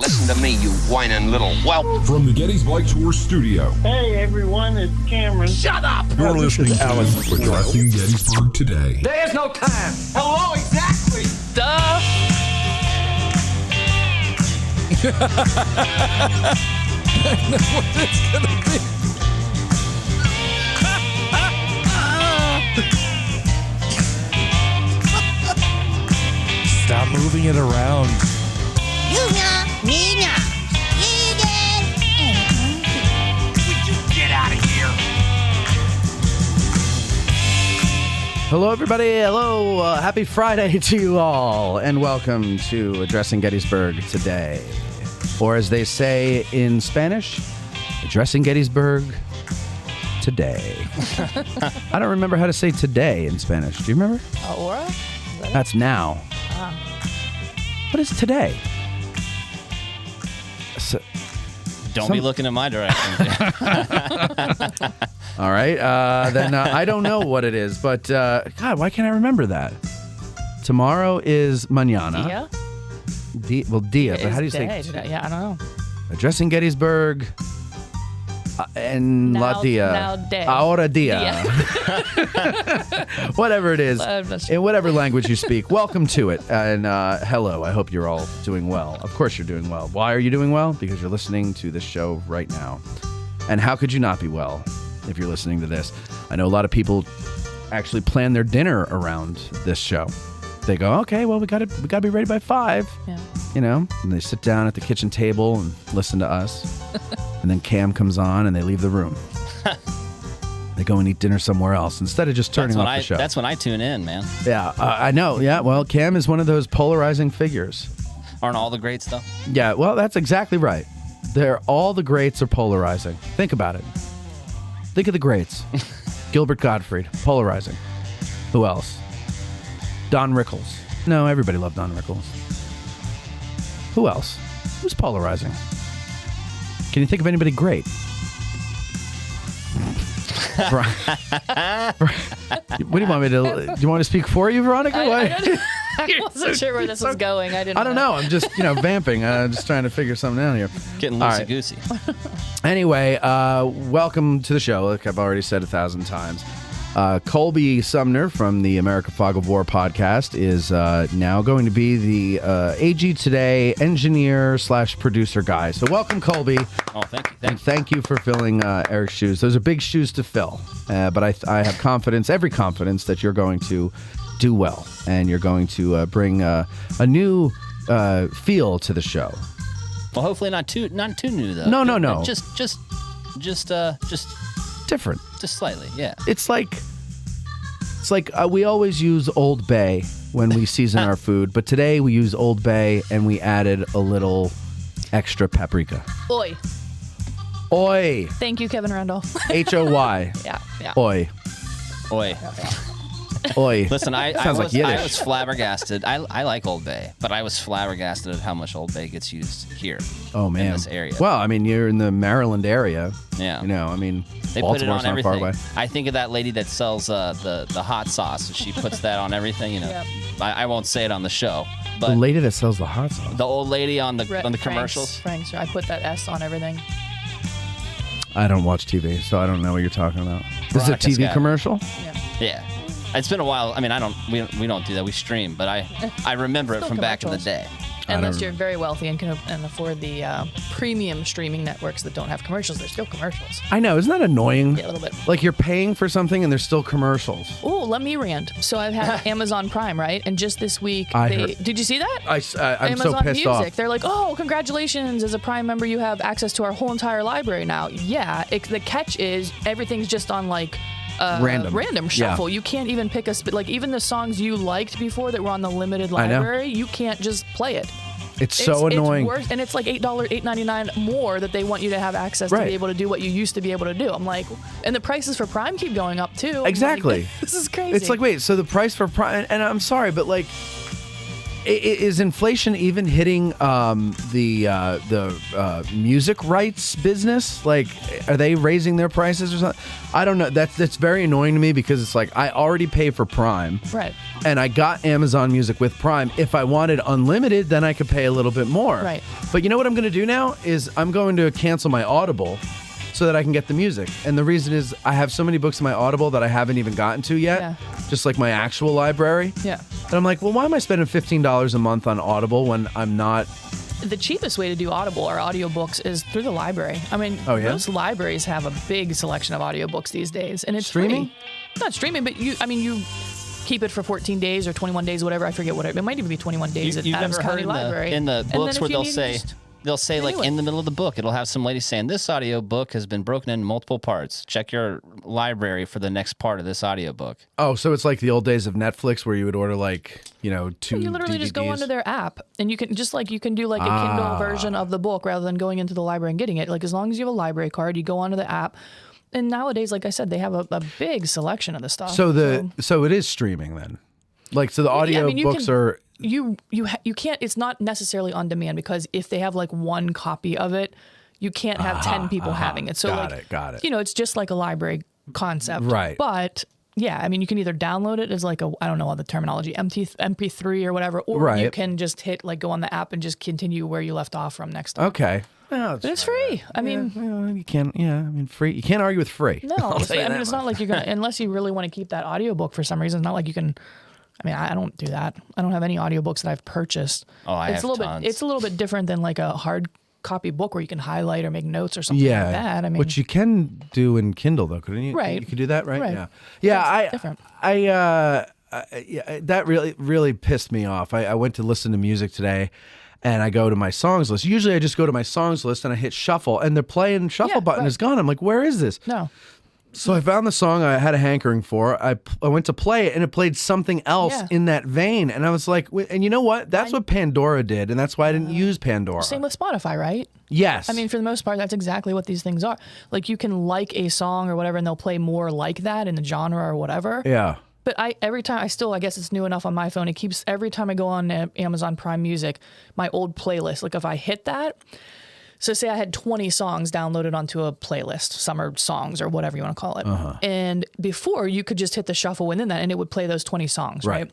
Listen to me, you whining little whelp. From the Gettysburg Tour Studio. Hey everyone, it's Cameron. Shut up! You're listening to Addressing Gettysburg Today. There's no time. Hello, exactly. Duh. I know what it's gonna be. Stop moving it around. Would you get out of here? Hello, everybody. Hello. Happy Friday to you all, and welcome to Addressing Gettysburg Today. Or as they say in Spanish, Addressing Gettysburg Today. I don't remember how to say today in Spanish. Do you remember? Ahora? That's now. What is today? Don't be looking in my direction. All right. Then I don't know what it is, but God, why can't I remember that? Tomorrow is mañana. Dia, but how do you say? Yeah, I don't know. Addressing Gettysburg and Now- la dia. now day. Ahora dia. Whatever it is, in whatever language you speak, welcome to it. And hello, I hope you're all doing well. Of course you're doing well. Why are you doing well? Because you're listening to this show right now. And how could you not be well if you're listening to this? I know a lot of people actually plan their dinner around this show. They go, okay, well, we gotta be ready by 5. Yeah. You know, and they sit down at the kitchen table and listen to us. And then Cam comes on and they leave the room. They go and eat dinner somewhere else instead of just turning off the show. That's when I tune in, man. Yeah, I know. Yeah, well, Cam is one of those polarizing figures. Aren't all the greats, though? Yeah, well, that's exactly right. All the greats are polarizing. Think about it. Think of the greats. Gilbert Gottfried, polarizing. Who else? Don Rickles. No, everybody loved Don Rickles. Who else? Who's polarizing? Can you think of anybody great? What do you want me to? Do you want me to speak for you, Veronica? I wasn't sure where this was going. I don't know. I'm just, vamping. I'm just trying to figure something out here. Getting loosey-goosey. Anyway, welcome to the show. Like I've already said 1,000 times. Colby Sumner from the America Fog of War podcast is now going to be the AG Today engineer / producer guy. So welcome, Colby. Oh, thank you. And thank you for filling Eric's shoes. Those are big shoes to fill. But I have every confidence that you're going to do well. And you're going to bring a new feel to the show. Well, hopefully not too new, though. No. Just different. Just slightly, yeah. It's like we always use Old Bay when we season our food, but today we use Old Bay and we added a little extra paprika. Oi. Oi. Thank you, Kevin Randall. H-O-Y. Yeah. Oi. Oi. Oi. Listen, I Sounds like was Yiddish. flabbergasted. I like Old Bay, but I was flabbergasted at how much Old Bay gets used here. Oh, man. In this area. Well, I mean, you're in the Maryland area. Yeah. Baltimore's They put it on not everything. far away. I think of that lady that sells the hot sauce. She puts that on everything. Yep. I won't say it on the show, but The lady that sells the hot sauce. the old lady on the commercials. Frank's. I put that S on everything. I don't watch TV, so I don't know what you're talking about. This is a Veronica TV Scott. commercial? Yeah, it's been a while. I mean, we don't do that. We stream, but I remember it Still from back in the commercials. day. Unless you're very wealthy and can afford the premium streaming networks that don't have commercials, there's still commercials. I know. Isn't that annoying? Yeah, a little bit. Like you're paying for something and there's still commercials. Oh, let me rant. So I've had Amazon Prime, right? And just this week, did you see that? I'm Amazon so pissed Music. off. They're like, oh, congratulations. As a Prime member, you have access to our whole entire library now. Yeah. The catch is everything's just on random shuffle. Yeah. You can't even pick even the songs you liked before that were on the limited library, you can't just play it. It's so annoying. It's worse, and it's like $8.99 more that they want you to have access to be able to do what you used to be able to do. I'm like, and the prices for Prime keep going up too. Exactly. Like, this is crazy. It's like, wait, so the price for Prime, and I'm sorry, but like, Is inflation even hitting the music rights business? Like, are they raising their prices or something? I don't know. That's very annoying to me because it's like I already pay for Prime, Right. and I got Amazon Music with Prime. If I wanted unlimited, then I could pay a little bit more. Right. But you know what I'm going to do now is I'm going to cancel my Audible so that I can get the music. And the reason is I have so many books in my Audible that I haven't even gotten to yet, Yeah. just like my actual library. Yeah. And I'm like, well, why am I spending $15 a month on Audible when I'm not? The cheapest way to do Audible or audiobooks is through the library. I mean, Oh, yeah? most libraries have a big selection of audiobooks these days, and it's Streaming? free. Not streaming, but you keep it for 14 days or 21 days, whatever. I forget what it might even be 21 days at You've Adams never County heard Library. in the And then books if where you they'll need, say just like renew it. in the middle of the book, it'll have some lady saying this audio book has been broken into multiple parts. Check your library for the next part of this audio book. Oh, so it's like the old days of Netflix where you would order like, 2 You literally just go DVDs. onto their app, and you can you can do like a Kindle version of the book rather than going into the library and getting it. Like as long as you have a library card, you go onto the app. And nowadays, like I said, they have a big selection of the stuff. So it is streaming then. Like, so the audio books are. You can't. It's not necessarily on demand because if they have like one copy of it, you can't have 10 people having it. So Got it. It's just like a library concept, Right. But yeah, I mean, you can either download it as like I don't know all the terminology, MP3 or whatever, or Right. you can just go on the app and just continue where you left off from next time. Okay. But it's free. I mean, You can't. Yeah, I mean, free. You can't argue with free. no, it's not like you're gonna unless you really want to keep that audiobook for some reason. It's not like you can. I mean, I don't do that. I don't have any audiobooks that I've purchased. Oh, I have tons. It's a little bit different than like a hard copy book where you can highlight or make notes or something Yeah, like that. I mean, which you can do in Kindle though, couldn't you? Right. You could do that, right? Right. Yeah. Yeah. It's different. That really pissed me off. I went to listen to music today, and I go to my songs list. Usually, I just go to my songs list and I hit shuffle, and the shuffle button right. is gone. I'm like, where is this? No. So I found the song I had a hankering for. I went to play it, and it played something else Yeah. in that vein. And I was like, and you know what? That's what Pandora did, and that's why I didn't use Pandora. Same with Spotify, right? Yes. I mean, for the most part, that's exactly what these things are. Like you can like a song or whatever, and they'll play more like that in the genre or whatever. yeah. But every time I guess it's new enough on my phone. It keeps every time I go on Amazon Prime Music, my old playlist. Like if I hit that, so say I had 20 songs downloaded onto a playlist, summer songs or whatever you want to call it. And before you could just hit the shuffle within that, and it would play those 20 songs, right?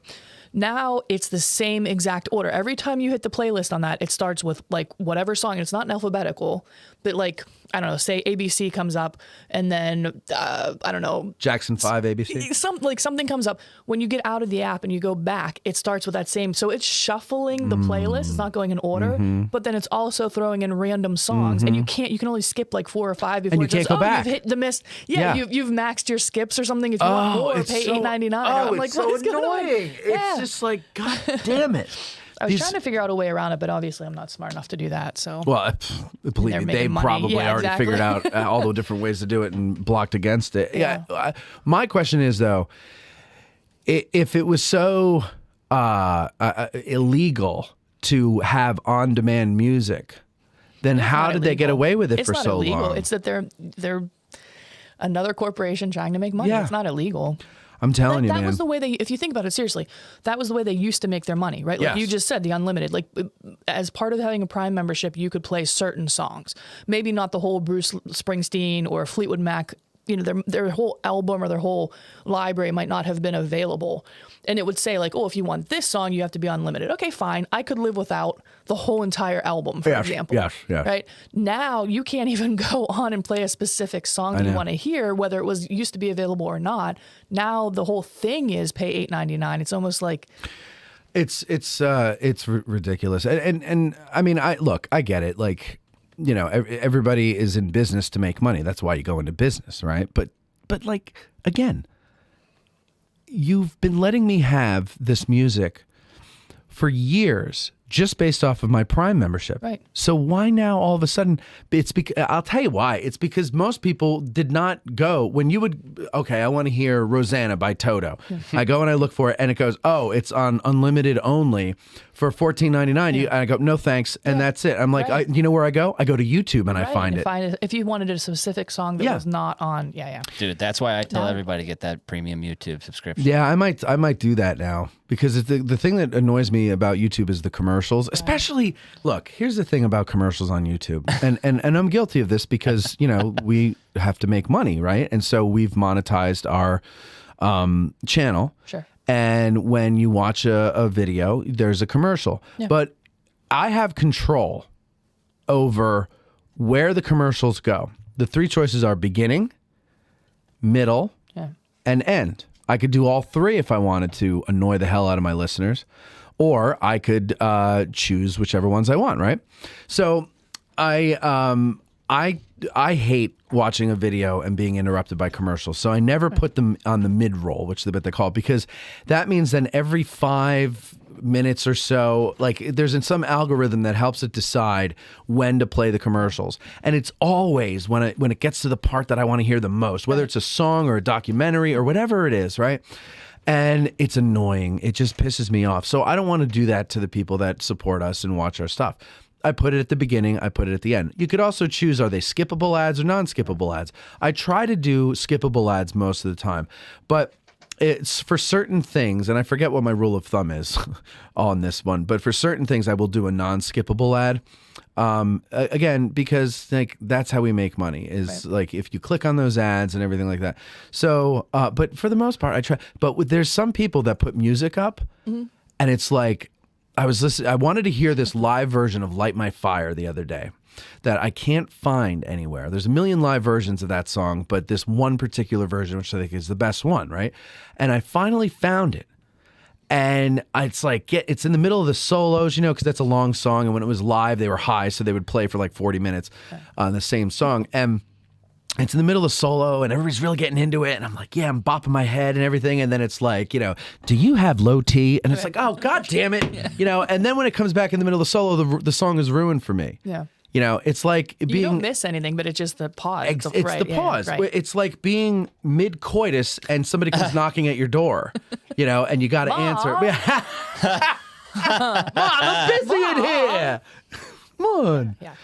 Now it's the same exact order. Every time you hit the playlist on that, it starts with like whatever song. And it's not in alphabetical, but like, I don't know, say ABC comes up and then, I don't know. Jackson 5 ABC. Something comes up. When you get out of the app and you go back, it starts with that same. So it's shuffling the playlist. It's not going in order, but then it's also throwing in random songs. And you can only skip like 4 or 5 before And you it says, can't go back. You've hit the miss. Yeah, Yeah. You've maxed your skips or something. If you want more, it's pay so- $8.99. Oh, I'm like, it's so what is going on? annoying. Yeah. It's just like, God damn it. I was trying to figure out a way around it, but obviously I'm not smart enough to do that. So Well, believe They're me, they making money. probably Yeah, already exactly. figured out all the different ways to do it and blocked against it. Yeah. My question is, though, if it was so illegal to have on-demand music, then how not did they get illegal. away with it it's for not so illegal. long? It's that they're another corporation trying to make money. Yeah. It's not illegal. I'm telling you, That man. was the way if you think about it seriously, that was the way they used to make their money, right? Like Yes. you just said, the unlimited. Like as part of having a Prime membership, you could play certain songs. Maybe not the whole Bruce Springsteen or Fleetwood Mac. Their whole album or their whole library might not have been available. And it would say like, oh, if you want this song, you have to be unlimited. Okay, fine. I could live without the whole entire album, for Yes, example. yes. Right? Now you can't even go on and play a specific song that you want to hear, whether it used to be available or not. Now the whole thing is pay $8.99. It's almost like It's ridiculous. And I mean, I get it. Like, everybody is in business to make money. That's why you go into business, right? But like, again, you've been letting me have this music for years, just based off of my Prime membership. Right. So why now all of a sudden? It's because I'll tell you why. It's because most people did not go when you would. Okay, I want to hear Rosanna by Toto. I go and I look for it, and it goes, oh, it's on unlimited only for $14.99. I go, no thanks, and that's it. I'm like, Right. you know where I go? I go to YouTube and I find it. If you wanted a specific song that was not on, yeah. Dude, that's why I tell everybody to get that premium YouTube subscription. Yeah, I might do that now because the thing that annoys me about YouTube is the commercials. Especially, look, here's the thing about commercials on YouTube, and I'm guilty of this because we have to make money, right? And so we've monetized our channel. Sure. And when you watch a video, there's a commercial, but I have control over where the commercials go. The three choices are beginning, middle, and end. I could do all three if I wanted to annoy the hell out of my listeners, or I could choose whichever ones I want, right? So I hate watching a video and being interrupted by commercials. So I never put them on the mid-roll, which is the bit they call it, because that means then every 5 minutes or so, like there's some algorithm that helps it decide when to play the commercials. And it's always when it gets to the part that I want to hear the most, whether it's a song or a documentary or whatever it is, right? And it's annoying. It just pisses me off. So I don't want to do that to the people that support us and watch our stuff. I put it at the beginning. I put it at the end. You could also choose, are they skippable ads or non-skippable ads? I try to do skippable ads most of the time, but it's for certain things, and I forget what my rule of thumb is on this one, but for certain things, I will do a non-skippable ad. Again, because like that's how we make money is like if you click on those ads and everything like that. So, but for the most part, I try. But there's some people that put music up, and it's like I was listening. I wanted to hear this live version of "Light My Fire" the other day that I can't find anywhere. There's a million live versions of that song, but this one particular version, which I think is the best one, right? And I finally found it. And it's like, it's in the middle of the solos, because that's a long song. And when it was live, they were high, so they would play for like 40 minutes on the same song. And it's in the middle of the solo, and everybody's really getting into it. And I'm like, yeah, I'm bopping my head and everything. And then it's like, do you have low T? And it's like, oh, God damn it. And then when it comes back in the middle of the solo, the song is ruined for me. Yeah. It's like being. You don't miss anything, but it's just the pause. It's the pause. Right. It's like being mid-coitus and somebody comes knocking at your door, and you got to answer. Mom, I'm busy in here. Come on. Yeah.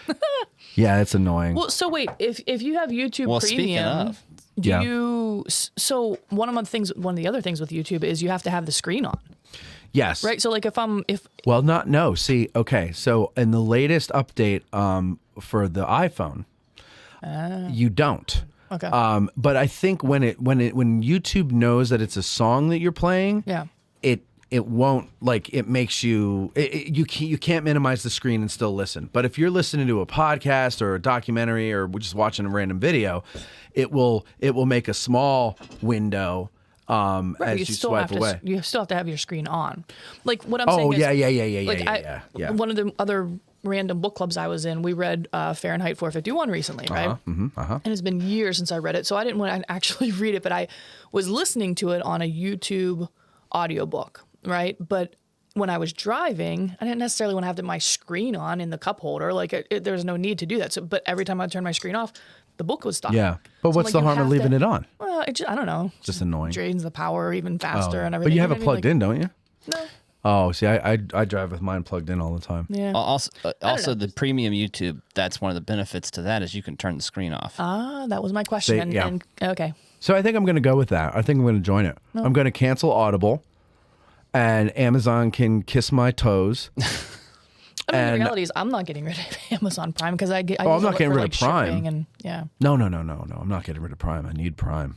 Yeah, it's annoying. Well, so wait, if you have YouTube Speaking Premium, of, you? So one of the other things with YouTube is you have to have the screen on. Yes. Right. So like no. See, okay. So in the latest update for the iPhone, you don't. Okay. But I think when YouTube knows that it's a song that you're playing, it won't, like, it makes you can't minimize the screen and still listen. But if you're listening to a podcast or a documentary or just watching a random video, it will make a small window. As you swipe away, you still have to have your screen on. Like what I'm saying is, yeah. One of the other random book clubs I was in, we read Fahrenheit 451 recently, right? And it's been years since I read it, so I didn't want to actually read it, but I was listening to it on a YouTube audiobook, right? But when I was driving, I didn't necessarily want to have my screen on in the cup holder. Like there's no need to do that. So, but every time I turned my screen off, the book was stopped. Yeah, but what's the harm of leaving it on? Well, I don't know. Just annoying. Drains the power even faster and everything. But you have it plugged in, don't you? No. Oh, see, I drive with mine plugged in all the time. Yeah. Also the premium YouTube, that's one of the benefits to that is you can turn the screen off. That was my question. Okay. So I think I'm going to go with that. I think I'm going to join it. I'm going to cancel Audible, and Amazon can kiss my toes. The reality is, I'm not getting rid of Amazon Prime because I'm not getting rid of Prime. And, yeah. No. I'm not getting rid of Prime. I need Prime.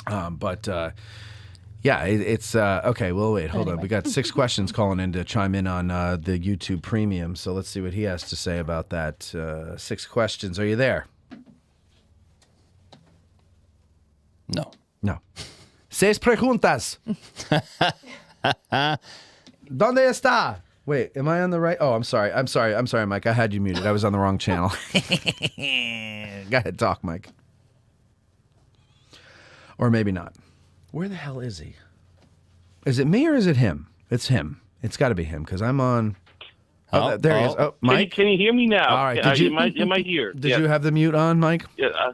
It's okay. Well, wait, hold on. We got 6 questions calling in to chime in on the YouTube Premium. So let's see what he has to say about that. 6 questions. Are you there? No. 6 preguntas. ¿Dónde está? Wait, am I on the right? Oh, I'm sorry, Mike. I had you muted. I was on the wrong channel. Go ahead, talk, Mike. Or maybe not. Where the hell is he? Is it me or is it him? It's him. It's got to be him because I'm on There he is. Oh, Mike. Can you hear me now? All right. Did you? Am I here? Did you have the mute on, Mike? Yeah,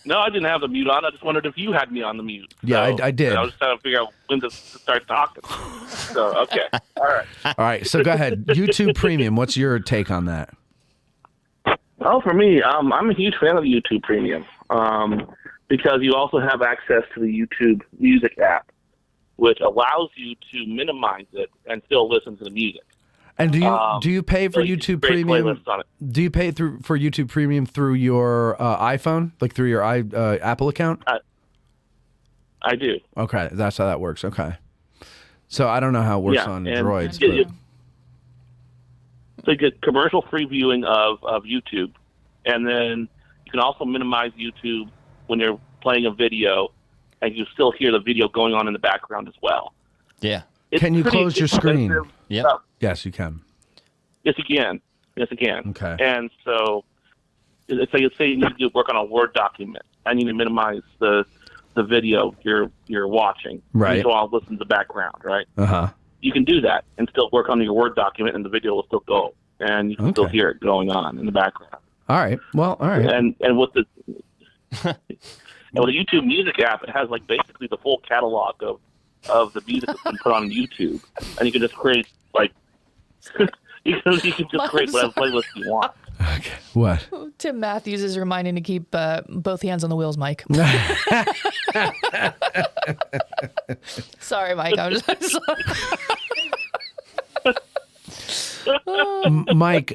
no, I didn't have the mute on. I just wondered if you had me on the mute. Yeah, So, I did. I was trying to figure out when to start talking. So, okay. All right. All right. So go ahead. YouTube Premium. What's your take on that? Oh, for me, I'm a huge fan of the YouTube Premium because you also have access to the YouTube Music app, which allows you to minimize it and still listen to the music. And do you pay for so YouTube create Premium? playlists on it. Do you pay for YouTube Premium through your iPhone, like through your Apple account? I do. Okay, that's how that works. Okay. So I don't know how it works on and Droids. So you get commercial-free viewing of YouTube, and then you can also minimize YouTube when you're playing a video, and you still hear the video going on in the background as well. Yeah. It's Can you pretty close your screen? expensive Yep. stuff. Yes, you can. Yes, you can. Yes, you can. Okay. And so, say you need to work on a Word document. I need to minimize the video you're watching. Right. So I'll listen to the background, right? Uh-huh. You can do that and still work on your Word document, and the video will still go, and you can still hear it going on in the background. All right. Well, all right. And with the and with the YouTube Music app, it has like basically the full catalog of the music that's been put on YouTube, and you can just create like you can just create whatever playlist you want. Okay. What? Tim Matthews is reminding to keep both hands on the wheels, Mike. Sorry, Mike. I'm just Mike,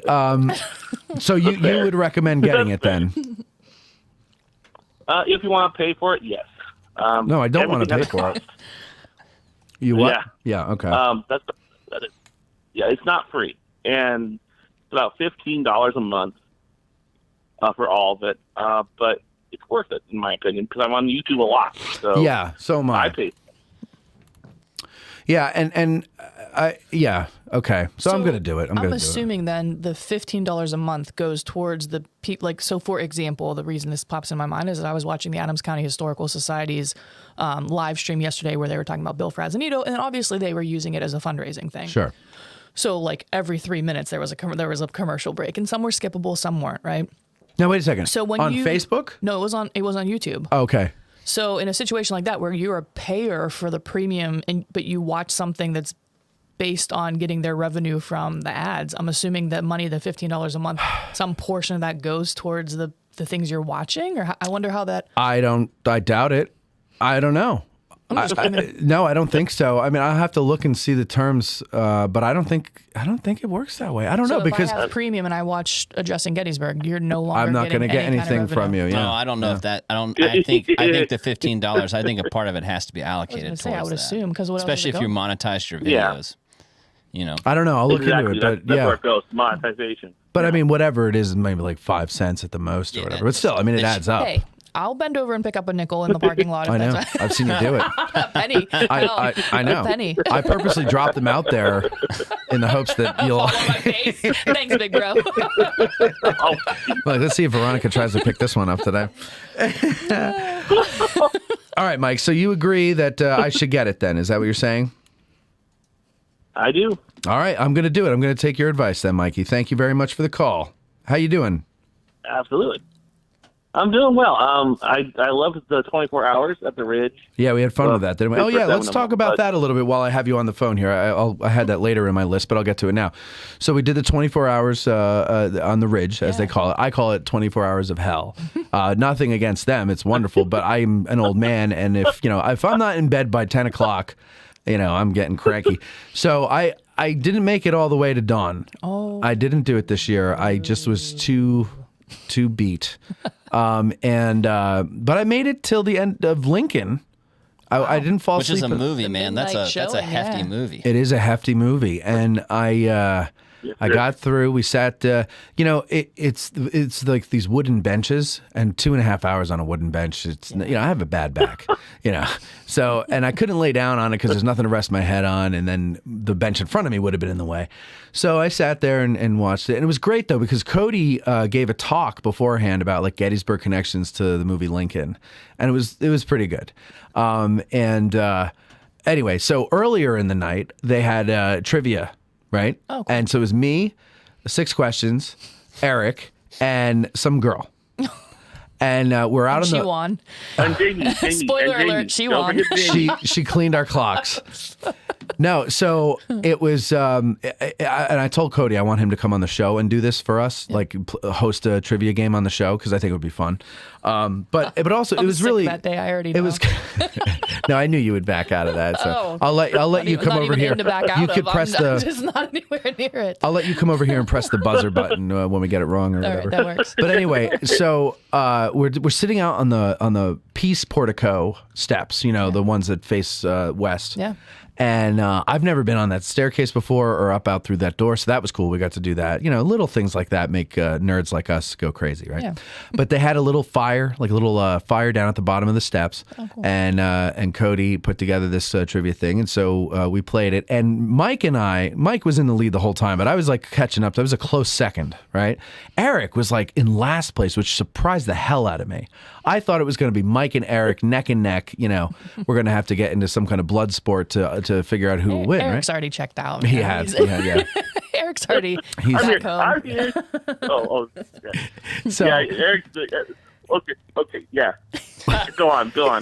so you would recommend getting it then? If you want to pay for it, yes. No, I don't want to pay everything for has a it. You what? Yeah. Yeah, okay. That is, yeah, it's not free, and it's about $15 a month for all of it. But it's worth it in my opinion because I'm on YouTube a lot. So yeah, so am I. I pay. Yeah, and yeah, okay. So I'm going to do it. I'm going to do it. assuming then the $15 a month goes towards the like. So for example, the reason this pops in my mind is that I was watching the Adams County Historical Society's live stream yesterday where they were talking about Bill Frazanito, and obviously they were using it as a fundraising thing. Sure. So like every 3 minutes there was a commercial break, and some were skippable, some weren't. Right. Now wait a second. So when on Facebook? No, it was on YouTube. Oh, okay. So in a situation like that where you're a payer for the premium, but you watch something that's based on getting their revenue from the ads, I'm assuming that money, the $15 a month, some portion of that goes towards the things you're watching? Or I wonder how that... I doubt it. I don't know. No, I don't think so. I mean, I'll have to look and see the terms, but I don't think it works that way. I don't know because if I have premium and I watch Addressing Gettysburg, you're no longer. I'm not going to get anything from you. Yeah. No, I don't know if that. I think the $15. I think a part of it has to be allocated towards I would that. assume because especially if you monetize your videos. You know. I don't know. I'll look Exactly. into it, but that's yeah. where it goes. Monetization. But I mean, whatever it is, maybe like 5 cents at the most or whatever. But still, I mean, it adds up. Hey, I'll bend over and pick up a nickel in the parking lot. If I know. That's I've seen you do it. a penny. I know. A penny. I purposely dropped them out there in the hopes that you'll. Fall on my face. Thanks, big bro. Like, let's see if Veronica tries to pick this one up today. All right, Mike. So you agree that I should get it then? Is that what you're saying? I do. All right, I'm going to do it. I'm going to take your advice then, Mikey. Thank you very much for the call. How you doing? Absolutely. I'm doing well. I loved the 24 hours at the Ridge. Yeah, we had fun with that, didn't we? Oh, yeah, let's talk about but- that a little bit while I have you on the phone here. I had that later in my list, but I'll get to it now. So we did the 24 hours on the Ridge, as they call it. I call it 24 hours of hell. Nothing against them. It's wonderful, but I'm an old man, and if I'm not in bed by 10 o'clock, I'm getting cranky. So I didn't make it all the way to dawn. Oh. I didn't do it this year. I just was too beat. But I made it till the end of Lincoln. I didn't fall Which asleep. is a movie, man. That's a showing, hefty movie. It is a hefty movie, and I got through. We sat. It's like these wooden benches, and 2.5 hours on a wooden bench. It's I have a bad back, So and I couldn't lay down on it because there's nothing to rest my head on, and then the bench in front of me would have been in the way. So I sat there and watched it, and it was great though because Cody gave a talk beforehand about like Gettysburg connections to the movie Lincoln, and it was pretty good. Anyway, so earlier in the night they had trivia right? Oh, cool. And so it was me, 6 questions, Eric, and some girl. And we're out on She the. won. And Jamie, Spoiler alert, she don't won. forget Jamie. She cleaned our clocks. No, so it was, and I told Cody I want him to come on the show and do this for us, like host a trivia game on the show because I think it would be fun. But also it I'm was sick really that day. I already know. It was. No, I knew you would back out of that. So Oh. I'll let you Not come over even here. in to back out You could of. press I'm the. just not anywhere near it. I'll let you come over here and press the buzzer button when we get it wrong or All whatever. right, that works. But anyway, so we're sitting out on the Peace Portico steps, the ones that face west. Yeah. And I've never been on that staircase before or up out through that door, so that was cool. We got to do that. Little things like that make nerds like us go crazy, right? Yeah. But they had a little fire, like a little fire down at the bottom of the steps, and Cody put together this trivia thing, and so we played it. And Mike was in the lead the whole time, but I was like catching up. That was a close second, right? Eric was like in last place, which surprised the hell out of me. I thought it was going to be Mike and Eric neck and neck. We're going to have to get into some kind of blood sport to figure out who will win. Eric's right? already checked out. He man. has. He's- Yeah. Eric's already I'm back here. home. I'm here. Oh, yeah. So, Yeah, Eric. Okay, yeah. Go on. all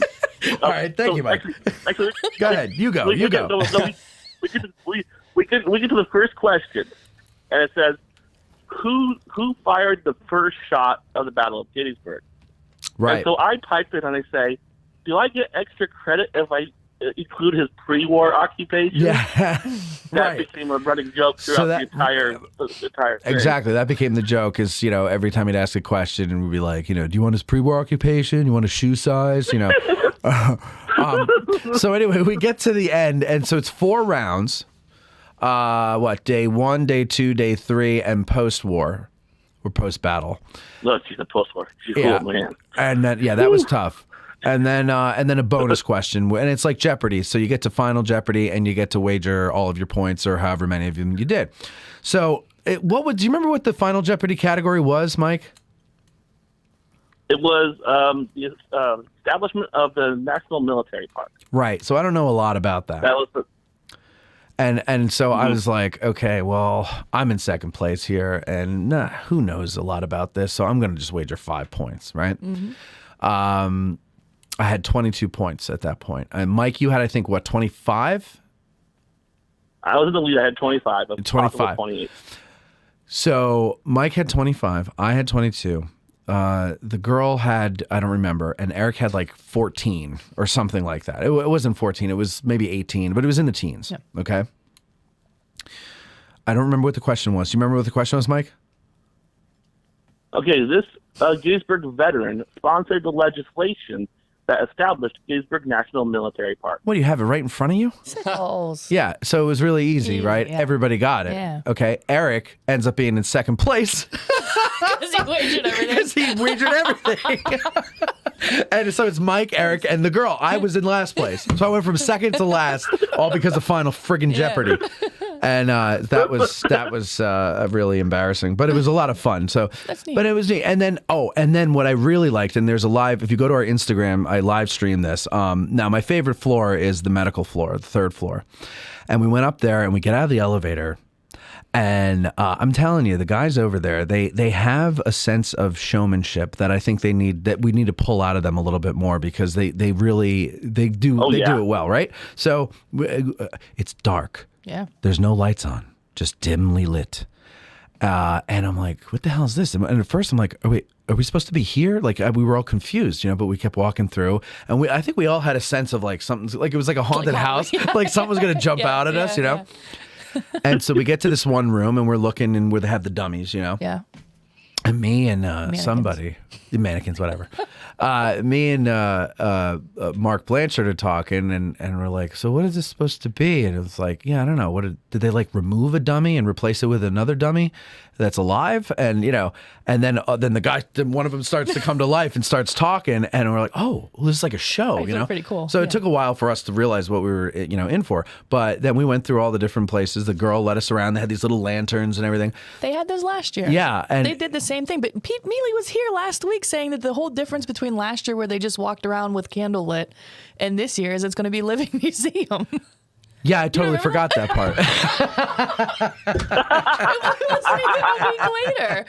right, thank you, Mike. Actually, Go ahead. You go. we You get- go. no, we get to the first question, and it says, "Who fired the first shot of the Battle of Gettysburg?" Right. And so I typed it and I say, "Do I get extra credit if I include his pre-war occupation?" Yeah. That Right. became a running joke throughout So that- the entire thing. Exactly. That became the joke is, every time he'd ask a question and we'd be like, do you want his pre-war occupation? You want his shoe size? So anyway, we get to the end. And so it's 4 rounds. Day 1, day 2, day 3, and post-war or post-battle. Look, she's a post-war. She's Yeah. cool, man. And then, that was tough. And then a bonus question, and it's like Jeopardy. So you get to Final Jeopardy, and you get to wager all of your points, or however many of them you did. So, do you remember what the Final Jeopardy category was, Mike? It was the establishment of the National Military Park. Right. So I don't know a lot about that. That was the. And so I was like, okay, well, I'm in second place here, and who knows a lot about this? So I'm going to just wager 5 points, right? Mm-hmm. I had 22 points at that point. And Mike, you had, I think, 25? I was in the lead. I had 25. 25. 28. So Mike had 25. I had 22. The girl had, I don't remember, and Eric had like 14 or something like that. It wasn't 14. It was maybe 18, but it was in the teens. Yeah. Okay. I don't remember what the question was. Do you remember what the question was, Mike? Okay, this Gettysburg veteran sponsored the legislation that established Gettysburg National Military Park. What, do you have it right in front of you? Sickles. Yeah, so it was really easy, right? Yeah. Everybody got it. Yeah. Okay, Eric ends up being in second place Because he wagered everything. because he wagered everything. And so it's Mike, Eric, and the girl. I was in last place. So I went from second to last, all because of Final friggin' Jeopardy. And that was really embarrassing, but it was a lot of fun. So, That's neat. but it was neat. And then what I really liked, and there's a live. If you go to our Instagram, I live stream this. Now my favorite floor is the medical floor, the 3rd floor, and we went up there and we get out of the elevator. And I'm telling you, the guys over there, they have a sense of showmanship that I think we need to pull out of them a little bit more because they do do it well, right? So it's dark. Yeah. There's no lights on, just dimly lit. And I'm like, what the hell is this? And at first I'm like, are we supposed to be here? Like we were all confused, but we kept walking through, and I think we all had a sense of like something, like it was like a haunted house, like something was gonna jump out at us, Yeah. And so we get to this one room, and we're looking, and where they have the dummies, Yeah. and me and somebody, the mannequins, whatever. Me and Mark Blanchard are talking, and we're like, so what is this supposed to be? And it was like, yeah, I don't know. Did they like remove a dummy and replace it with another dummy that's alive? And and then the guy, one of them starts to come to life and starts talking, and we're like, oh, well, this is like a show, Right, so pretty cool. So Yeah. it took a while for us to realize what we were, in for. But then we went through all the different places. The girl led us around. They had these little lanterns and everything. They had those last year. Yeah, and They did the same thing, but Pete Mealy was here last week saying that the whole difference between last year where they just walked around with candlelit and this year is it's going to be living museum. Yeah, I totally forgot that part. It wasn't even a week later.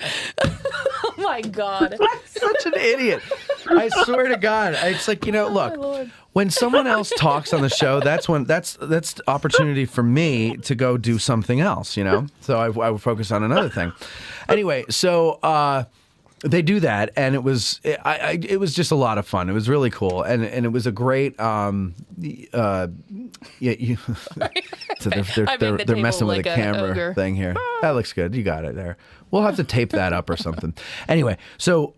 Oh my God. Such an idiot. I swear to God. It's like, look, Lord. when someone else talks on the show, that's the opportunity for me to go do something else, So I would focus on another thing. Anyway, so they do that, and it was just a lot of fun. It was really cool, and it was a great. So they're messing with like a a camera ogre. thing here. That looks good. You got it there. We'll have to tape that up or something. Anyway, so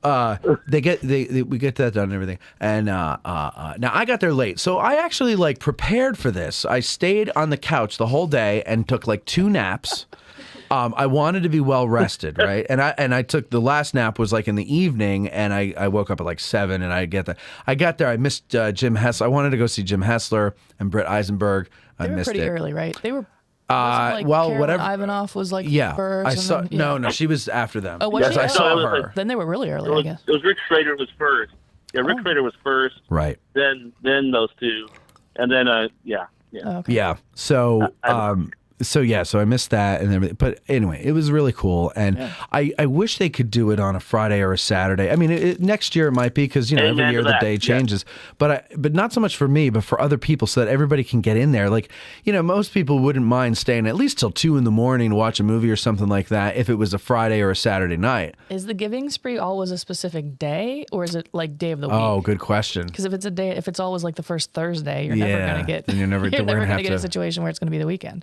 we get that done and everything. And now I got there late, so I actually prepared for this. I stayed on the couch the whole day and took 2 naps. I wanted to be well rested, right? And I took the last nap was in the evening, and I woke up at 7, and I got there. I missed Jim Hessler. I wanted to go see Jim Hessler and Britt Eisenberg. I They were missed pretty it. early, right? They were. Well, whatever. Ivanov was Yeah, first. I and saw. then, yeah. No, she was after them. Oh, was she? I Oh, saw it was her. Then they were really early, I guess. It was Rick Schrader was first. Yeah, Rick Schrader was first. Right. Then those two, and then yeah. Oh, okay. Yeah. So, so I missed that and everything. But anyway, it was really cool, and I wish they could do it on a Friday or a Saturday. I mean, next year it might be because every Amen year to the that. day Yeah. changes. But not so much for me, but for other people, so that everybody can get in there. Most people wouldn't mind staying at least till 2 a.m. to watch a movie or something like that if it was a Friday or a Saturday night. Is the giving spree always a specific day, or is it day of the week? Oh, good question. Because if it's always the first Thursday, you're never gonna get. then you're never You're we're never gonna gonna have get a to. situation where it's gonna be the weekend.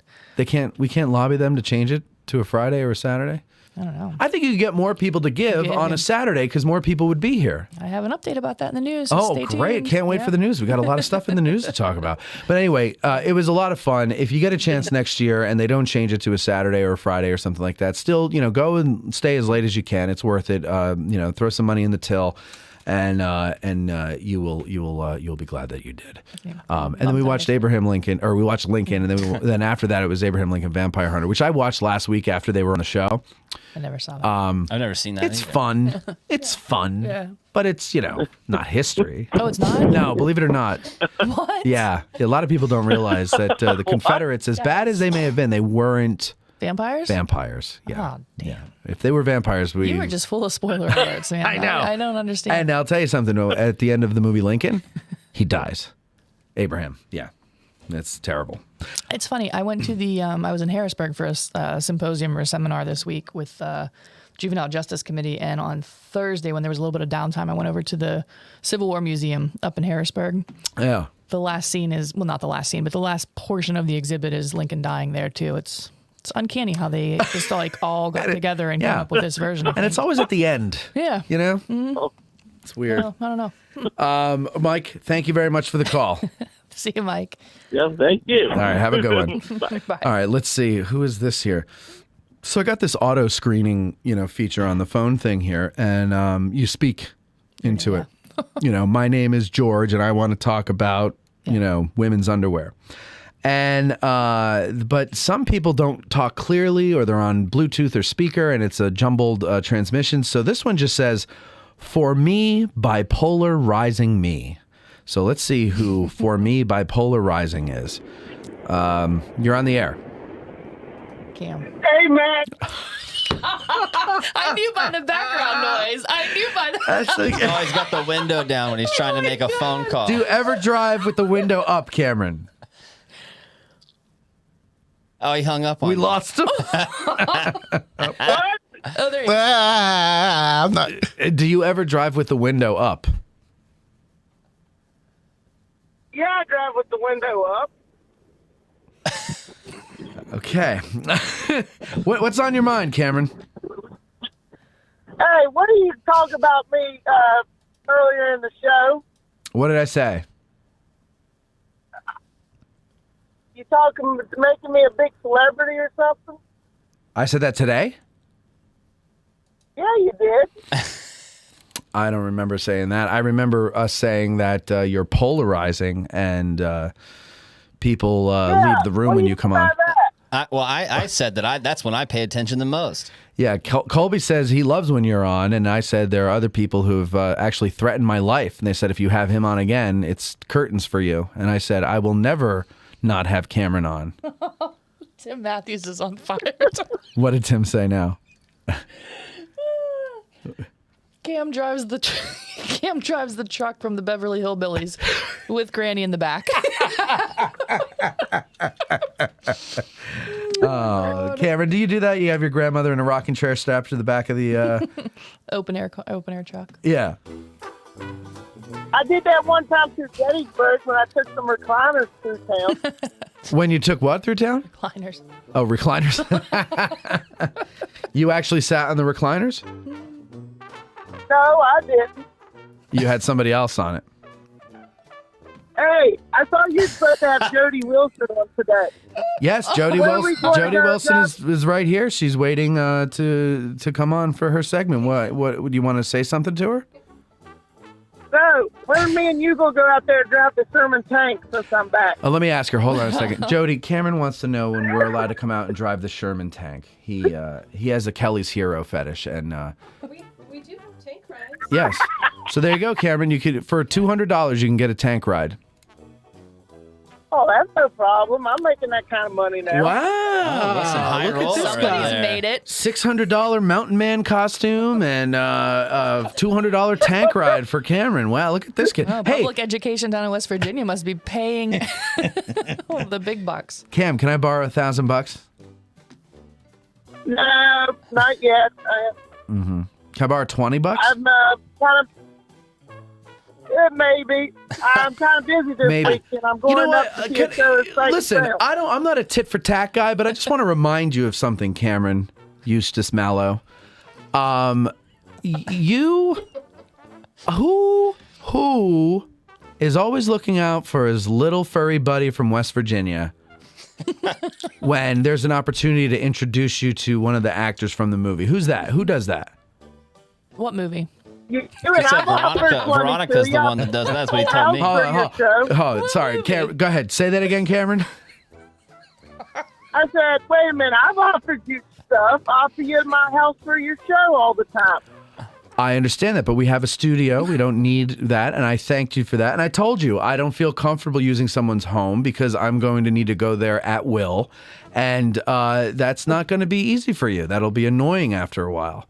We can't lobby them to change it to a Friday or a Saturday. I don't know. I think you could get more people to give on a Saturday because more people would be here. I have an update about that in the news. So Oh, stay great. tuned. Can't wait Yeah. for the news. We got a lot of stuff in the news to talk about. But anyway, it was a lot of fun. If you get a chance next year and they don't change it to a Saturday or a Friday or something like that, still, go and stay as late as you can. It's worth it. Throw some money in the till. And you'll be glad that you did. And then we watched Abraham Lincoln, or we watched Lincoln, and then after that it was Abraham Lincoln Vampire Hunter, which I watched last week after they were on the show. I never saw that. I've never seen that. It's either. fun. It's fun. Yeah. But it's not history. Oh, it's not. No, believe it or not. What? Yeah, a lot of people don't realize that the Confederates, as bad as they may have been, they weren't Vampires. vampires. Yeah. Oh, damn. Yeah. If they were vampires, You were just full of spoiler alerts, man. I know. I don't understand. And I'll tell you something. Though, at the end of the movie Lincoln, he dies. Abraham. Yeah, that's terrible. It's funny. I went to the. I was in Harrisburg for a symposium or a seminar this week with Juvenile Justice Committee, and on Thursday, when there was a little bit of downtime, I went over to the Civil War Museum up in Harrisburg. Yeah. The last scene is not the last scene, but the last portion of the exhibit is Lincoln dying there too. It's uncanny how they just all got together and came up with this version. And it's always at the end. Yeah. It's weird. I don't know. Mike, thank you very much for the call. See you, Mike. Yeah, thank you. All right, have a good one. Bye. All right, let's see. Who is this here? So I got this auto screening, feature on the phone thing here, and you speak into it. My name is George, and I want to talk about, women's underwear. And but some people don't talk clearly, or they're on Bluetooth or speaker, and it's a jumbled transmission. So this one just says, "For me, bipolar rising me." So let's see who "For me, bipolar rising" is. You're on the air. Cam. Hey, man. I knew by the background noise. I knew by the. Oh, he's got the window down when he's trying to make a phone call. Do you ever drive with the window up, Cameron? Oh, he hung up on We you. lost him. What? Oh, there you go. I'm not. Do you ever drive with the window up? Yeah, I drive with the window up. Okay. What's on your mind, Cameron? Hey, what do you talk about me earlier in the show? What did I say? You talking making me a big celebrity or something? I said that today? Yeah, you did. I don't remember saying that. I remember us saying that you're polarizing and people leave the room what when do you come on. by that? I said that that's when I pay attention the most. Yeah, Colby says he loves when you're on, and I said there are other people who've actually threatened my life, and they said if you have him on again, it's curtains for you. And I said I will never not have Cameron on. Tim Matthews is on fire. What did Tim say now? Cam drives the truck from the Beverly Hillbillies with Granny in the back. Oh, Cameron, do you do that? You have your grandmother in a rocking chair strapped to the back of the open air truck. Yeah. I did that one time through Gettysburg when I took some recliners through town. When you took what through town? Recliners. Oh, recliners. You actually sat on the recliners? No, I didn't. You had somebody else on it. Hey, I thought you were supposed to have Jody Wilson on today. Yes, Jody Where are we Wilson. going Jody now, Wilson Jeff? is right here. She's waiting to come on for her segment. What would you want to say something to her? So, when me and you gonna go out there and drive the Sherman tank since I'm back? Let me ask her. Hold on a second. Jody, Cameron wants to know when we're allowed to come out and drive the Sherman tank. He has a Kelly's Hero fetish, and We do have tank rides. yes. So there you go, Cameron. You could for $200 you can get a tank ride. Oh, that's no problem. I'm making that kind of money now. Wow! that's some high Look at roller this right guy. Somebody's there. made it. $600 mountain man costume and a $200 tank ride for Cameron. Wow, look at this kid. Oh, Hey, public education down in West Virginia must be paying the big bucks. Cam, can I borrow $1,000? No, not yet. Can I borrow $20? I'm kind of. Maybe. I'm kind of busy this Maybe. weekend. I'm going You know up what? to see a show at St. Listen, Sam. I'm not a tit for tat guy, but I just want to remind you of something, Cameron Eustace Mallow. Who is always looking out for his little furry buddy from West Virginia when there's an opportunity to introduce you to one of the actors from the movie? Who's that? Who does that? What movie? You and Except I'm offered Veronica's the 22. one that does that. That's what he told me. I'll bring your show. Oh, sorry. Cameron, go ahead. Say that again, Cameron. I said, wait a minute. I've offered you stuff. I offer you in my house for your show all the time. I understand that, but we have a studio. We don't need that, and I thanked you for that. And I told you I don't feel comfortable using someone's home because I'm going to need to go there at will, and that's not going to be easy for you. That'll be annoying after a while.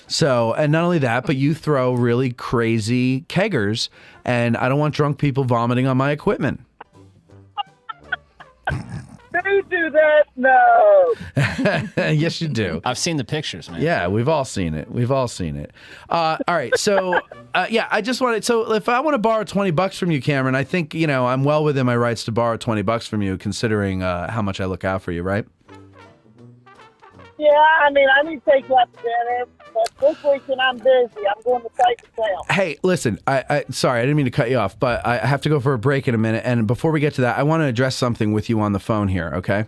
So, and not only that, but you throw really crazy keggers, and I don't want drunk people vomiting on my equipment. Do you do that? No. Yes, you do. I've seen the pictures, man. Yeah, we've all seen it. We've all seen it. All right, so yeah, I just wanted. So if I want to borrow $20 from you, Cameron, I think I'm well within my rights to borrow $20 from you, considering how much I look out for you, right? Yeah, I mean, I need to take you out to dinner, but this weekend I'm busy. I'm going to St. Sam. Hey, listen, I sorry, I didn't mean to cut you off, but I have to go for a break in a minute. And before we get to that, I want to address something with you on the phone here, okay?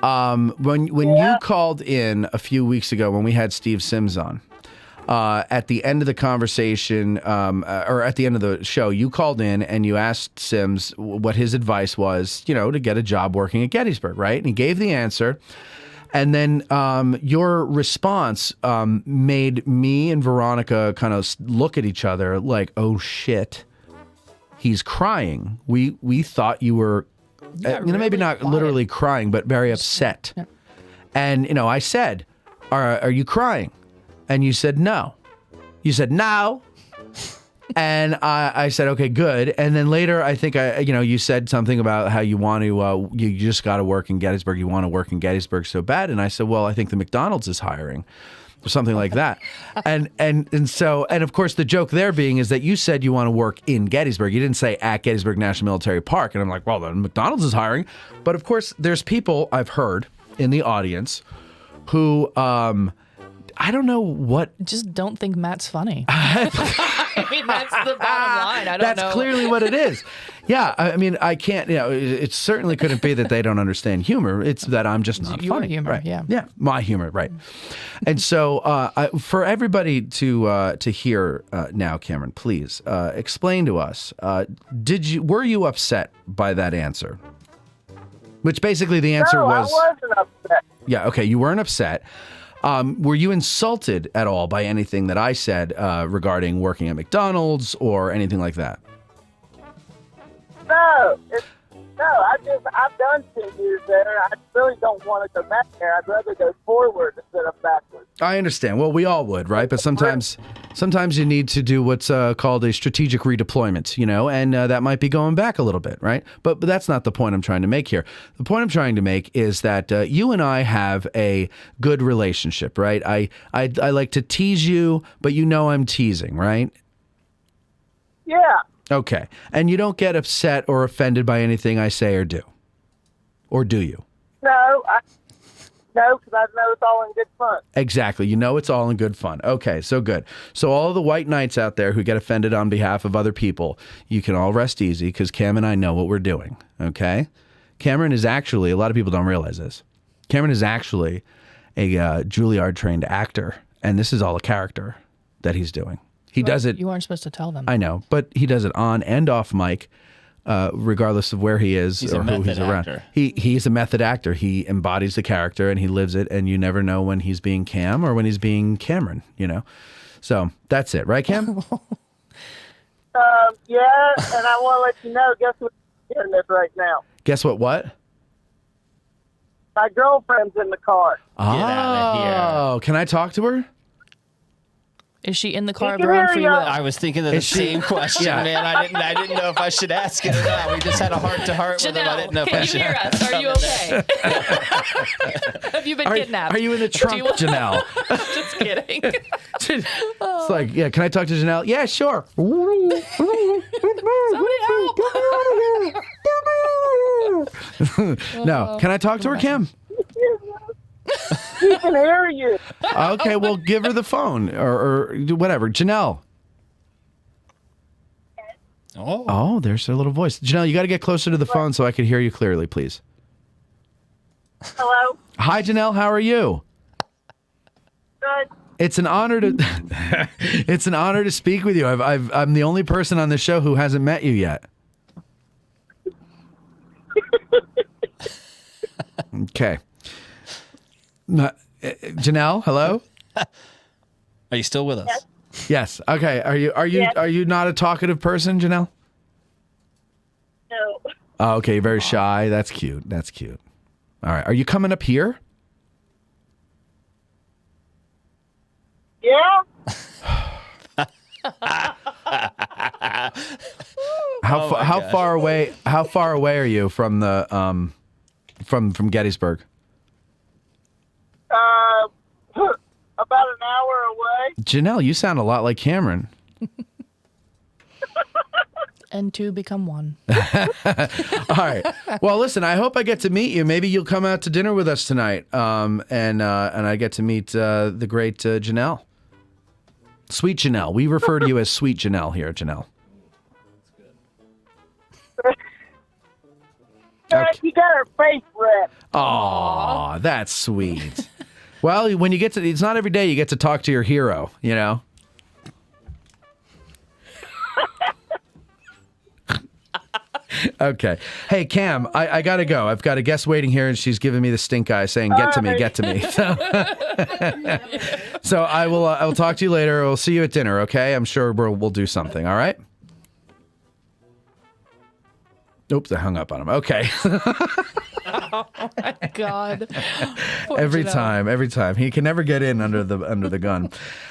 When you called in a few weeks ago when we had Steve Sims on, at the end of the conversation, or at the end of the show, you called in and you asked Sims what his advice was, to get a job working at Gettysburg, right? And he gave the answer. And then your response made me and Veronica kind of look at each other like, oh, shit, he's crying. We thought you were, maybe not literally crying, but very upset. Yeah. And, I said, are you crying? And you said, no. You said, no. And I said, okay, good. And then later, I think you said something about how you want to, you just got to work in Gettysburg. You want to work in Gettysburg so bad. And I said, well, I think the McDonald's is hiring, or something like that. and of course, the joke there being is that you said you want to work in Gettysburg. You didn't say at Gettysburg National Military Park. And I'm like, well, then McDonald's is hiring. But of course, there's people I've heard in the audience who, I don't know what. Just don't think Matt's funny. I mean, that's the bottom line. I don't know. That's clearly what it is. Yeah, I mean, I can't. It certainly couldn't be that they don't understand humor. It's that I'm just not Your funny. humor, right? yeah. Yeah, my humor, right? And so, for everybody to hear now, Cameron, please explain to us. Were you upset by that answer? Which basically the answer was. No, I wasn't upset. Yeah. Okay, you weren't upset. Were you insulted at all by anything that I said regarding working at McDonald's or anything like that? No. No, I've done 10 years there. I really don't want to go back there. I'd rather go forward instead of backwards. I understand. Well, we all would, right? But sometimes you need to do what's called a strategic redeployment, and that might be going back a little bit, right? But that's not the point I'm trying to make here. The point I'm trying to make is that you and I have a good relationship, right? I like to tease you, but I'm teasing, right? Yeah. Okay. And you don't get upset or offended by anything I say or do? Or do you? No, because I know it's all in good fun. Exactly. It's all in good fun. Okay, so good. So all of the white knights out there who get offended on behalf of other people, you can all rest easy because Cam and I know what we're doing, okay? Cameron is actually, a lot of people don't realize this, Cameron is actually a Juilliard-trained actor, and this is all a character that he's doing. He does it. You aren't supposed to tell them. I know, but he does it on and off mic, regardless of where he is or who he's around. Actor. He's a method actor. He embodies the character and he lives it, and you never know when he's being Cam or when he's being Cameron, So that's it, right, Cam? Yeah, and I want to let you know, guess what's in this right now? Guess what? My girlfriend's in the car. outta here. Oh, can I talk to her? Is she in the car of can her own hear free you. will? I was thinking of the same question, Yeah. man. I didn't know if I should ask it or not. We just had a heart-to-heart with him. I didn't know Janelle, if I can you should. hear us? Are you okay? Have you been kidnapped? Are you in the trunk, Janelle? Just kidding. It's like, yeah, can I talk to Janelle? Yeah, sure. Somebody help! No, can I talk to her, Cam? She can hear you. Okay, well, give her the phone or whatever. Janelle. Oh, there's her little voice. Janelle, you got to get closer to the phone so I can hear you clearly, please. Hello? Hi, Janelle. How are you? Good. It's an honor to it's an honor to speak with you. I'm the only person on the show who hasn't met you yet. Okay. Janelle, hello? Are you still with us? Yes. Okay. Are you not a talkative person, Janelle? No. Oh, okay. You're very shy. That's cute. All right. Are you coming up here? Yeah? How far away are you from the from Gettysburg? About an hour away. Janelle, you sound a lot like Cameron. And two become one. All right. Well, listen, I hope I get to meet you. Maybe you'll come out to dinner with us tonight. And I get to meet the great Janelle. Sweet Janelle. We refer to you as Sweet Janelle here, Janelle. You got her face red. Aw, that's sweet. Well, when you get to, it's not every day you get to talk to your hero, Okay. Hey, Cam, I got to go. I've got a guest waiting here, and she's giving me the stink eye saying, get to me. So I will talk to you later. We'll see you at dinner, okay? I'm sure we'll do something, all right? Oops, I hung up on him. Okay. Oh my God. Poor Every Janelle. time. He can never get in under the gun.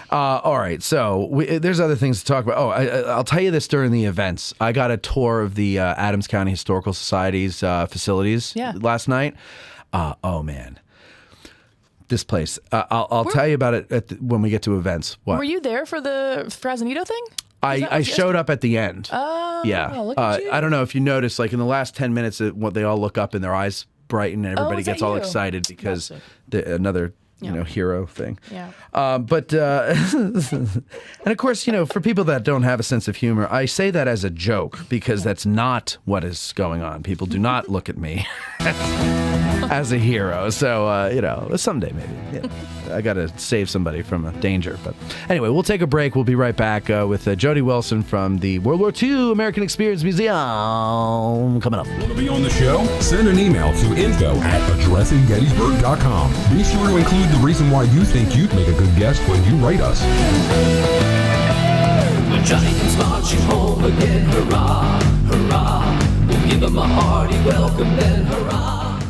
All right. So there's other things to talk about. Oh, I'll tell you this during the events. I got a tour of the Adams County Historical Society's facilities last night. Oh man, this place. I'll tell you about it when we get to events. What? Were you there for the Fresnito thing? I showed up at the end. Oh, yeah. look at you. I don't know if you noticed, like in the last 10 minutes, what they all look up and their eyes brighten and everybody is that gets all you? excited because Gotcha. another hero thing. Yeah. But and of course, for people that don't have a sense of humor, I say that as a joke because that's not what is going on. People do not look at me as a hero. So, someday maybe. I got to save somebody from danger. But anyway, we'll take a break. We'll be right back with Jody Wilson from the World War II American Experience Museum coming up. Want to be on the show? Send an email to info@addressinggettysburg.com. Be sure to include the reason why you think you'd make a good guest when you write us. When Johnny comes marching home again, hurrah, hurrah, we'll Give him a hearty welcome, then hurrah.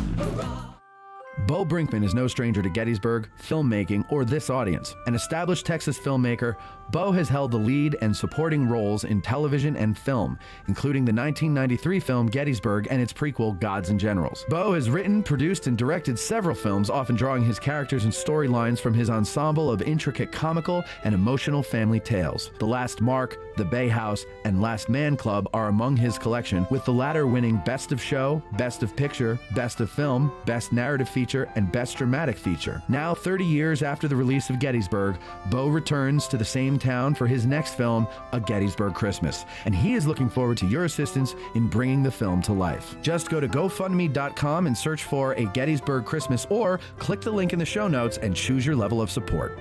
Bo Brinkman is no stranger to Gettysburg, filmmaking, or this audience. An established Texas filmmaker, Bo has held the lead and supporting roles in television and film, including the 1993 film Gettysburg and its prequel Gods and Generals. Bo has written, produced, and directed several films, often drawing his characters and storylines from his ensemble of intricate comical and emotional family tales. The Last Mark, The Bay House, and Last Man Club are among his collection, with the latter winning Best of Show, Best of Picture, Best of Film, Best Narrative Feature, and Best Dramatic Feature. Now, 30 years after the release of Gettysburg, Bo returns to the same town for his next film, A Gettysburg Christmas, and he is looking forward to your assistance in bringing the film to life. Just go to GoFundMe.com and search for A Gettysburg Christmas, or click the link in the show notes and choose your level of support.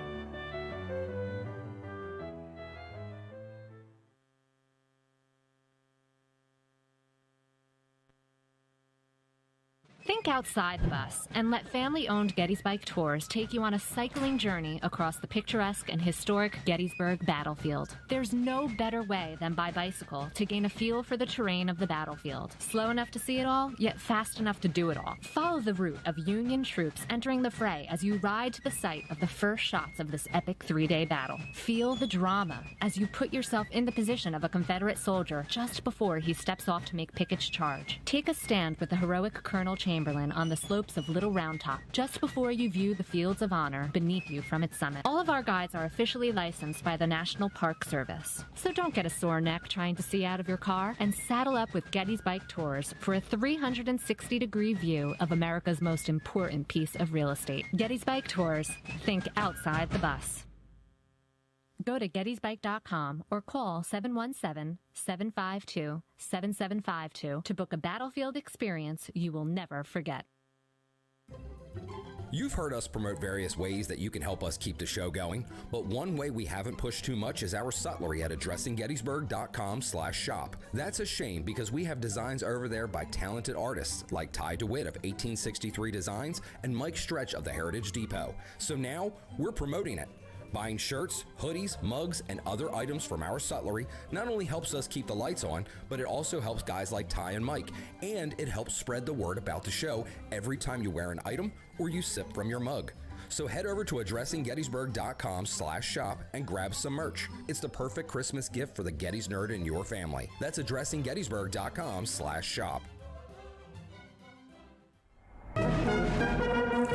Think outside the bus and let family-owned Gettysburg Tours take you on a cycling journey across the picturesque and historic Gettysburg battlefield. There's no better way than by bicycle to gain a feel for the terrain of the battlefield. Slow enough to see it all, yet fast enough to do it all. Follow the route of Union troops entering the fray as you ride to the site of the first shots of this epic three-day battle. Feel the drama as you put yourself in the position of a Confederate soldier just before he steps off to make Pickett's charge. Take a stand with the heroic Colonel Chamberlain on the slopes of Little Round Top, just before you view the fields of honor beneath you from its summit. All of our guides are officially licensed by the National Park Service. So don't get a sore neck trying to see out of your car, and saddle up with Gettysburg Tours for a 360-degree view of America's most important piece of real estate. Gettysburg Tours. Think outside the bus. Go to gettysburg.com or call 717-752-7752 to book a battlefield experience you will never forget. You've heard us promote various ways that you can help us keep the show going, but one way we haven't pushed too much is our sutlery at addressinggettysburg.com/shop. That's a shame because we have designs over there by talented artists like Ty DeWitt of 1863 Designs and Mike Stretch of the Heritage Depot. So now we're promoting it. Buying shirts, hoodies, mugs, and other items from our sutlery not only helps us keep the lights on, but it also helps guys like Ty and Mike, and it helps spread the word about the show every time you wear an item or you sip from your mug. So head over to addressinggettysburg.com/shop and grab some merch. It's the perfect Christmas gift for the Gettys nerd in your family. That's addressinggettysburg.com/shop.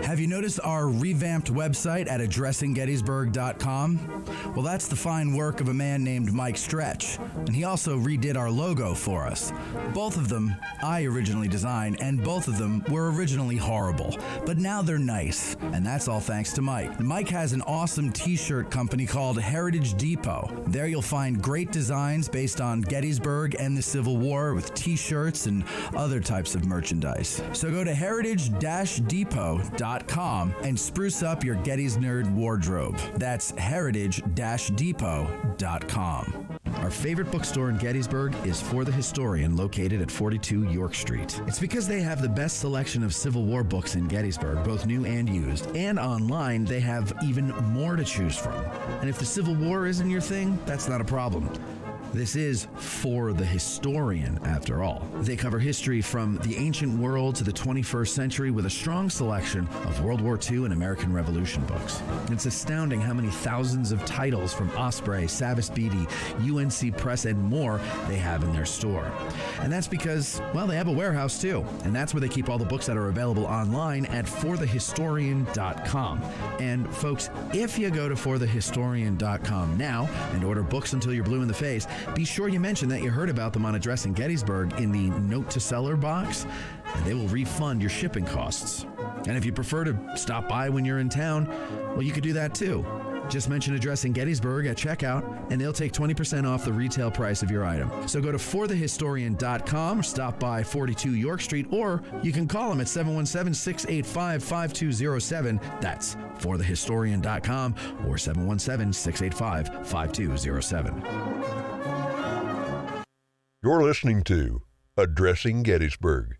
Have you noticed our revamped website at addressinggettysburg.com? Well, that's the fine work of a man named Mike Stretch, and he also redid our logo for us. Both of them I originally designed, and both of them were originally horrible, but now they're nice, and that's all thanks to Mike. Mike has an awesome t-shirt company called Heritage Depot. There you'll find great designs based on Gettysburg and the Civil War with t-shirts and other types of merchandise. So go to heritage-depot.com and spruce up your Gettys nerd wardrobe. That's heritage-depot.com. Our favorite bookstore in Gettysburg is For the Historian, located at 42 York Street. It's because they have the best selection of Civil War books in Gettysburg, both new and used. And online, they have even more to choose from. And if the Civil War isn't your thing, that's not a problem. This is For the Historian, after all. They cover history from the ancient world to the 21st century with a strong selection of World War II and American Revolution books. It's astounding how many thousands of titles from Osprey, Savas Beatty, UNC Press, and more they have in their store. And that's because, well, they have a warehouse too. And that's where they keep all the books that are available online at forthehistorian.com. And folks, if you go to forthehistorian.com now and order books until you're blue in the face, be sure you mention that you heard about them on Addressing Gettysburg in the Note to Seller box, and they will refund your shipping costs. And if you prefer to stop by when you're in town, well, you could do that too. Just mention Addressing Gettysburg at checkout, and they'll take 20% off the retail price of your item. So go to forthehistorian.com or stop by 42 York Street, or you can call them at 717-685-5207. That's forthehistorian.com or 717-685-5207. You're listening to Addressing Gettysburg.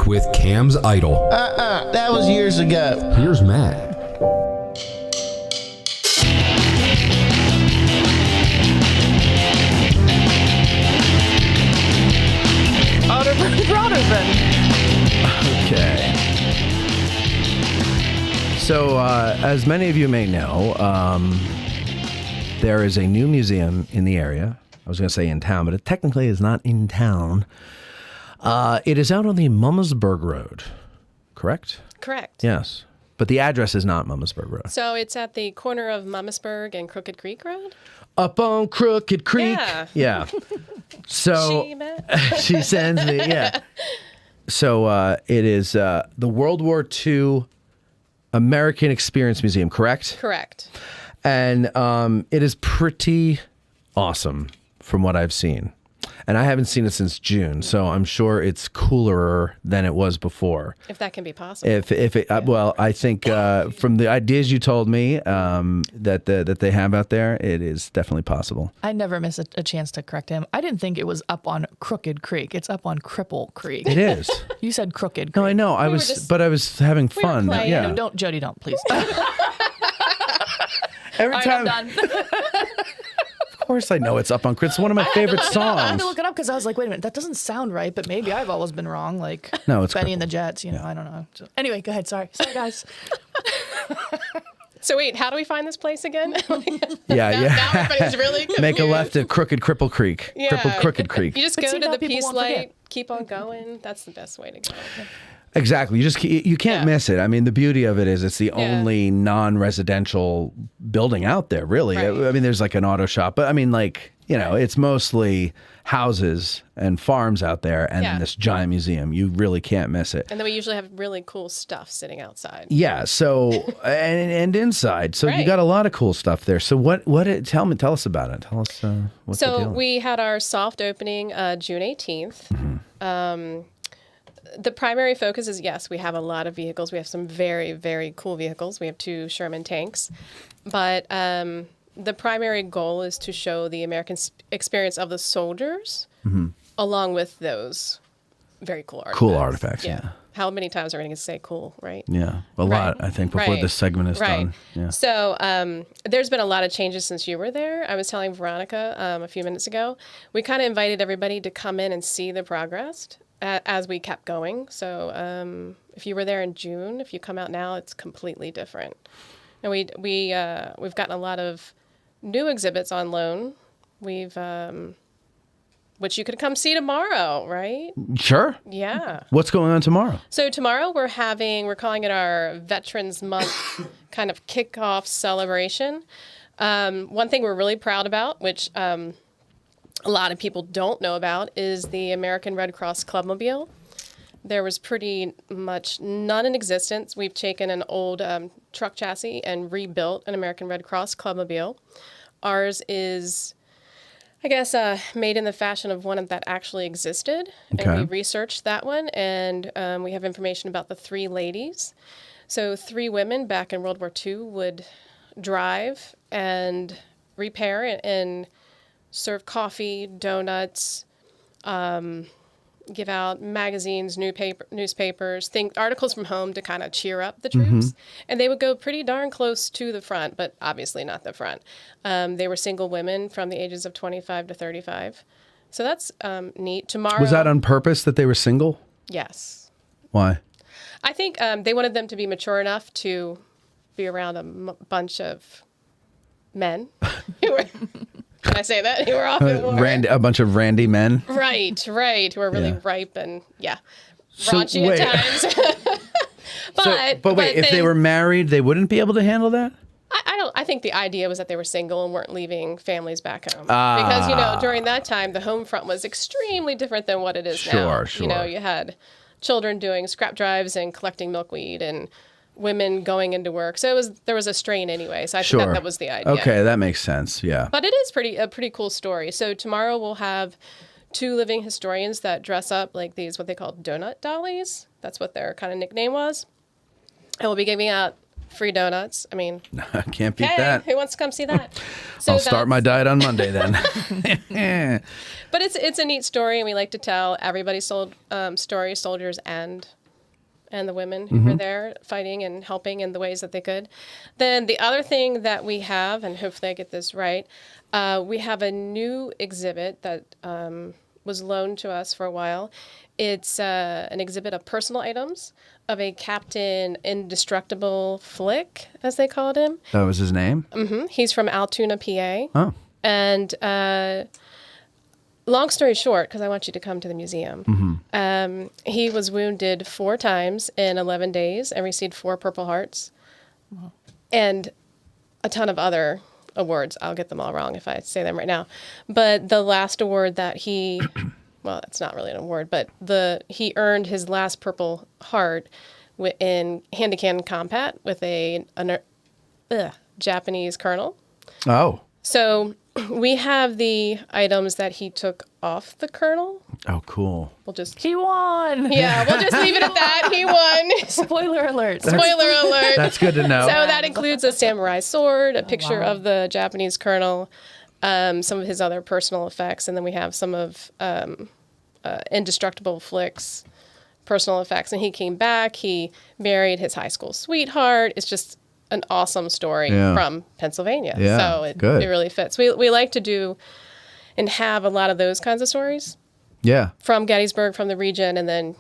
Creek with Cam's Idol. That was years ago. Here's Matt. Okay. So, as many of you may know, there is a new museum in the area. I was going to say in town, but it technically is not in town. It is out on the Mummersburg Road, correct? Correct. Yes. But the address is not Mummersburg Road. So it's at the corner of Mummersburg and Crooked Creek Road? Up on Crooked Creek. Yeah. So she sends me, yeah. So it is the World War II American Experience Museum, correct? Correct. And it is pretty awesome from what I've seen. And I haven't seen it since June, so I'm sure it's cooler than it was before. If that can be possible. If it, well, I think from the ideas you told me that they have out there, it is definitely possible. I never miss a chance to correct him. I didn't think it was up on Crooked Creek. It's up on Cripple Creek. It is. You said Crooked Creek. No, I know. I was having fun. Yeah. No, don't, Jody, don't, please. Every time. I'm done. Of course I know it's up on Chris. It's one of my favorite I had songs. to look it up because I was like, wait a minute, that doesn't sound right, but maybe I've always been wrong. Like No, it's Benny and the Jets, you know, I don't know. So, anyway, go ahead. Sorry, guys. So wait, how do we find this place again? Yeah. Now everybody's really confused. Make a left at Cripple Creek. Yeah. Crooked Creek. You just But go see, to now the people peace won't light, forget. keep on going. That's the best way to go. Exactly. You can't miss it. I mean, the beauty of it is it's the only non-residential building out there, really. Right. I mean, there's like an auto shop, but I mean, like, you know, it's mostly houses and farms out there and then this giant museum. You really can't miss it. And then we usually have really cool stuff sitting outside. Yeah. So, and inside. So you got a lot of cool stuff there. So tell us about it. Tell us what's the So deal. we had our soft opening June 18th. The primary focus is, yes, we have a lot of vehicles. We have some very, very cool vehicles. We have 2 Sherman tanks. But the primary goal is to show the American experience of the soldiers along with those very cool artifacts. Cool artifacts, yeah. How many times are we going to say cool, right? Yeah, a lot, I think, before this segment is done. Yeah. So there's been a lot of changes since you were there. I was telling Veronica a few minutes ago, we kind of invited everybody to come in and see the progress as we kept going. So if you were there in June, if you come out now, it's completely different. And we've gotten a lot of new exhibits on loan. We've which you could come see tomorrow, right? Sure. Yeah. What's going on tomorrow? So tomorrow we're calling it our Veterans Month kind of kickoff celebration. One thing we're really proud about, which a lot of people don't know about, is the American Red Cross Clubmobile. There was pretty much none in existence. We've taken an old truck chassis and rebuilt an American Red Cross Clubmobile. Ours is, I guess, made in the fashion of one that actually existed. Okay. And we researched that one, and we have information about the 3 ladies. So 3 women back in World War II would drive and repair and serve coffee, donuts, give out magazines, newspapers, articles from home to kind of cheer up the troops. And they would go pretty darn close to the front, but obviously not the front. They were single women from the ages of 25 to 35. So that's neat. Tomorrow. Was that on purpose that they were single? Yes. Why? I think they wanted them to be mature enough to be around a bunch of men who were... Can I say that? Who are often a bunch of randy men. Right, who are really ripe and So raunchy wait. at times. but wait, if they were married, they wouldn't be able to handle that? I think the idea was that they were single and weren't leaving families back home. Because, during that time, the home front was extremely different than what it is now. Sure. You had children doing scrap drives and collecting milkweed and women going into work. So there was a strain anyway. So I think that was the idea. Okay, that makes sense. Yeah. But it is a pretty cool story. So tomorrow we'll have 2 living historians that dress up like these, what they call donut dollies. That's what their kind of nickname was. And we'll be giving out free donuts. I mean, Can't beat hey, that. who wants to come see that? I'll start my diet on Monday then. But it's a neat story, and we like to tell everybody's story, soldiers and the women who were there fighting and helping in the ways that they could. Then the other thing that we have, and hopefully I get this right, we have a new exhibit that was loaned to us for a while. It's an exhibit of personal items of a Captain Indestructible Flick, as they called him. That was his name? Mm-hmm. He's from Altoona, PA. Oh. And long story short, because I want you to come to the museum, he was wounded 4 times in 11 days and received 4 Purple Hearts. Wow. And a ton of other awards. I'll get them all wrong if I say them right now. But the last award that he... well, it's not really an award, but he earned his last Purple Heart in hand-to-hand combat with a Japanese colonel. Oh. So we have the items that he took off the colonel. Oh, cool. He won. Yeah, we'll just leave it at that. He won. Spoiler alert. Spoiler alert. That's good to know. So that includes a samurai sword, a picture of the Japanese colonel, some of his other personal effects, and then we have some of Indestructible Flick's personal effects. And he came back. He married his high school sweetheart. It's just an awesome story from Pennsylvania. Yeah, so it really fits. We like to do and have a lot of those kinds of stories. Yeah. From Gettysburg, from the region, and then,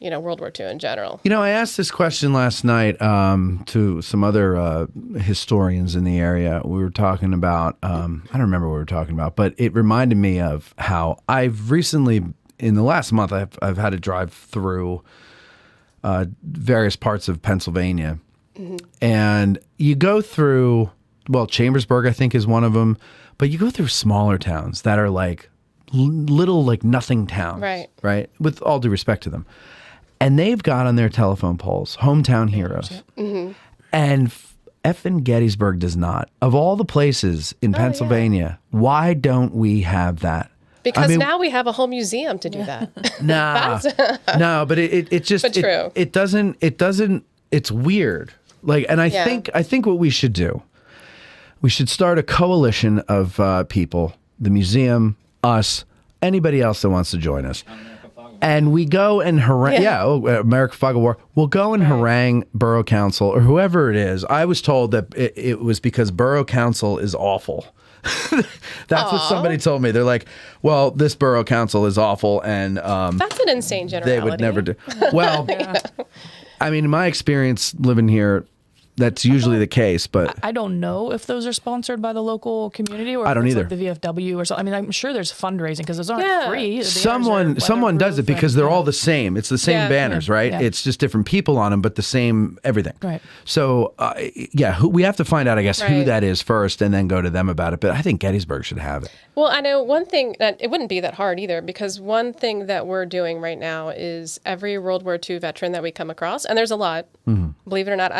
World War II in general. I asked this question last night to some other historians in the area. We were talking about, I don't remember what we were talking about, but it reminded me of how I've recently, in the last month, I've had to drive through various parts of Pennsylvania. And you go through, Chambersburg, I think, is one of them, but you go through smaller towns that are like little, like nothing towns. Right. With all due respect to them. And they've got on their telephone poles, hometown heroes. And effing Gettysburg does not. Of all the places in Pennsylvania, why don't we have that? Because now we have a whole museum to do that. No, but it just, but true. It doesn't, it's weird. Like, and I think what we should do, we should start a coalition of people, the museum, us, anybody else that wants to join us. And we go and harangue, American Flag of War. We'll go and harangue Borough Council or whoever it is. I was told that it was because Borough Council is awful. That's what somebody told me. They're like, well, this Borough Council is awful. And that's an insane generality. They would never do. Well, I mean, in my experience living here, that's usually the case, but I don't know if those are sponsored by the local community or I don't if it's either. Like the VFW or something. I mean, I'm sure there's fundraising because those aren't free. Someone does it because they're all the same. It's the same banners, right? Yeah. It's just different people on them, but the same everything. Right. So, we have to find out, I guess, who that is first and then go to them about it. But I think Gettysburg should have it. Well, I know one thing, that it wouldn't be that hard either, because one thing that we're doing right now is every World War II veteran that we come across, and there's a lot, believe it or not,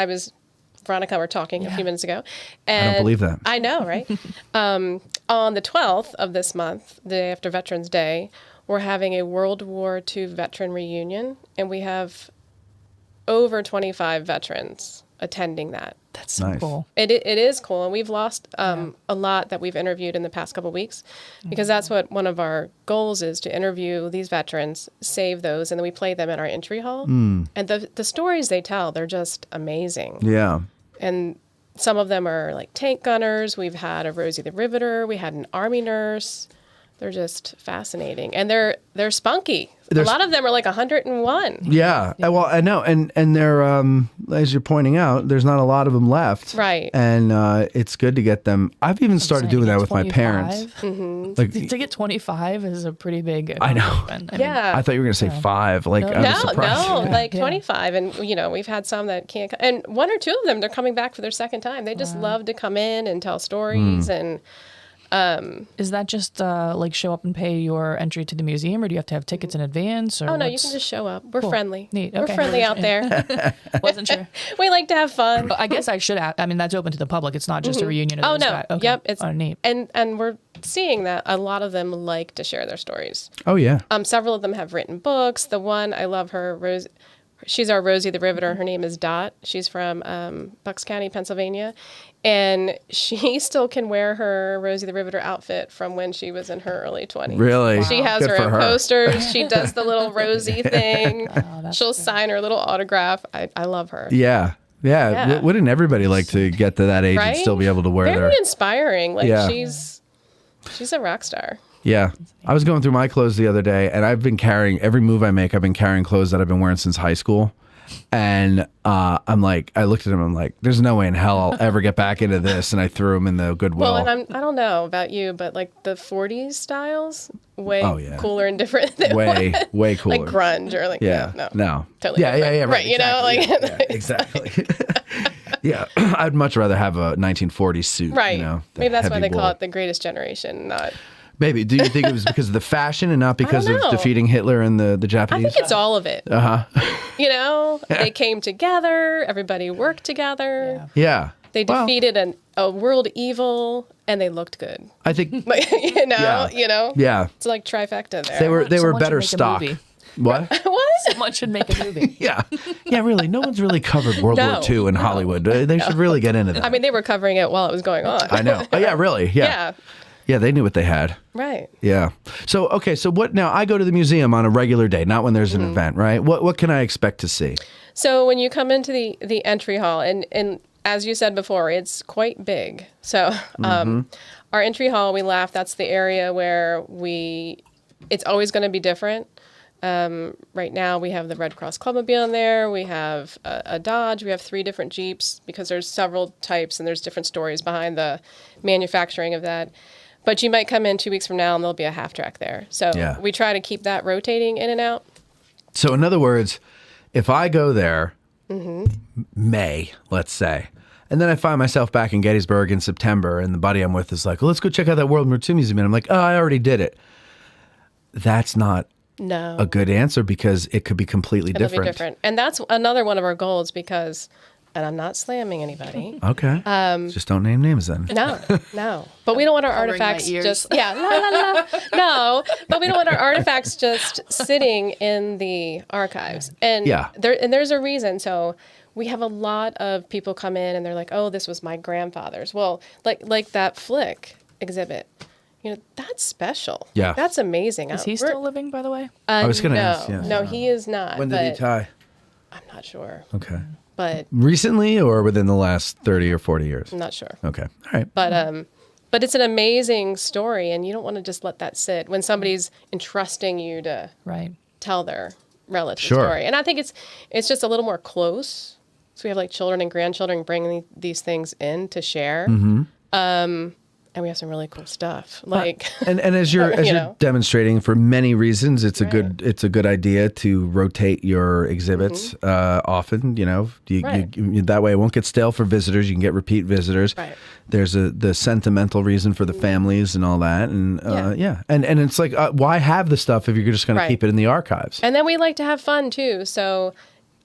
Veronica were talking a few minutes ago. And I don't believe that. I know, right? On the 12th of this month, the day after Veterans Day, we're having a World War II veteran reunion, and we have over 25 veterans attending that. That's so cool. It is cool, and we've lost a lot that we've interviewed in the past couple of weeks, because that's what one of our goals is, to interview these veterans, save those, and then we play them in our entry hall. And the stories they tell, they're just amazing. Yeah. And some of them are like tank gunners. We've had a Rosie the Riveter. We had an Army nurse. They're just fascinating, and they're spunky. A lot of them are like 101. Yeah. Well, I know, and they're as you're pointing out, there's not a lot of them left. Right. And it's good to get them. I've even started doing that with my 25? parents. Like to get 25 is a pretty big. I know. Yeah. I thought you were going to say 5. Like I was surprised. No, like 25, and we've had some that can't, and 1 or 2 of them, they're coming back for their second time. They just love to come in and tell stories and. Is that just like show up and pay your entry to the museum, or do you have to have tickets in advance? Or no, you can just show up. We're friendly. Neat. We're Okay. friendly out there. Wasn't sure. We like to have fun. I guess I should ask. I mean, that's open to the public. It's not just a reunion of Oh those no. guys. Okay. Yep. It's neat. And we're seeing that a lot of them like to share their stories. Oh yeah. Several of them have written books. The one, I love her, She's our Rosie the Riveter. Her name is Dot. She's from Bucks County, Pennsylvania. And she still can wear her Rosie the Riveter outfit from when she was in her early 20s. Really? She has Good her for own her. posters. She does the little Rosie thing. She'll sign her little autograph. I love her. Yeah. Yeah. Wouldn't everybody like to get to that age and Right? still be able to wear Very their... inspiring. Like Yeah. she's a rock star. Yeah. I was going through my clothes the other day, and I've been carrying, every move I make, I've been carrying clothes that I've been wearing since high school. And I'm like, I looked at them, I'm like, there's no way in hell I'll ever get back into this. And I threw them in the Goodwill. Well, and I don't know about you, but like the 40s styles, way Oh, yeah. cooler and different than way what- cooler. like grunge or like No. totally Yeah, different. right. You know, like exactly. Yeah, I'd much rather have a 1940s suit. right. You know, Maybe that's why heavy they call wool. it the Greatest Generation, not. Maybe. Do you think it was because of the fashion and not because don't of know. defeating Hitler and the I Japanese? think it's all of it. Uh huh. You know, they came together, everybody worked together. Yeah. They defeated a world evil, and they looked good. I think. Like, you know. Yeah. It's like trifecta there. They were Someone should better make a stock. movie. What? What? Someone should make a movie. Yeah. Yeah, really. No one's really covered World No. War II in Hollywood. They should really get into that. I mean, they were covering it while it was going on. I know. Oh, yeah, really. Yeah. Yeah. Yeah, they knew what they had. Right. Yeah. So, okay. So what now? I go to the museum on a regular day, not when there's an event, right? What can I expect to see? So when you come into the entry hall, and as you said before, it's quite big. So our entry hall, we laugh, that's the area where it's always going to be different. Right now we have the Red Cross Clubmobile in there. We have a Dodge. We have 3 different Jeeps because there's several types and there's different stories behind the manufacturing of that. But you might come in 2 weeks from now and there'll be a half track there. So we try to keep that rotating in and out. So, in other words, if I go there, May, let's say, and then I find myself back in Gettysburg in September, and the buddy I'm with is like, well, let's go check out that World War II museum. And I'm like, oh, I already did it. That's not a good answer because it could be completely It'll different. be different. And that's another one of our goals because, and I'm not slamming anybody. Okay. Just don't name names then. No. But we don't want our Covering my artifacts ears. just, la, la, la. No, but we don't want our artifacts just sitting in the archives. And there's a reason. So we have a lot of people come in and they're like, oh, this was my grandfather's. Well, like that Flick exhibit. You know, that's special. Yeah. That's amazing. Is he still living, by the way? I was going to no, ask. Yes. No, he is not. When did he but die? I'm not sure. Okay. But Recently or within the last 30 or 40 years? I'm not sure. Okay. All right. But it's an amazing story, and you don't want to just let that sit when somebody's entrusting you to tell their relative story. And I think it's just a little more close. So we have like children and grandchildren bringing these things in to share. And we have some really cool stuff. Like and as you're you're demonstrating, for many reasons, it's a good idea to rotate your exhibits often. You know, you that way it won't get stale for visitors. You can get repeat visitors. Right. There's the sentimental reason for the families and all that, and and it's like why have the stuff if you're just going to keep it in the archives? And then we like to have fun too. So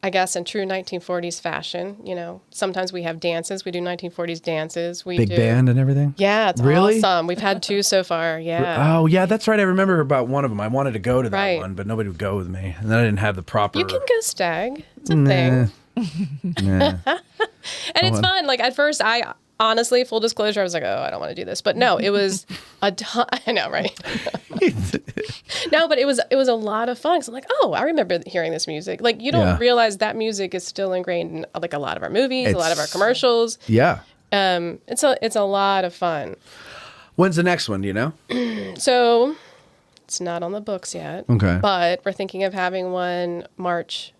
I guess in true 1940s fashion, you know, sometimes we have dances. We do 1940s dances. We Big do band and everything? Yeah, it's really awesome. We've had 2 so far. Yeah. Oh, yeah, that's right. I remember about one of them. I wanted to go to that one, but nobody would go with me. And then I didn't have the proper... You can go stag. It's a thing. Nah. And it's fun. Like at first, I honestly, full disclosure, I was like, oh, I don't want to do this. But no, it was a ton. I know, right? No, but it was a lot of fun. So I'm like, oh, I remember hearing this music. Like you don't realize that music is still ingrained in like a lot of our movies, a lot of our commercials. Yeah. It's a lot of fun. When's the next one? Do you know? So it's not on the books yet. Okay. But we're thinking of having one March.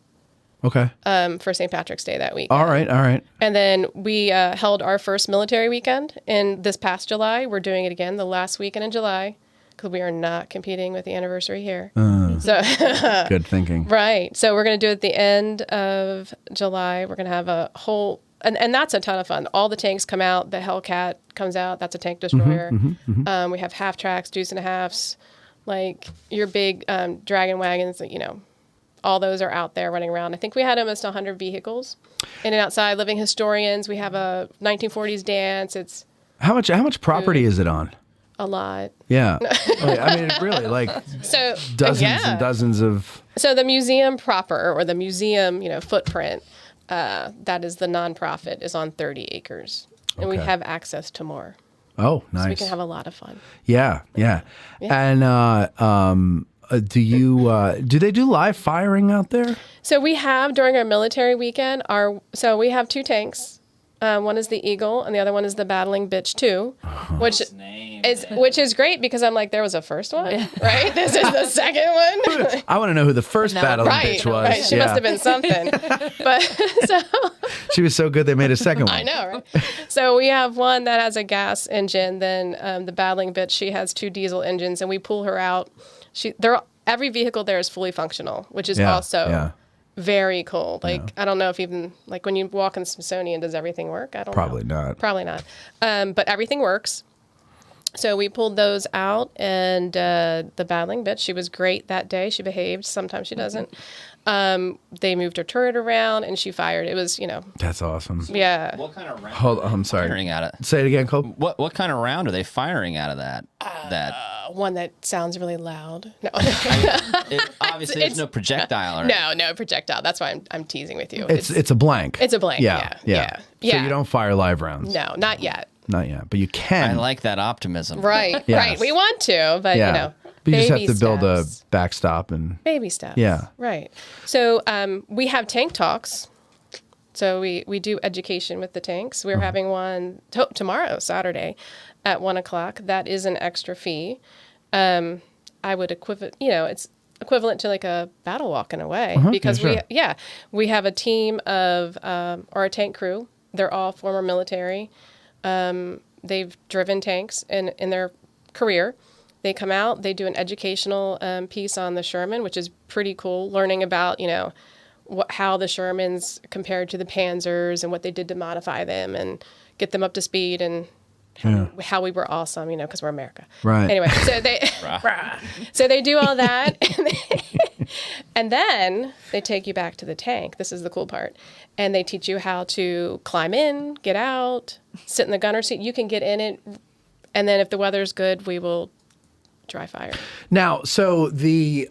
Okay. For St. Patrick's Day that week. All right. And then we held our first military weekend in this past July. We're doing it again the last weekend in July because we are not competing with the anniversary here. So good thinking. Right. So we're going to do it at the end of July. We're going to have a whole, and that's a ton of fun. All the tanks come out. The Hellcat comes out. That's a tank destroyer. We have half tracks, deuce and a halves, like your big dragon wagons, you know. All those are out there running around. I think we had almost 100 vehicles in and outside. Living historians. We have a 1940s dance. It's how much property is it on? a lot. Yeah. I mean, really, like So dozens and dozens of. So the museum proper, or the museum, footprint, that is the nonprofit, is on 30 acres, and we Okay. have access to more. Oh, nice. So we can have a lot of fun. Yeah. And do they do live firing out there? So we have, during our military weekend, so we have 2 tanks. One is the Eagle, and the other one is the Battling Bitch 2, which is great because I'm like, there was a first one, right? This is the second one. I want to know who the first Battling Bitch was. Right. She must have been something. But so she was so good they made a second one. I know, right? So we have one that has a gas engine. Then the Battling Bitch, she has 2 diesel engines, and we pull her out. Every vehicle there is fully functional, which is also very cool. Like, I don't know if even, like, when you walk in the Smithsonian, does everything work? I don't know. Probably not. Probably not. But everything works. So we pulled those out, and the Battling Bitch, she was great that day. She behaved. Sometimes she doesn't. They moved her turret around, and she fired. It was, That's awesome. Yeah. What kind of round? Hold on, I'm sorry. Firing at it. Say it again, Cole. What kind of round are they firing out of that? One that sounds really loud. No. Obviously, there's no projectile or No projectile. That's why I'm teasing with you. It's a blank. It's a blank. Yeah. So you don't fire live rounds. No, not yet. Not yet, but you can. I like that optimism. Right. Yes. Right. We want to, but But you just have baby to build a steps. backstop and Baby steps. Yeah. Right. So we have tank talks. So we do education with the tanks. We're having one tomorrow, Saturday, at 1:00. That is an extra fee. I would it's equivalent to like a battle walk in a way, because we have a team of or a tank crew. They're all former military. They've driven tanks in their career. They come out, they do an educational piece on the Sherman, which is pretty cool, learning about, how the Shermans compared to the Panzers and what they did to modify them and get them up to speed, and how we were awesome, because we're America. Right. Anyway, so they do all that, and then they take you back to the tank. This is the cool part. And they teach you how to climb in, get out, sit in the gunner seat. You can get in it, and then if the weather's good, we will dry fire. Now, so the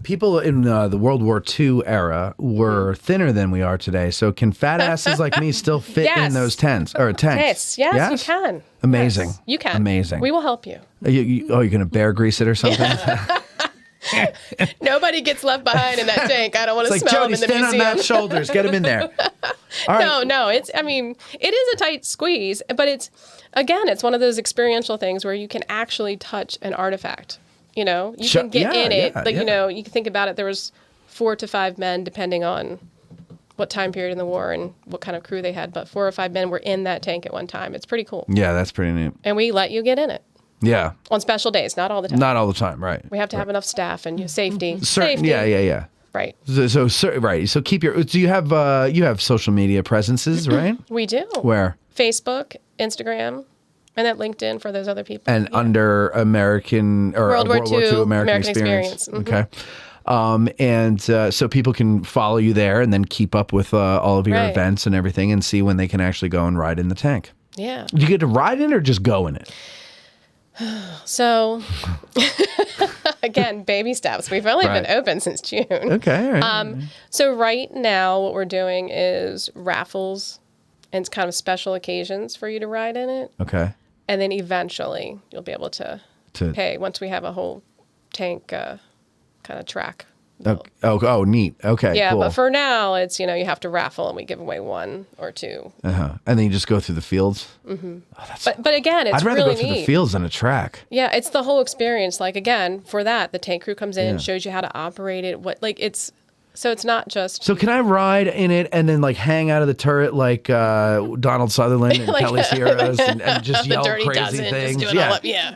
people in the World War II era were thinner than we are today. So can fat asses like me still fit in those tents or tanks? Yes, you can. Amazing. Yes, you can. Amazing. We will help you. You're going to bear grease it or something? Nobody gets left behind in that tank. I don't want to It's like, smell Jody, them in the stand museum. on Matt's shoulders. Get him in there. All right. No, it is a tight squeeze, but it's one of those experiential things where you can actually touch an artifact. You can get in it. You can think about it. There was 4 to 5 men, depending on what time period in the war and what kind of crew they had, but 4 or 5 men were in that tank at one time. It's pretty cool. Yeah, that's pretty neat. And we let you get in it. Yeah. On special days, not all the time. Not all the time, right. We have to have enough staff and safety. Certain, yeah. Right. Right. So keep your. Do you have social media presences, right? We do. Where? Facebook, Instagram, and then LinkedIn for those other people. And under American or World War II American Experience. Mhm. Okay. So people can follow you there and then keep up with all of your events and everything and see when they can actually go and ride in the tank. Yeah. Do you get to ride in it or just go in it? So, again, baby steps. We've only been open since June. Okay. All right. So right now what we're doing is raffles and it's kind of special occasions for you to ride in it. Okay. And then eventually you'll be able to pay once we have a whole tank kind of track. Oh, neat. Okay, yeah, cool. but for now, it's, you have to raffle and we give away 1 or 2. And then you just go through the fields? Mm-hmm. But again, it's I'd rather really go through neat. the fields than a track. Yeah, it's the whole experience. Like, again, for that, the tank crew comes in, shows you how to operate it. So it's not just... So can I ride in it and then hang out of the turret like Donald Sutherland and Kelly's Heroes and just yell crazy things?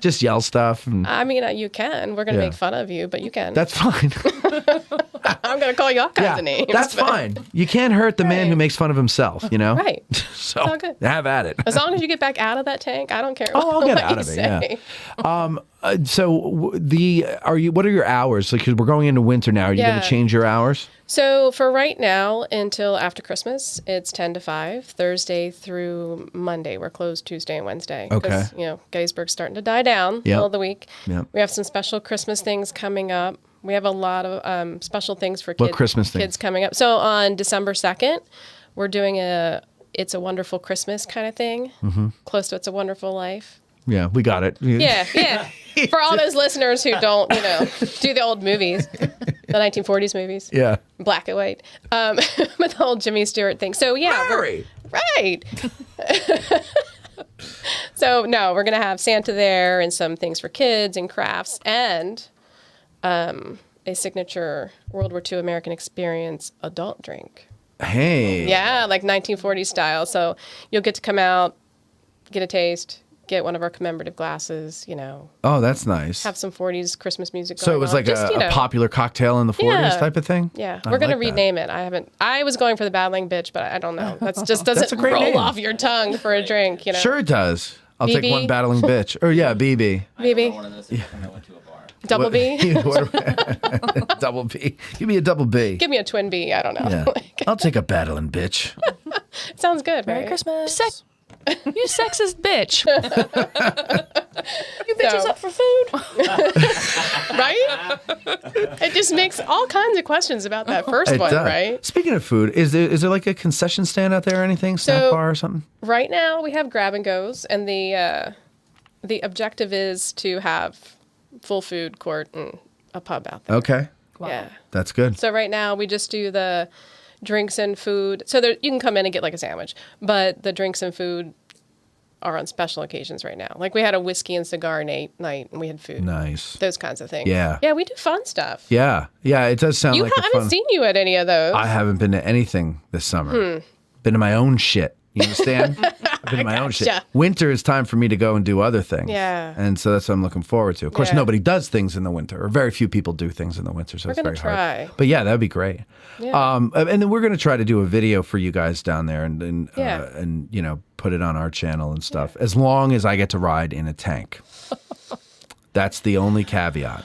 Just yell stuff. And... I mean, you can. We're going to make fun of you, but you can. That's fine. I'm going to call you all kinds of names. That's but- fine. You can't hurt the man who makes fun of himself, you know? Right. So It's all good. have at it. As long as you get back out of that tank, I don't care. Oh, I'll get what out you of it. say. Yeah. What are your hours? Like, 'cause we're going into winter now. Are you going Yeah. to change your hours? So for right now, until after Christmas, it's 10 to 5, Thursday through Monday. We're closed Tuesday and Wednesday. Okay. 'Cause, Gettysburg's starting to die down middle of the week. Yep. We have some special Christmas things coming up. We have a lot of special things for What Christmas things? kids coming up. So on December 2nd, we're doing It's a Wonderful Christmas kind of thing, close to It's a Wonderful Life. Yeah, we got it. Yeah. For all those listeners who don't, do the old movies, the 1940s movies. Yeah. Black and white. With the whole Jimmy Stewart thing. So, yeah. Right. So, no, we're going to have Santa there and some things for kids and crafts and a signature World War II American Experience adult drink. Hey. Yeah, like 1940s style. So, you'll get to come out, get a taste, get one of our commemorative glasses, Oh, that's nice. have some 40s Christmas music going So it was on. like Just, a popular cocktail in the 40s type of thing? Yeah. I We're going to like that. rename it. I was going for the battling bitch, but I don't know. That just That's doesn't a great roll name. off your tongue for a drink, Sure it does. I'll take BB? one battling bitch. Or yeah, BB. Maybe. Double B? Double B. Give me a double B. Give me a twin B. I don't know. Yeah. I'll take a battling bitch. Sounds good, Merry right? Christmas. You sexist bitch. You bitches up for food? Right? It just makes all kinds of questions about that first It one, does. right? Speaking of food, is there like a concession stand out there or anything? Snack So- bar or something? Right now, we have grab and goes, and the objective is to have full food court and a pub out there. Okay. Yeah. That's good. So right now we just do the drinks and food. So there, you can come in and get like a sandwich, but the drinks and food are on special occasions right now. Like we had a whiskey and cigar night, and we had food. Nice. Those kinds of things. Yeah. Yeah, we do fun stuff. Yeah. Yeah, it does sound You like I a haven't fun... seen you at any of those. I haven't been to anything this summer. Been to my own shit. You understand? I've been to my own shit. gotcha. Winter is time for me to go and do other things. Yeah. And so that's what I'm looking forward to. Of course, Yeah. nobody does things in the winter, or very few people do things in the winter, so We're it's gonna very hard. try. But yeah, that'd be great. Yeah. And then we're going to try to do a video for you guys down there and Yeah. put it on our channel and stuff, as long as I get to ride in a tank. That's the only caveat.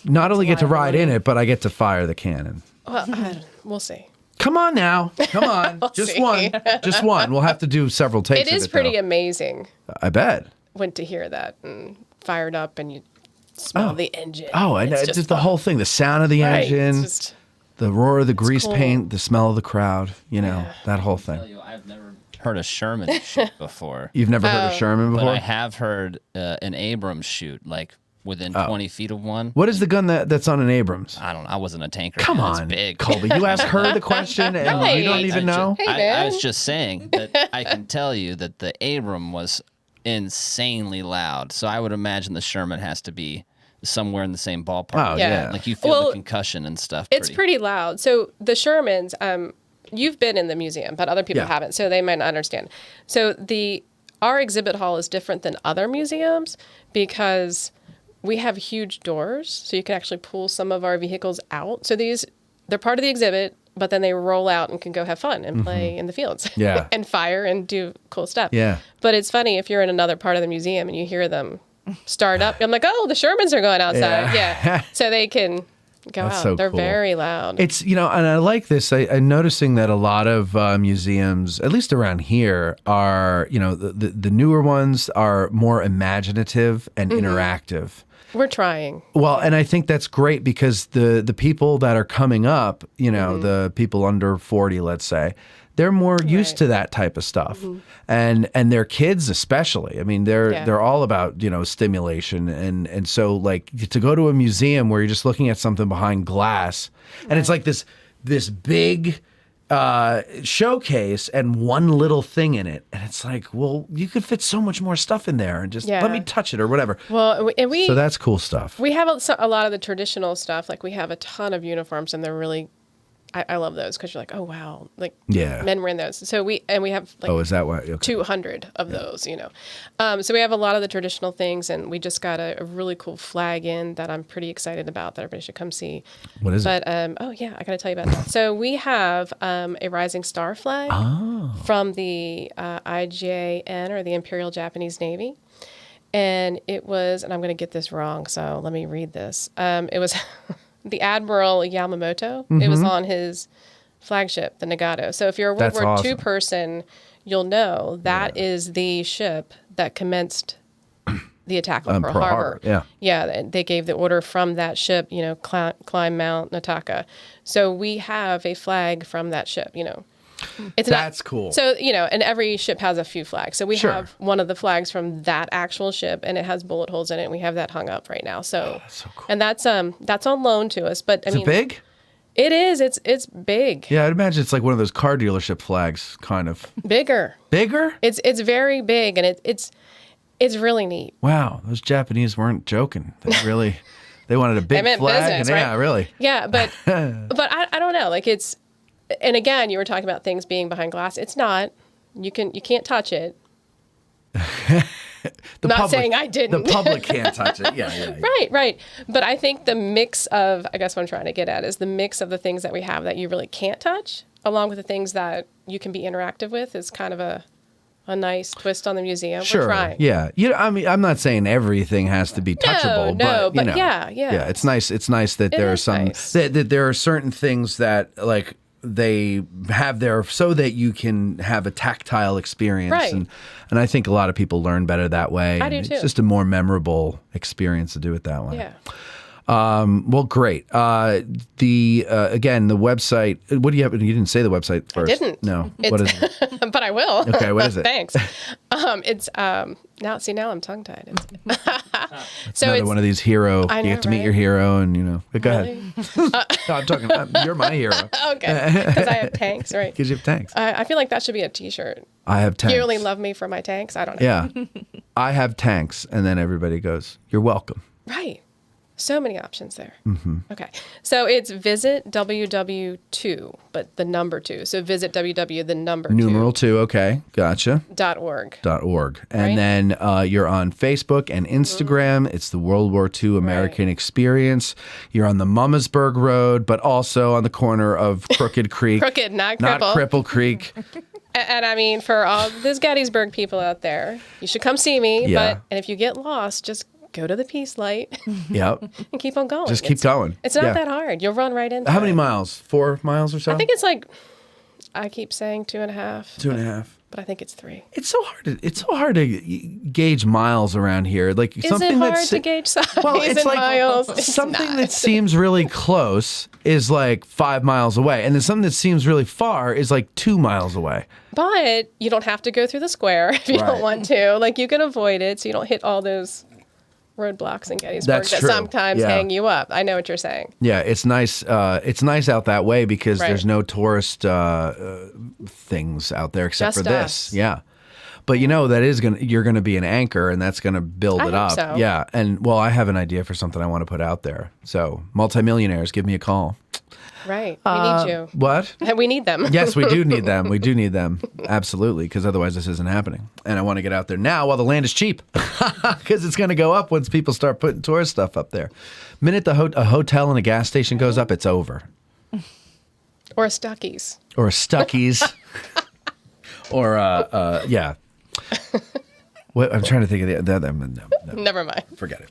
Not only get to ride in it, but I get to fire the cannon. Well, we'll see. Come on now. Come on. Just see. one. Just one. We'll have to do several takes It is of it, pretty though. amazing I bet. when to hear that and fired up and you smell the engine. Oh, I know. It's Just the whole thing. The sound of the Right, engine, it's just- the roar of the grease cool. paint, the smell of the crowd, that whole thing. I've never heard a Sherman shoot before. You've never heard of Sherman But before? I have heard an Abrams shoot, like within 20 feet of one. What is the gun that's on an Abrams? I don't know. I wasn't a tanker. Come man. It's on, big. Colby. You asked her the question and you don't even know? I was just saying that I can tell you that the Abram was insanely loud. So I would imagine the Sherman has to be somewhere in the same ballpark. Oh, yeah. Like you feel the concussion and stuff. It's pretty loud. So the Shermans, you've been in the museum, but other people Yeah. haven't, so they might not understand. So our exhibit hall is different than other museums because we have huge doors, so you can actually pull some of our vehicles out. So they're part of the exhibit, but then they roll out and can go have fun and play in the fields. Yeah. And fire and do cool stuff. Yeah. But it's funny if you're in another part of the museum and you hear them start up. I'm like, oh, the Shermans are going outside. Yeah. So they can go That's out. so They're cool. very loud. It's, and I like this. I'm noticing that a lot of museums, at least around here, are, the newer ones are more imaginative and interactive. We're trying. Well, and I think that's great because the people that are coming up, the people under 40, let's say, they're more used to that type of stuff. And their kids especially. I mean, they're all about, stimulation. And so like to go to a museum where you're just looking at something behind glass and it's like this big showcase and one little thing in it. And it's like, well, you could fit so much more stuff in there and just let me touch it or whatever. Well, and So that's cool stuff. we have a lot of the traditional stuff. Like we have a ton of uniforms, and they're really I love those because you're like, oh wow, like Yeah. men were in those. So we have like Oh, is that why? Okay. 200 of those, So we have a lot of the traditional things, and we just got a really cool flag in that I'm pretty excited about that everybody should come see. What is it? Oh yeah, I got to tell you about that. So we have a Rising Star flag from the IJN, or the Imperial Japanese Navy. And it was, and I'm going to get this wrong, so let me read this. It was the Admiral Yamamoto. It was on his flagship, the Nagato. So if you're a World That's War II awesome. person, you'll know that is the ship that commenced the attack on Pearl Harbor. Yeah. Yeah, they gave the order from that ship, climb Mount Nataka. So we have a flag from that ship, That's cool. So, and every ship has a few flags. So we Sure. have one of the flags from that actual ship, and it has bullet holes in it, and we have that hung up right now. So, so cool. And that's on loan to us. But Is it big? It is. It's big. Yeah, I'd imagine it's like one of those car dealership flags, kind of. Bigger. Bigger? It's very big, and it's really neat. Wow, those Japanese weren't joking. They wanted a big meant flag. business, and right? Yeah, really. Yeah, but I don't know. Like and again, you were talking about things being behind glass. It's not. You can't touch it. Not saying I didn't. The public can't touch it. Yeah. Right. But I think the mix of, I guess what I'm trying to get at is the mix of the things that we have that you really can't touch, along with the things that you can be interactive with, is kind of a nice twist on the museum. Sure. We're trying. Yeah. I mean, I'm not saying everything has to be touchable, but yeah. Yeah, it's nice. It's nice that there are some that there are certain things that like they have there so that you can have a tactile experience. Right. And I think a lot of people learn better that way. I do It's too. just a more memorable experience to do it that way. Yeah. Well, great. Again, the website. What do you have? You didn't say the website first. I didn't. No. What is it? But I will. Okay, what is it? Thanks. It's now I'm tongue tied. It's another one of these hero. I You know, get to meet right? your hero, and go Really? ahead. No, I'm talking. You're my hero. Okay, because I have tanks, right? Because you have tanks. I feel like that should be a T-shirt. I have tanks. You only love me for my tanks. I don't know. Yeah, I have tanks, and then everybody goes, "You're welcome." Right. So many options there. Mm-hmm. Okay. So it's visit WW2, but the number 2. So visit WW, the number 2. Numeral 2. Okay, gotcha. .org. .org. And Right. then you're on Facebook and Instagram. It's the World War II American Experience. You're on the Mummersburg Road, but also on the corner of Crooked Creek. Crooked, not Not Cripple Creek. And I mean, for all those Gettysburg people out there, you should come see me. Yeah. And if you get lost, just go to the Peace Light Yep. and keep on going. Just keep going. It's not Yeah. that hard. You'll run right into How many it. miles? 4 miles or so? I think it's like, I keep saying 2.5. 2.5. But I think it's 3. It's so hard to gauge miles around here. Like Is something it hard that's to gauge size well, it's in like miles? It's something not. that seems really close is like 5 miles away, and then something that seems really far is like 2 miles away. But you don't have to go through the square if you Right. don't want to. Like, you can avoid it so you don't hit all those roadblocks in Gettysburg That's that true. sometimes Yeah. hang you up. I know what you're saying. Yeah, it's nice. It's nice out that way because Right. there's no tourist things out there except Just for this. us. Yeah. But you're gonna be an anchor, and that's gonna build I it hope up. so. Yeah, and well, I have an idea for something I want to put out there. So, multimillionaires, give me a call. Right. We need you. What? We need them. Yes, we do need them. We do need them. Absolutely, because otherwise this isn't happening. And I want to get out there now while the land is cheap, because it's going to go up once people start putting tourist stuff up there. Minute a hotel and a gas station goes up, it's over. Or a Stuckey's. Or a Stuckey's. Or yeah. What, I'm trying to think of the other. No. Never mind. Forget it.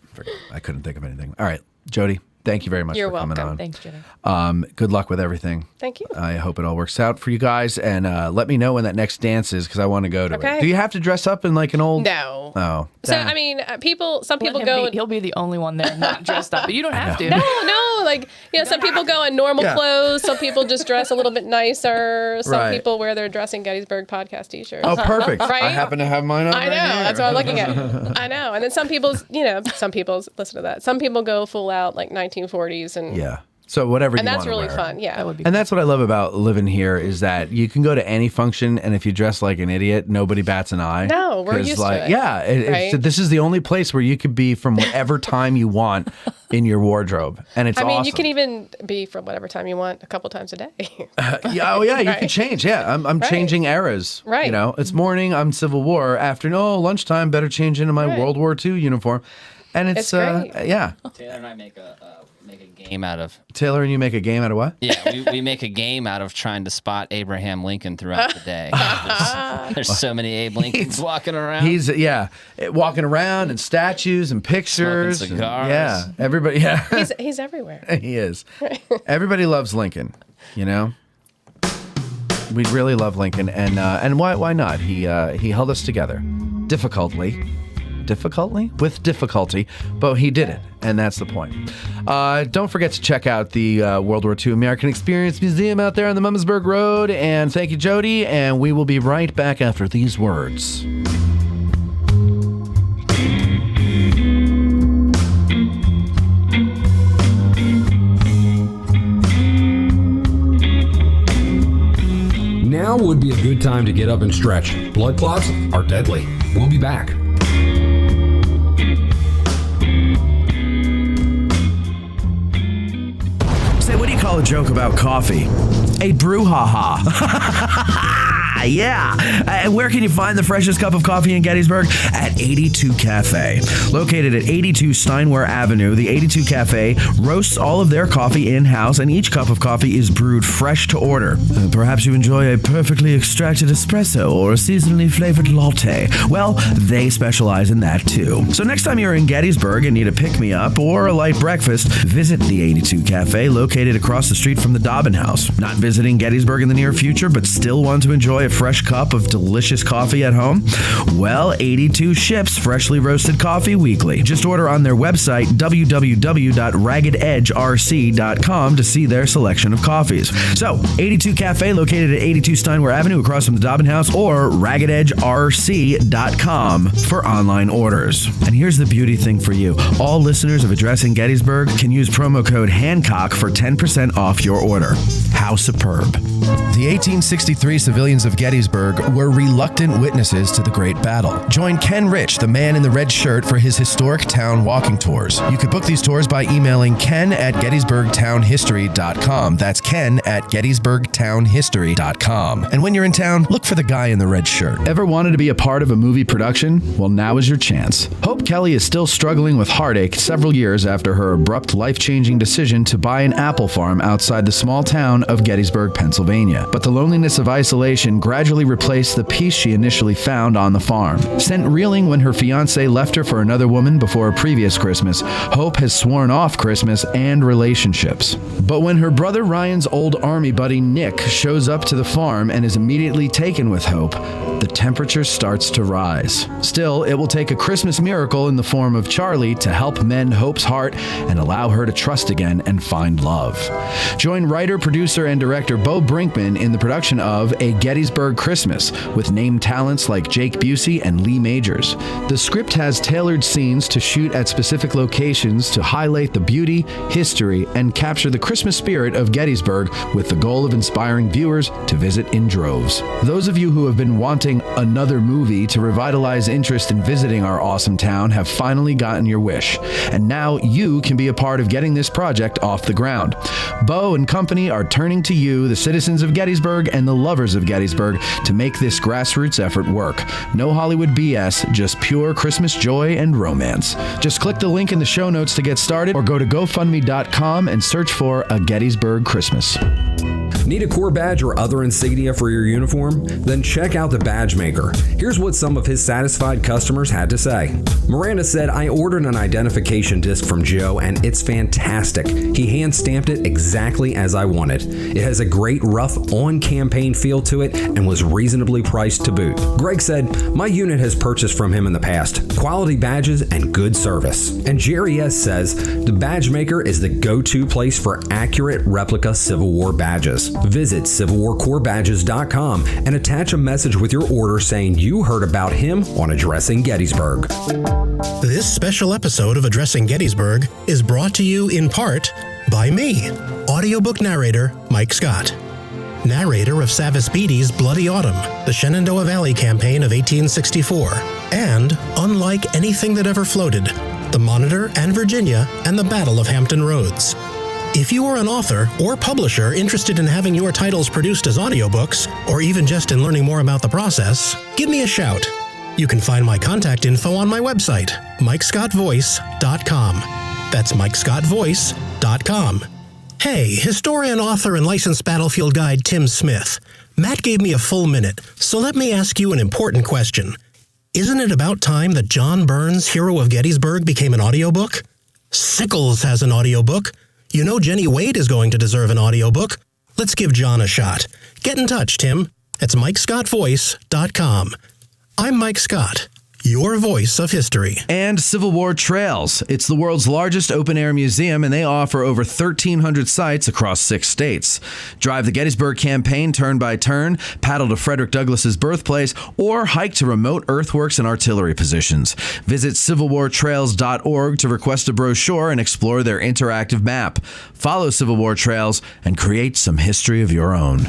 I couldn't think of anything. All right, Jody. Thank you very much You're for coming welcome. on. Thanks, Jody. Good luck with everything. Thank you. I hope it all works out for you guys, and let me know when that next dance is because I want to go to Okay. it. Do you have to dress up in like an old? No. Oh. So, damn. I mean, some people Let him go. be- he'll be the only one there not dressed up, but you don't have to. No, like, some people go in normal Yeah. clothes. Some people just dress a little bit nicer. Some Right. people wear their Dressing Gettysburg podcast t-shirts. Oh, perfect. Right? I happen to have mine on. I know. right here. That's what I'm looking at. I know. And then some people, listen to that. Some people go full out like 1940s and Yeah. So whatever And you want that's to really wear. fun. Yeah. That would be And that's what I love about living here is that you can go to any function, and if you dress like an idiot, nobody bats an eye. No, we're 'Cause, used like, to it. Yeah, Right? this is the only place where you could be from whatever time you want in your wardrobe, and it's I mean, awesome. you can even be from whatever time you want a couple times a day. Yeah, you Right. can change. Yeah, I'm Right. changing eras. Right. You know, it's morning, I'm Civil War. Afternoon, lunchtime, better change into my Right. World War II uniform. And it's great. yeah. Taylor and I make a game out of. Taylor and you make a game out of what? Yeah, we make a game out of trying to spot Abraham Lincoln throughout the day. There's so many Abe Lincolns walking around. He's walking around and statues and pictures. Smoking and- cigars. yeah, everybody. Yeah, He's everywhere. he is. Everybody loves Lincoln. You know, we really love Lincoln, and why not? He held us together, difficultly, with difficulty, but he did it, and that's the point. Don't forget to check out the World War II American Experience Museum out there on the Mumsburg Road, and thank you, Jody, and we will be right back after these words. Now would be a good time to get up and stretch. Blood clots are deadly. We'll be back. Say, what do you call a joke about coffee? A brouhaha. Yeah. And where can you find the freshest cup of coffee in Gettysburg? At 82 Cafe. Located at 82 Steinware Avenue, the 82 Cafe roasts all of their coffee in-house, and each cup of coffee is brewed fresh to order. Perhaps you enjoy a perfectly extracted espresso or a seasonally flavored latte. Well, they specialize in that too. So next time you're in Gettysburg and need a pick-me-up or a light breakfast, visit the 82 Cafe located across the street from the Dobbin House. Not visiting Gettysburg in the near future, but still want to enjoy a fresh cup of delicious coffee at home? Well, 82 ships freshly roasted coffee weekly. Just order on their website, www.raggededgerc.com, to see their selection of coffees. So, 82 Cafe located at 82 Steinware Avenue across from the Dobbin House, or raggededgerc.com for online orders. And here's the beauty thing for you. All listeners of Addressing Gettysburg can use promo code Hancock for 10% off your order. How superb. The 1863 civilians of Gettysburg were reluctant witnesses to the Great Battle. Join Ken Rich, the man in the red shirt, for his historic town walking tours. You can book these tours by emailing ken@gettysburgtownhistory.com. That's ken@gettysburgtownhistory.com. And when you're in town, look for the guy in the red shirt. Ever wanted to be a part of a movie production? Well, now is your chance. Hope Kelly is still struggling with heartache several years after her abrupt, life-changing decision to buy an apple farm outside the small town of Gettysburg, Pennsylvania. But the loneliness of isolation gradually replaced the peace she initially found on the farm. Sent reeling when her fiancé left her for another woman before a previous Christmas, Hope has sworn off Christmas and relationships. But when her brother Ryan's old army buddy Nick shows up to the farm and is immediately taken with Hope, the temperature starts to rise. Still, it will take a Christmas miracle in the form of Charlie to help mend Hope's heart and allow her to trust again and find love. Join writer, producer, and director Bo Brinkman in the production of A Gettysburg Christmas, with named talents like Jake Busey and Lee Majors. The script has tailored scenes to shoot at specific locations to highlight the beauty, history, and capture the Christmas spirit of Gettysburg, with the goal of inspiring viewers to visit in droves. Those of you who have been wanting another movie to revitalize interest in visiting our awesome town have finally gotten your wish. And now you can be a part of getting this project off the ground. Bo and company are turning to you, the citizens of Gettysburg and the lovers of Gettysburg, to make this grassroots effort work. No Hollywood BS, just pure Christmas joy and romance. Just click the link in the show notes to get started, or go to GoFundMe.com and search for A Gettysburg Christmas. Need a Corps badge or other insignia for your uniform? Then check out the Badge Maker. Here's what some of his satisfied customers had to say. Miranda said, "I ordered an identification disc from Joe and it's fantastic. He hand stamped it exactly as I wanted. It has a great rough on-campaign feel to it and was reasonably priced to boot." Greg said, "My unit has purchased from him in the past. Quality badges and good service." And Jerry S. says, "The Badge Maker is the go-to place for accurate replica Civil War badges. Visit CivilWarCorpBadges.com and attach a message with your order saying you heard about him on Addressing Gettysburg. This special episode of Addressing Gettysburg is brought to you in part by me, audiobook narrator Mike Scott. Narrator of Savis Beattie's Bloody Autumn, the Shenandoah Valley Campaign of 1864, and Unlike Anything That Ever Floated, the Monitor and Virginia and the Battle of Hampton Roads. If you are an author or publisher interested in having your titles produced as audiobooks, or even just in learning more about the process, give me a shout. You can find my contact info on my website, MikeScottVoice.com. That's MikeScottVoice.com. Hey, historian, author, and licensed battlefield guide Tim Smith. Matt gave me a full minute, so let me ask you an important question. Isn't it about time that John Burns' Hero of Gettysburg became an audiobook? Sickles has an audiobook. You know Jenny Wade is going to deserve an audiobook. Let's give John a shot. Get in touch, Tim. It's MikeScottVoice.com. I'm Mike Scott, your voice of history. And Civil War Trails. It's the world's largest open-air museum, and they offer over 1,300 sites across 6 states. Drive the Gettysburg campaign turn by turn, paddle to Frederick Douglass's birthplace, or hike to remote earthworks and artillery positions. Visit civilwartrails.org to request a brochure and explore their interactive map. Follow Civil War Trails and create some history of your own.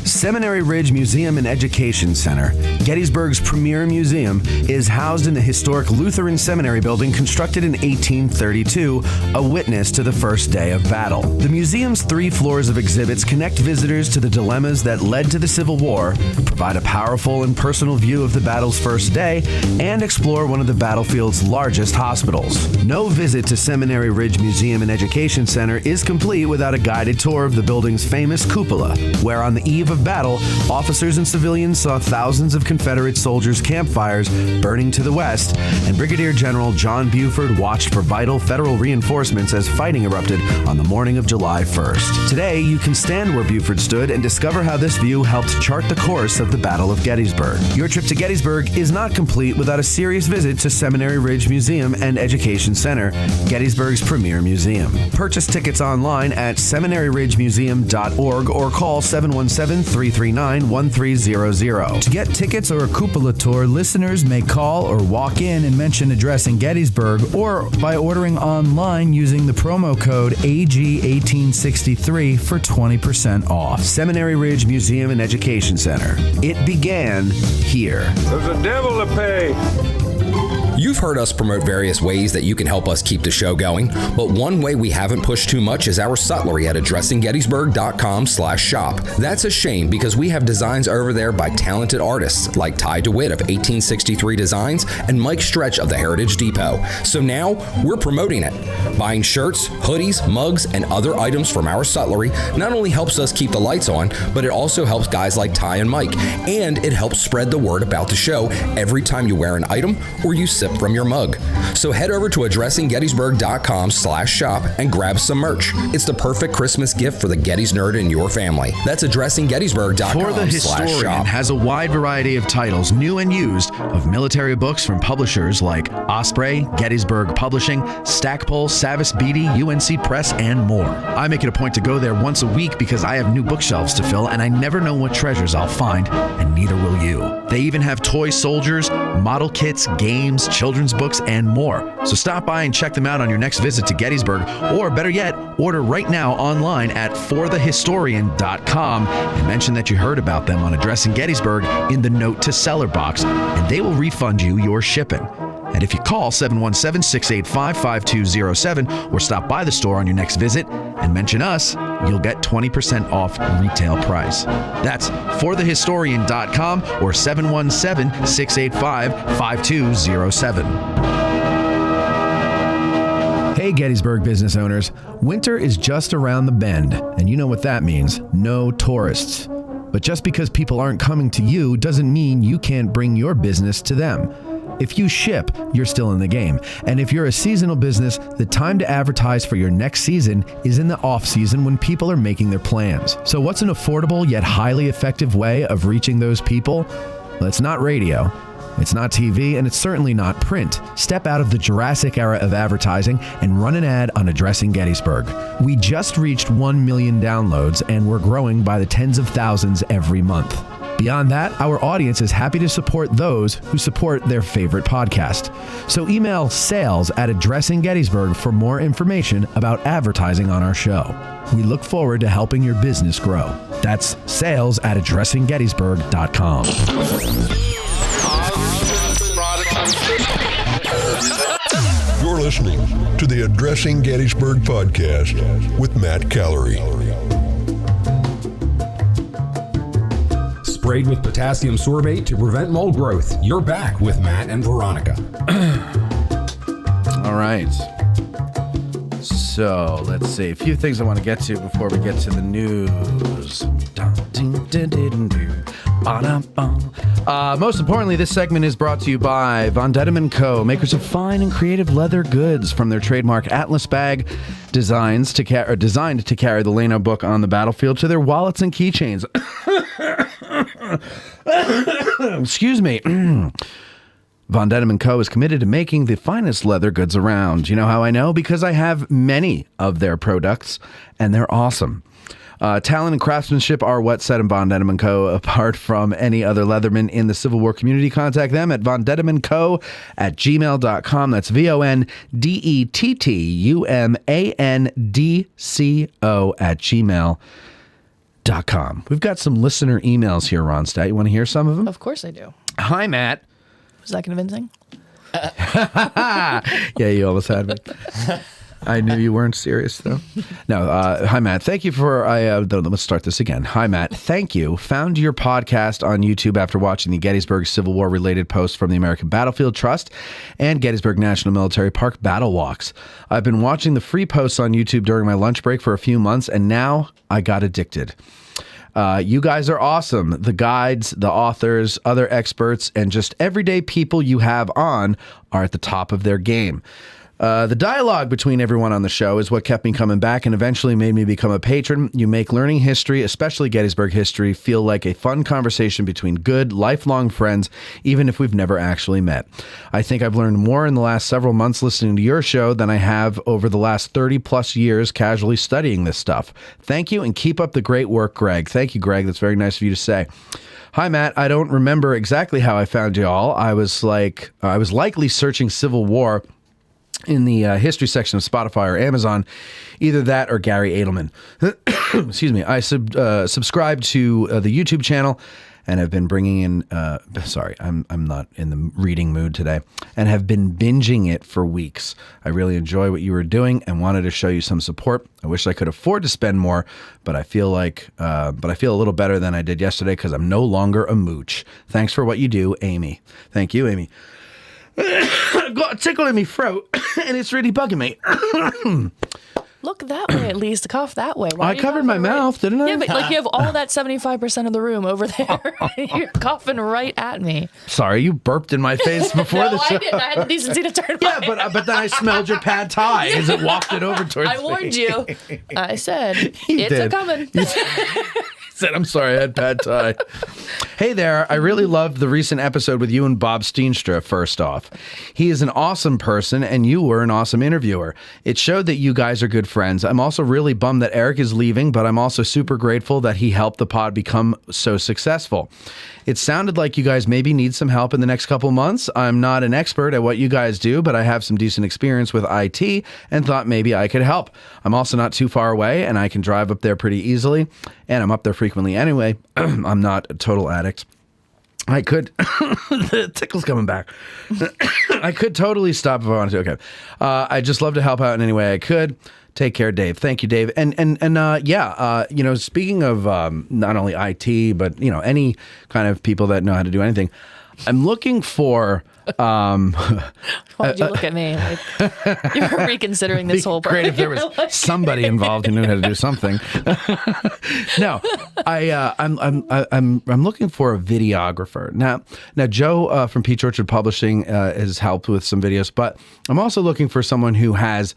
Seminary Ridge Museum and Education Center, Gettysburg's premier museum, is housed in the historic Lutheran Seminary building constructed in 1832, a witness to the first day of battle. The museum's 3 floors of exhibits connect visitors to the dilemmas that led to the Civil War, provide a powerful and personal view of the battle's first day, and explore one of the battlefield's largest hospitals. No visit to Seminary Ridge Museum and Education Center is complete without a guided tour of the building's famous cupola, where on the eve of battle, officers and civilians saw thousands of Confederate soldiers' campfires burning to the west, and Brigadier General John Buford watched for vital federal reinforcements as fighting erupted on the morning of July 1st. Today, you can stand where Buford stood and discover how this view helped chart the course of the Battle of Gettysburg. Your trip to Gettysburg is not complete without a serious visit to Seminary Ridge Museum and Education Center, Gettysburg's premier museum. Purchase tickets online at seminaryridgemuseum.org or call 717-339-1300. To get tickets or a cupola tour, listeners may call or walk in and mention Addressing Gettysburg, or by ordering online using the promo code AG1863 for 20% off. Seminary Ridge Museum and Education Center. It began here. There's a devil to pay. You've heard us promote various ways that you can help us keep the show going, but one way we haven't pushed too much is our sutlery at addressinggettysburg.com/shop. That's a shame because we have designs over there by talented artists like Ty DeWitt of 1863 Designs and Mike Stretch of the Heritage Depot. So now we're promoting it. Buying shirts, hoodies, mugs, and other items from our sutlery not only helps us keep the lights on, but it also helps guys like Ty and Mike, and it helps spread the word about the show every time you wear an item or you sip from your mug. So head over to addressinggettysburg.com/shop and grab some merch. It's the perfect Christmas gift for the Gettys nerd in your family. That's addressinggettysburg.com/shop. For the Historian has a wide variety of titles, new and used, of military books from publishers like Osprey, Gettysburg Publishing, Stackpole, Savis Beattie, UNC Press, and more. I make it a point to go there once a week because I have new bookshelves to fill and I never know what treasures I'll find, and neither will you. They even have toy soldiers, model kits, games, children's books, and more. So stop by and check them out on your next visit to Gettysburg, or better yet, order right now online at forthehistorian.com and mention that you heard about them on Addressing Gettysburg in the Note to Seller box, and they will refund you your shipping. And if you call 717-685-5207 or stop by the store on your next visit and mention us, you'll get 20% off retail price. That's forthehistorian.com or 717-685-5207. Hey Gettysburg business owners, winter is just around the bend, and you know what that means, no tourists. But just because people aren't coming to you doesn't mean you can't bring your business to them. If you ship, you're still in the game. And if you're a seasonal business, the time to advertise for your next season is in the off-season when people are making their plans. So what's an affordable yet highly effective way of reaching those people? Well, it's not radio. It's not TV, and it's certainly not print. Step out of the Jurassic era of advertising and run an ad on Addressing Gettysburg. We just reached 1 million downloads, and we're growing by the tens of thousands every month. Beyond that, our audience is happy to support those who support their favorite podcast. So email sales@Addressing Gettysburg for more information about advertising on our show. We look forward to helping your business grow. That's sales@AddressingGettysburg.com. You're listening to the Addressing Gettysburg podcast with Matt Callery. Sprayed with potassium sorbate to prevent mold growth. You're back with Matt and Veronica. All right. So let's see. A few things I want to get to before we get to the news. Most importantly, this segment is brought to you by Von Dettem & Co., makers of fine and creative leather goods, from their trademark Atlas bag designed to carry the Leno book on the battlefield to their wallets and keychains. Excuse me. Von Dettem & Co. is committed to making the finest leather goods around. You know how I know? Because I have many of their products, and they're awesome. Talent and craftsmanship are what set Von Dettem & Co. apart from any other leatherman in the Civil War community. Contact them at vondettemandco@gmail.com. That's VONDETTUMANDCO@gmail.com. We've got some listener emails here, Ronstadt. You want to hear some of them? Of course I do. Hi, Matt. Was that convincing? Yeah, you almost had me. I knew you weren't serious, though. No, hi, Matt. Thank you for... let's start this again. Hi, Matt. Thank you. Found your podcast on YouTube after watching the Gettysburg Civil War-related posts from the American Battlefield Trust and Gettysburg National Military Park battle walks. I've been watching the free posts on YouTube during my lunch break for a few months, and now I got addicted. You guys are awesome. The guides, the authors, other experts, and just everyday people you have on are at the top of their game. The dialogue between everyone on the show is what kept me coming back and eventually made me become a patron. You make learning history, especially Gettysburg history, feel like a fun conversation between good, lifelong friends, even if we've never actually met. I think I've learned more in the last several months listening to your show than I have over the last 30 plus years casually studying this stuff. Thank you, and keep up the great work, Greg. Thank you, Greg. That's very nice of you to say. Hi, Matt. I don't remember exactly how I found you all. I was likely searching Civil War in the history section of Spotify or Amazon, either that or Gary Edelman. Excuse me. I subscribe to the YouTube channel and have been bringing in, sorry, I'm not in the reading mood today, and have been binging it for weeks. I really enjoy what you were doing and wanted to show you some support. I wish I could afford to spend more, but I feel a little better than I did yesterday because I'm no longer a mooch. Thanks for what you do, Amy. Thank you, Amy. I've got a tickle in my throat, and it's really bugging me. Look that way, at least. Cough that way. I covered my mouth, didn't I? Yeah, but like you have all that 75% of the room over there. And you're coughing right at me. Sorry, you burped in my face before the show. I didn't. I had the decency to turn my but then I smelled your pad thai as it wafted over towards me. I warned you. I said, it's did. a-coming. Said, I'm sorry, I had pad thai. Hey there, I really loved the recent episode with you and Bob Steenstra, first off. He is an awesome person, and you were an awesome interviewer. It showed that you guys are good friends. I'm also really bummed that Eric is leaving, but I'm also super grateful that he helped the pod become so successful. It sounded like you guys maybe need some help in the next couple months. I'm not an expert at what you guys do, but I have some decent experience with IT and thought maybe I could help. I'm also not too far away, and I can drive up there pretty easily, and I'm up there frequently anyway. I'm not a total addict. I could. The tickle's coming back. I could totally stop if I wanted to. Okay. I'd just love to help out in any way I could. Take care, Dave. Thank you, Dave. And speaking of not only IT, but, any kind of people that know how to do anything, I'm looking for... Why did you look at me? Like, you were reconsidering this whole part. Great if there was somebody involved who knew how to do something. No, I'm looking for a videographer. Now Joe from Peach Orchard Publishing has helped with some videos, but I'm also looking for someone who has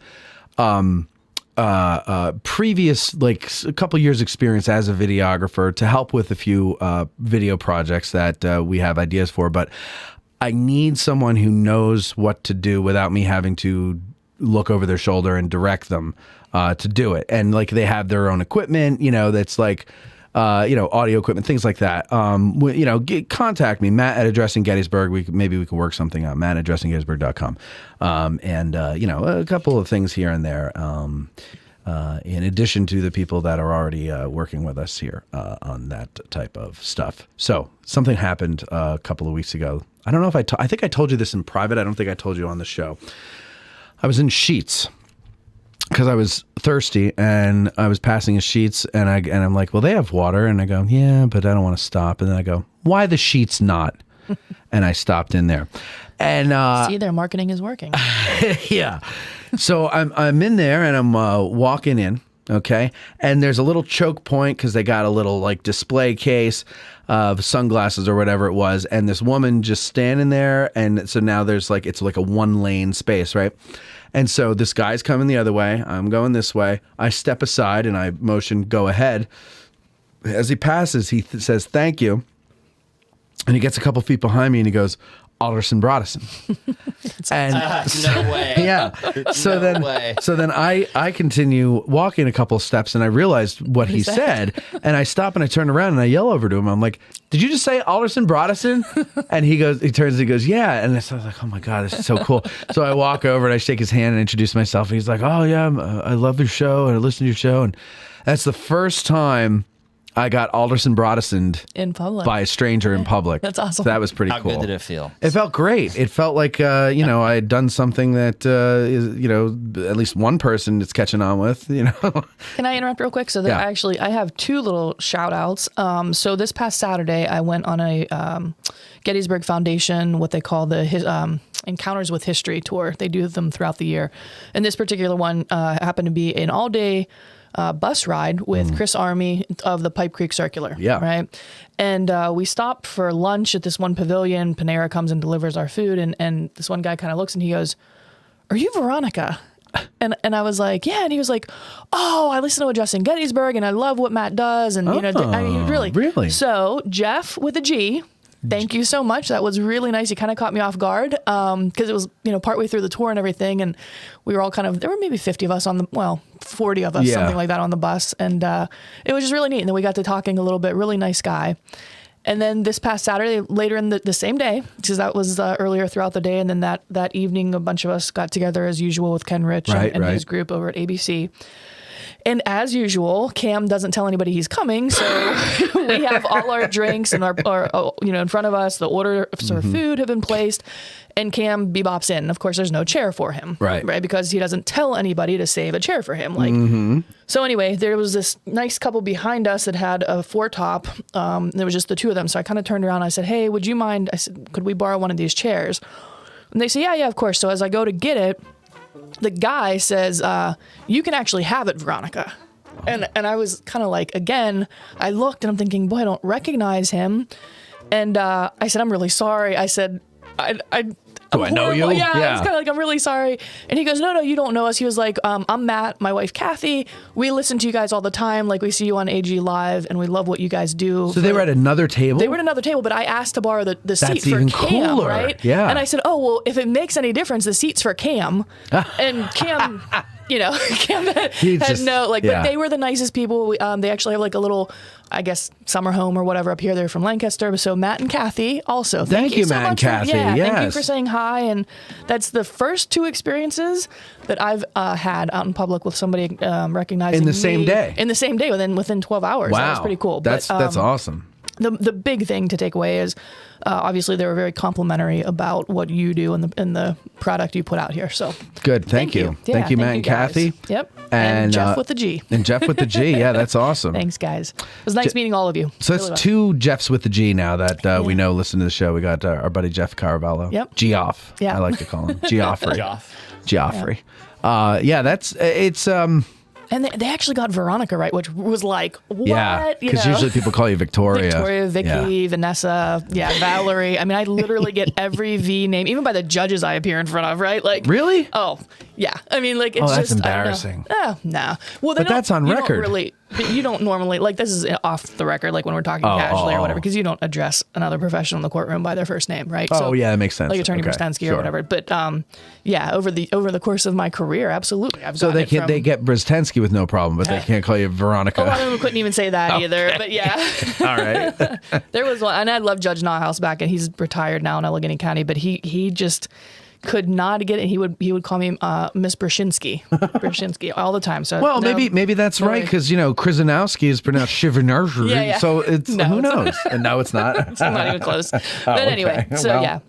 previous, like a couple years experience as a videographer to help with a few video projects that we have ideas for. But I need someone who knows what to do without me having to look over their shoulder and direct them to do it. And like they have their own equipment, that's like, audio equipment, things like that. Contact me, Matt at Addressing Gettysburg. Maybe we can work something out, Matt at addressinggettysburg.com. A couple of things here and there. In addition to the people that are already working with us here on that type of stuff. So something happened a couple of weeks ago. I don't know if I think I told you this in private. I don't think I told you on the show. I was in Sheetz because I was thirsty and I was passing a Sheetz and I'm like, well, they have water. And I go, yeah, but I don't want to stop. And then I go, why the Sheetz not? And I stopped in there. And see, their marketing is working. Yeah. So I'm in there and I'm walking in, okay? And there's a little choke point because they got a little like display case of sunglasses or whatever it was, and this woman just standing there, and so now there's like it's like a 1-lane space, right? And so this guy's coming the other way, I'm going this way. I step aside and I motion go ahead. As he passes, he says thank you, and he gets a couple feet behind me and he goes, Alderson Broderson. And no way. Yeah. So then I continue walking a couple steps and I realized what he said and I stop and I turn around and I yell over to him. I'm like, did you just say Alderson Broderson? And he turns and he goes, yeah. And so I was like, oh my God, this is so cool. So I walk over and I shake his hand and introduce myself. And he's like, oh yeah, I love your show and I listen to your show. And that's the first time I got Alderson Brodersoned in public by a stranger in public. That's awesome. So that was pretty How cool. good did it feel? It felt great. It felt like, I had done something that, at least one person is catching on with, Can I interrupt real quick? So I have two little shout outs. So this past Saturday, I went on a Gettysburg Foundation, what they call the Encounters with History tour. They do them throughout the year. And this particular one happened to be an all-day bus ride with Chris Army of the Pipe Creek Circular. Yeah. Right. And we stopped for lunch at this one pavilion. Panera comes and delivers our food. And this one guy kind of looks and he goes, are you Veronica? And I was like, yeah. And he was like, oh, I listen to Addressing Gettysburg and I love what Matt does. And, really. So Jeff with a G. Thank you so much. That was really nice. You kind of caught me off guard because it was, partway through the tour and everything. And we were all there were maybe 50 of us 40 of us, something like that on the bus. And it was just really neat. And then we got to talking a little bit, really nice guy. And then this past Saturday, later in the same day, because that was earlier throughout the day. And then that evening, a bunch of us got together as usual with Ken Rich and his group over at ABC. And as usual, Cam doesn't tell anybody he's coming, so we have all our drinks and our in front of us. The orders for food have been placed, and Cam bebops in. Of course, there's no chair for him, right? Because he doesn't tell anybody to save a chair for him. So anyway, there was this nice couple behind us that had a 4-top. There was just the two of them. So I kind of turned around. And I said, "Hey, would you mind?" I said, "Could we borrow one of these chairs?" And they say, "Yeah, of course." So as I go to get it, the guy says, you can actually have it, Veronica. And I was kind of like, again, I looked and I'm thinking, boy, I don't recognize him. And I said, I'm really sorry. I said, Do I know you? Yeah, it's kind of like, I'm really sorry. And he goes, no, you don't know us. He was like, I'm Matt, my wife, Kathy. We listen to you guys all the time. Like, we see you on AG Live, and we love what you guys do. So they were at another table? They were at another table, but I asked to borrow the seat for even Cam, cooler. right? Yeah. And I said, oh, well, if it makes any difference, the seat's for Cam. And Cam... Cam had but they were the nicest people. They actually have like a little, I guess, summer home or whatever up here. They're from Lancaster. So Matt and Kathy also. Thank you, so Matt and much Kathy. Thank you Yes. for saying hi. And that's the first 2 experiences that I've had out in public with somebody recognizing in the me. same day. In the same day, within 12 hours. Wow. That was pretty cool. That's awesome. The big thing to take away is obviously they were very complimentary about what you do and the product you put out here. So good. Thank you. Yeah, thank you, Matt and guys. Kathy. Yep. And Jeff with the G. And Jeff with the G. Yeah, that's awesome. Thanks, guys. It was nice meeting all of you. So that's 2 Jeffs with the G now that we know listen to the show. We got our buddy Jeff Caravallo. Yep. Geoff. Yeah. I like to call him. Geoffrey. Geoffrey. It's And they actually got Veronica right, which was like, what? Yeah, because usually people call you Victoria. Victoria, Vicky, Vanessa, Valerie. I mean, I literally get every V name, even by the judges I appear in front of, right? Like, really? Oh, yeah. I mean, like, it's that's just embarrassing. Oh, no. Well, but that's on record. you don't normally, like, this is off the record, like when we're talking casually or whatever, because you don't address another professional in the courtroom by their first name, right? Oh, yeah, that makes sense. Like Attorney Brzezinski or whatever. But yeah, over the course of my career, absolutely. So they get Brzezinski with no problem, but they can't call you Veronica. A lot of them couldn't even say that either, but yeah. All right. There was one, and I love Judge Nauhaus back, and he's retired now in Allegheny County, but he just could not get it. He would call me Miss Brzezinski all the time. So well, maybe that's right, because Krzyzanowski is pronounced Shivanarzi. Yeah. So it's who knows? And no, it's not. It's not even close. But anyway,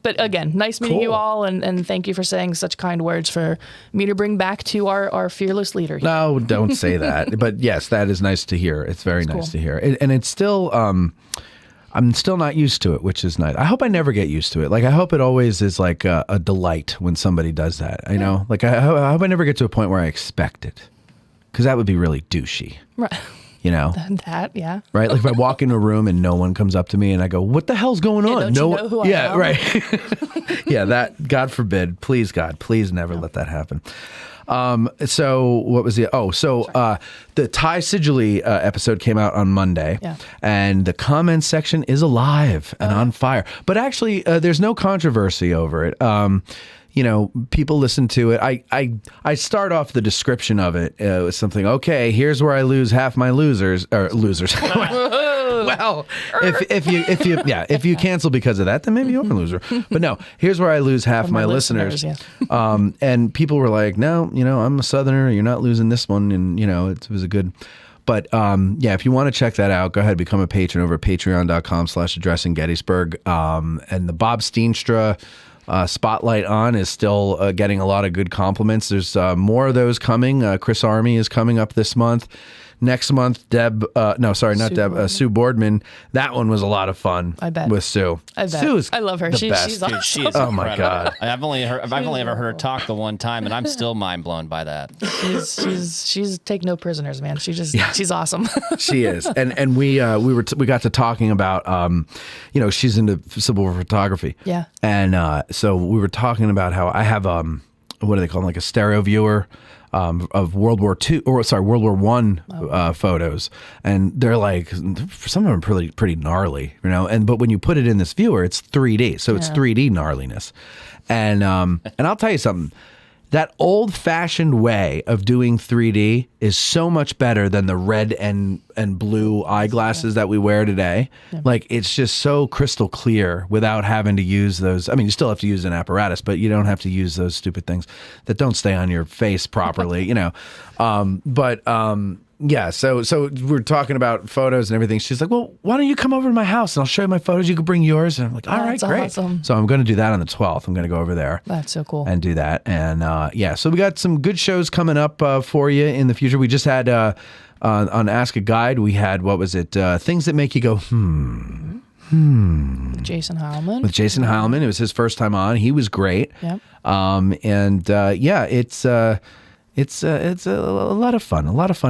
But again, nice meeting you all, and thank you for saying such kind words for me to bring back to our fearless leader here. No, don't say that. But yes, that is nice to hear. It's very nice to hear, and it's still. I'm still not used to it, which is nice. I hope I never get used to it. Like, I hope it always is like a delight when somebody does that. I know. Like, I hope I never get to a point where I expect it, because that would be really douchey. Right. That, yeah. Right? Like, if I walk into a room and no one comes up to me and I go, what the hell's going on? Don't you know who I am? Right. Yeah, that, God forbid. Please, God, please never let that happen. So what was the the Ty Sigily episode came out on Monday, and the comments section is alive and on fire. But actually, there's no controversy over it. People listen to it. I start off the description of it with something. Okay, here's where I lose half my losers. Well, if you cancel because of that, then maybe you're a loser. But no, here's where I lose half my listeners. And people were like, no, I'm a Southerner. You're not losing this one. And, it was a good. But if you want to check that out, go ahead, become a patron over at patreon.com/addressinggettysburg. And the Bob Steenstra spotlight on is still getting a lot of good compliments. There's more of those coming. Chris Army is coming up this month. Next month, Sue Boardman. That one was a lot of fun. I bet. With Sue. I bet. Sue's I love her. The She's best. awesome. She is oh my God. I've only ever heard her talk the one time, and I'm still mind blown by that. She's take no prisoners, man. She's awesome. She is, and we got to talking about she's into civil war photography. Yeah. And so we were talking about how I have what do they call them, like a stereo viewer. Of World War I photos, and they're like, some of them are pretty gnarly, but when you put it in this viewer, it's 3D, so it's 3D gnarliness, and I'll tell you something. That old-fashioned way of doing 3D is so much better than the red and blue eyeglasses that we wear today. Yeah. Like, it's just so crystal clear without having to use those. I mean, you still have to use an apparatus, but you don't have to use those stupid things that don't stay on your face properly, Yeah, so we're talking about photos and everything. She's like, well, why don't you come over to my house and I'll show you my photos. You can bring yours. And I'm like, all right, great. Awesome. So I'm going to do that on the 12th. I'm going to go over there. That's so cool. And do that. And so we got some good shows coming up for you in the future. We just had on Ask a Guide, we had, what was it? Things that make you go, With Jason Heilman. With Jason Heilman. It was his first time on. He was great. Yep. It's a lot of fun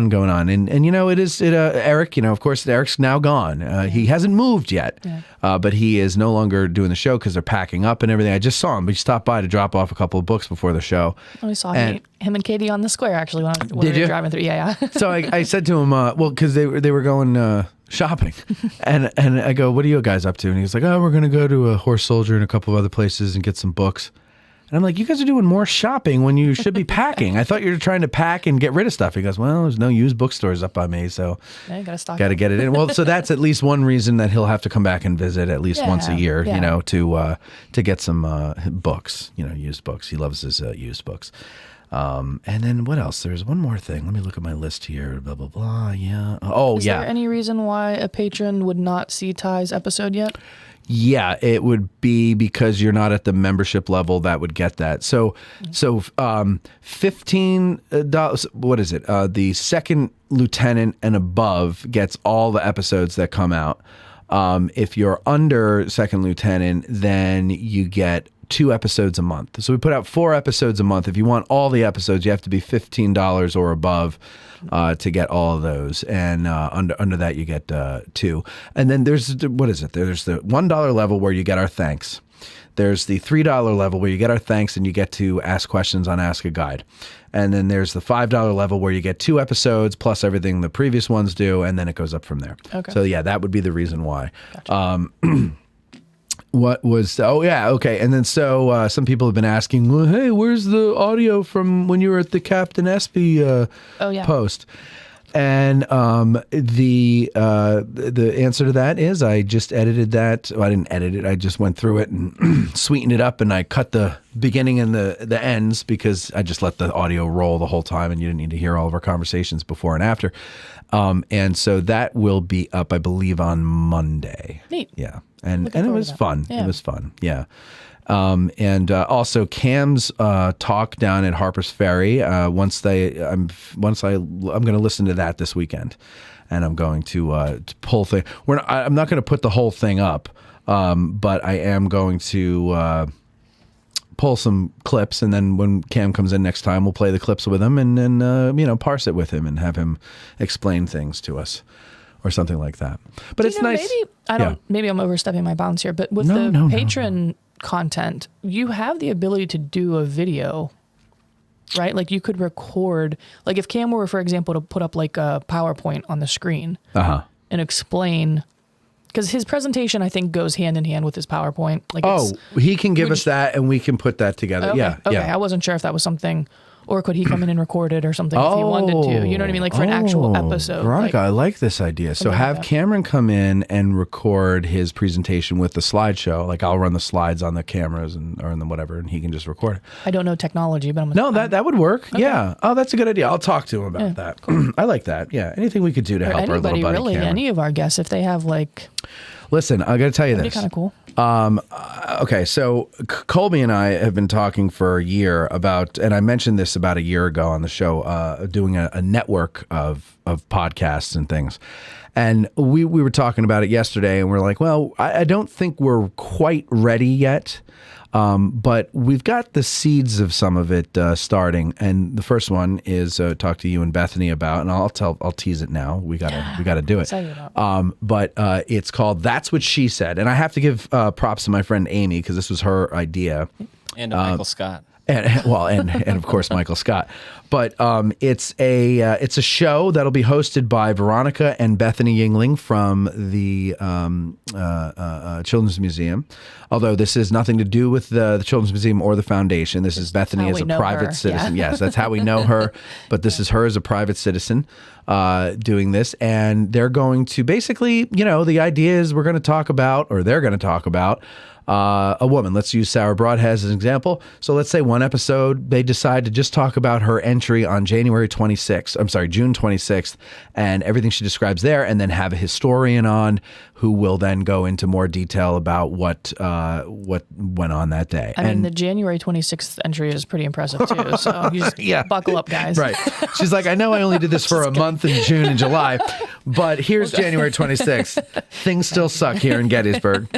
going on, and Eric, of course, Eric's now gone. He hasn't moved yet, but he is no longer doing the show because they're packing up and everything. I just saw him. We stopped by to drop off a couple of books before the show. I saw him and Katie on the square actually when we were driving through. Yeah. So I said to him, because they were going shopping, and I go, what are you guys up to? And he was like, oh, we're gonna go to a Horse Soldier and a couple of other places and get some books. And I'm like, you guys are doing more shopping when you should be packing. I thought you were trying to pack and get rid of stuff. He goes, well, there's no used bookstores up by me, so got to get it in. Well, so that's at least one reason that he'll have to come back and visit at least once a year, to get some books, used books. He loves his used books. And then what else? There's one more thing. Let me look at my list here. Blah, blah, blah. Yeah. Is there any reason why a patron would not see Ty's episode yet? Yeah, it would be because you're not at the membership level that would get that. So $15. What is it? The second lieutenant and above gets all the episodes that come out. If you're under second lieutenant, then you get 2 episodes a month. So we put out 4 episodes a month. If you want all the episodes, you have to be $15 or above to get all of those. And under that, you get 2. And then there's, what is it? There's the $1 level where you get our thanks. There's the $3 level where you get our thanks and you get to ask questions on Ask a Guide. And then there's the $5 level where you get 2 episodes plus everything the previous ones do, and then it goes up from there. Okay. So yeah, that would be the reason why. Gotcha. What was, okay. And then so some people have been asking, well, hey, where's the audio from when you were at the Captain Espy post? And the answer to that is I just edited that. Well, I didn't edit it. I just went through it and sweetened it up, and I cut the beginning and the ends because I just let the audio roll the whole time, and you didn't need to hear all of our conversations before and after. And so that will be up, I believe, on Monday. Neat. Yeah. And it was fun. Yeah. It was fun. Yeah. And also Cam's talk down at Harper's Ferry. I'm going to listen to that this weekend, and I'm going to pull thing. I'm not going to put the whole thing up, but I am going to pull some clips, and then when Cam comes in next time, we'll play the clips with him, and then parse it with him and have him explain things to us. Or something like that. But it's nice. Maybe I'm overstepping my bounds here, but with patron content, you have the ability to do a video, right? Like you could record, like if Cam were, for example, to put up like a PowerPoint on the screen and explain, because his presentation, I think, goes hand in hand with his PowerPoint. Like he can give us that and we can put that together. Okay. I wasn't sure if that was something. Or could he come in and record it or something if he wanted to? You know what I mean? Like for an actual episode. Veronica, I like this idea. So have Cameron come in and record his presentation with the slideshow. Like I'll run the slides on the cameras or in the whatever, and he can just record it. I don't know technology, but that would work. Okay. Yeah. Oh, that's a good idea. I'll talk to him about that. Cool. I like that. Yeah. Anything we could do to help our little buddy Cameron. Any of our guests, if they have like... Listen, I got to tell you this. That'd be kind of cool. Okay, so Colby and I have been talking for a year about, and I mentioned this about a year ago on the show, doing a network of podcasts and things. And we were talking about it yesterday, and we're like, well, I don't think we're quite ready yet. But we've got the seeds of some of it starting, and the first one is talk to you and Bethany about, and I'll tease it now. We gotta do it. But it's called That's What She Said, and I have to give props to my friend Amy because this was her idea, and to Michael Scott. And of course Michael Scott, but it's a show that'll be hosted by Veronica and Bethany Yingling from the Children's Museum. Although this has nothing to do with the Children's Museum or the foundation. This is Bethany as a private citizen. Yeah. Yes, that's how we know her. But this is her as a private citizen doing this, and they're going to basically, the idea is they're going to talk about a woman. Let's use Sarah Broadhead as an example. So let's say one episode, they decide to just talk about her entry on June 26th, and everything she describes there, and then have a historian on who will then go into more detail about what went on that day. I mean, the January 26th entry is pretty impressive too. So you just buckle up, guys. Right. She's like, I know I only did this for a month in June and July, but here's January 26th. Things still suck here in Gettysburg.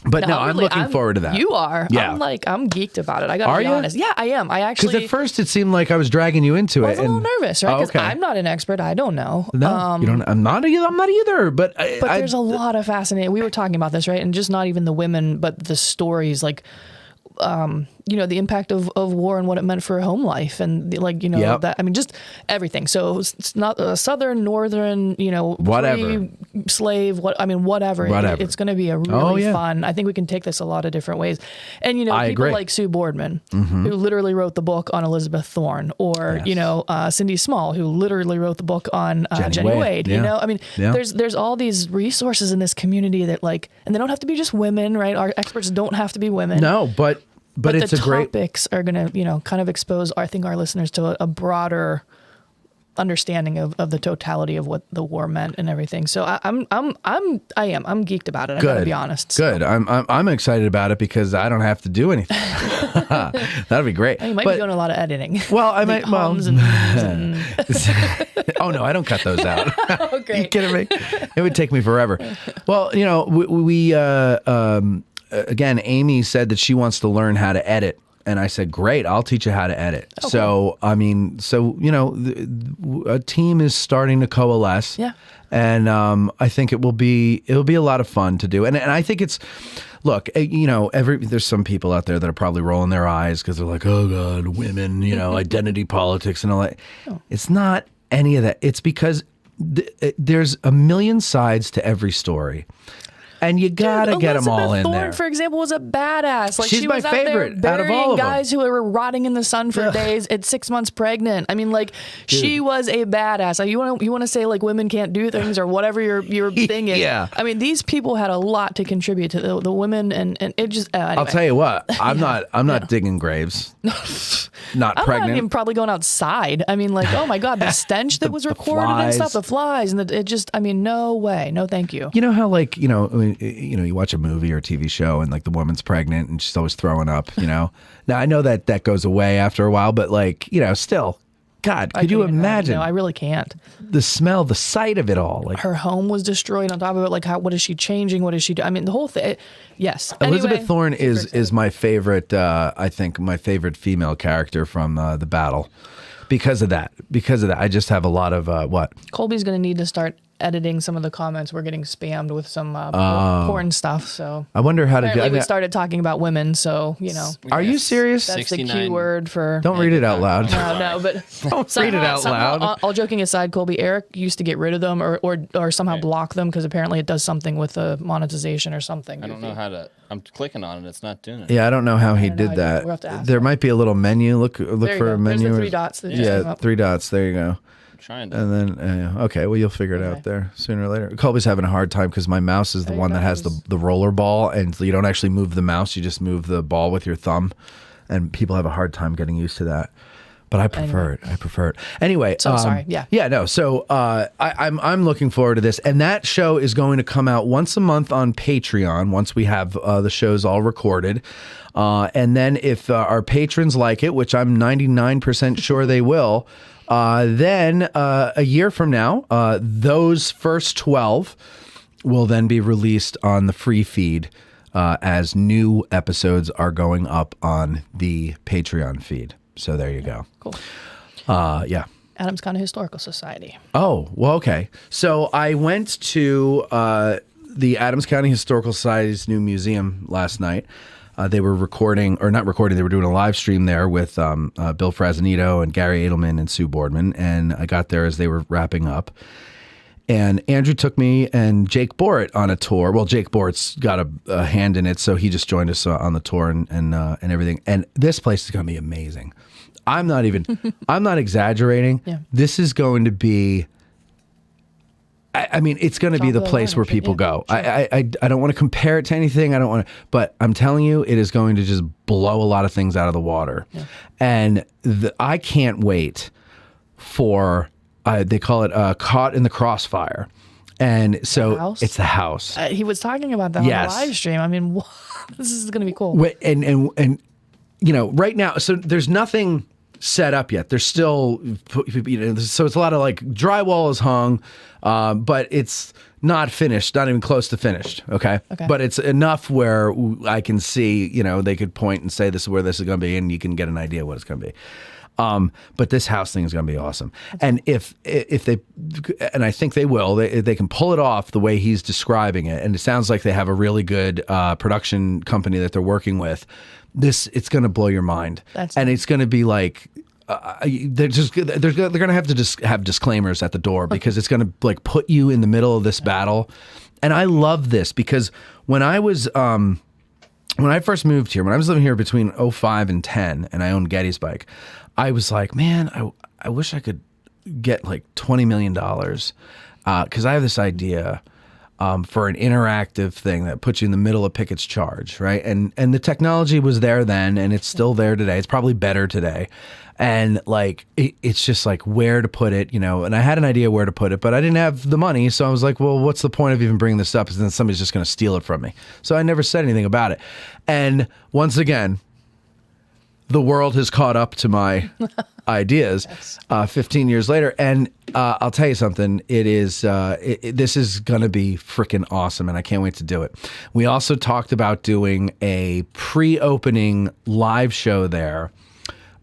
But no, I'm looking forward to that. You are. Yeah. I'm geeked about it. I got to be honest. Yeah, I am. I actually. Because at first it seemed like I was dragging you into it. I was a little nervous, right? Because I'm not an expert. I don't know. No, you don't. I'm not either. But there's a lot of fascinating. We were talking about this, right? And just not even the women, but the stories, like. The impact of war and what it meant for home life and that, I mean, just everything. So it's not southern, northern, whatever slave, whatever. It's going to be a really fun. I think we can take this a lot of different ways. And, people agree. like Sue Boardman, who literally wrote the book on Elizabeth Thorne, or, Cindy Small, who literally wrote the book on Jenny Wade. There's all these resources in this community that and they don't have to be just women, right? Our experts don't have to be women. No, but it's the a great topics are going to, kind of expose, I think, our listeners to a broader understanding of the totality of what the war meant and everything. So I'm geeked about it. I gotta be honest. Good. I'm excited about it because I don't have to do anything. That'd be great. You might be doing a lot of editing. Well, I might. Oh no, I don't cut those out. Oh, great. Are you kidding me? It would take me forever. Well, we again, Amy said that she wants to learn how to edit And I said, great, I'll teach you how to edit. So, I mean, a team is starting to coalesce. Yeah. And I think it'll be a lot of fun to do. And I think it's, look, there's some people out there that are probably rolling their eyes because they're like, oh God, women, identity politics and all that. Oh. It's not any of that. It's because there's a million sides to every story. And you gotta get them all in Thorne, there. for example, was a badass. Like She's she my was favorite out there out of all burying of them. guys who were rotting in the sun for days at 6 months pregnant. I mean, like she was a badass. Like, you want to say like women can't do things or whatever your thing is. Yeah. I mean, these people had a lot to contribute to the women, and it just. Anyway. I'll tell you what. I'm not digging graves. Not I'm pregnant. not even probably going outside. I mean, like, oh my God, the stench that was recorded and stuff, the flies, and it just. I mean, no way, no, thank you. You know how like you watch a movie or a TV show and like the woman's pregnant and she's always throwing up. Now I know that goes away after a while, but like still, God, could you imagine? No, I really can't. The smell, the sight of it all. Like her home was destroyed. On top of it, like what is she changing? What is she doing? I mean, the whole thing. Yes. Elizabeth Anyway, Thorne is my favorite. I think my favorite female character from the battle. Because of that, I just have a lot of what? Colby's going to need to start editing some of the comments. We're getting spammed with some porn stuff. So I wonder how to do. Apparently we started talking about women. So Are you serious? That's the key word for. Don't read it out loud. No, but don't read it out loud. All joking aside, Colby, Eric used to get rid of them or somehow block them because apparently it does something with the monetization or something. I don't know how to. I'm clicking on it. It's not doing it. Yeah, I don't know how he did We'll have to that. ask There might be a little menu. Look There you for go. a menu. There's the 3 dots that just came up. 3 dots. There you go. Trying to. And then okay, well you'll figure it out there sooner or later. Colby's having a hard time because my mouse is the one that has the roller ball, and so you don't actually move the mouse; you just move the ball with your thumb, and people have a hard time getting used to that. But I prefer it. I prefer it. Anyway, So sorry. Yeah. Yeah, no. So I'm looking forward to this, and that show is going to come out once a month on Patreon once we have the shows all recorded, and then if our patrons like it, which I'm 99% sure they will, then a year from now, those first 12 will then be released on the free feed as new episodes are going up on the Patreon feed. So there you go. Cool. Yeah. Adams County Historical Society. Oh, well, okay. So I went to the Adams County Historical Society's new museum last night. They were recording, or not recording, they were doing a live stream there with Bill Frazanito and Gary Edelman and Sue Boardman. And I got there as they were wrapping up. And Andrew took me and Jake Borrett on a tour. Well, Jake Borrett's got a hand in it, so he just joined us on the tour and everything. And this place is going to be amazing. I'm not exaggerating. Yeah. This is going to be, I mean, it's going to be the place where people go. Sure. I don't want to compare it to anything. I don't want to, but I'm telling you, it is going to just blow a lot of things out of the water. Yeah. And I can't wait for, they call it Caught in the Crossfire. And so it's the house. He was talking about that on the live stream. I mean, this is going to be cool. And right now, so there's nothing set up yet. There's still, so it's a lot of like drywall is hung, but it's not finished, not even close to finished. Okay. But it's enough where I can see, they could point and say, this is where this is going to be, and you can get an idea what it's going to be. But this house thing is going to be awesome. And if they, and I think they will, they can pull it off the way he's describing it. And it sounds like they have a really good production company that they're working with. It's going to blow your mind. And it's going to be like, they're going to have to just have disclaimers at the door because it's going to like put you in the middle of this battle. And I love this because when I first moved here, when I was living here between 05 and 10 and I owned Gettysburg, I was like, man, I wish I could get like $20 million because I have this idea for an interactive thing that puts you in the middle of Pickett's Charge, right? And the technology was there then, and it's still there today. It's probably better today. And like, it's just like where to put it, and I had an idea where to put it, but I didn't have the money. So I was like, well, what's the point of even bringing this up? Because then somebody's just going to steal it from me. So I never said anything about it. And once again, the world has caught up to my ideas 15 years later. And I'll tell you something. It is this is going to be freaking awesome, and I can't wait to do it. We also talked about doing a pre-opening live show there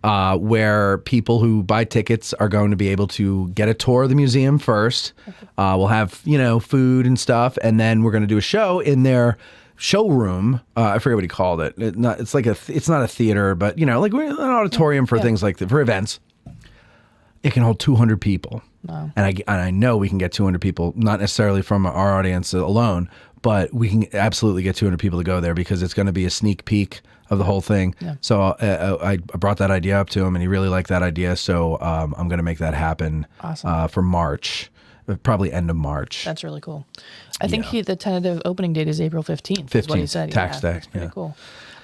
where people who buy tickets are going to be able to get a tour of the museum first. We'll have, food and stuff, and then we're going to do a show in their showroom. I forget what he called it. It's not a theater, but like we're an auditorium for things like that, for events. It can hold 200 people. Wow. And I know we can get 200 people, not necessarily from our audience alone, but we can absolutely get 200 people to go there because it's going to be a sneak peek of the whole thing. Yeah. So I brought that idea up to him, and he really liked that idea. So I'm going to make that happen for March. Probably end of March. That's really cool. I think the tentative opening date is April 15th. Is what he said. Tax day. That's pretty cool.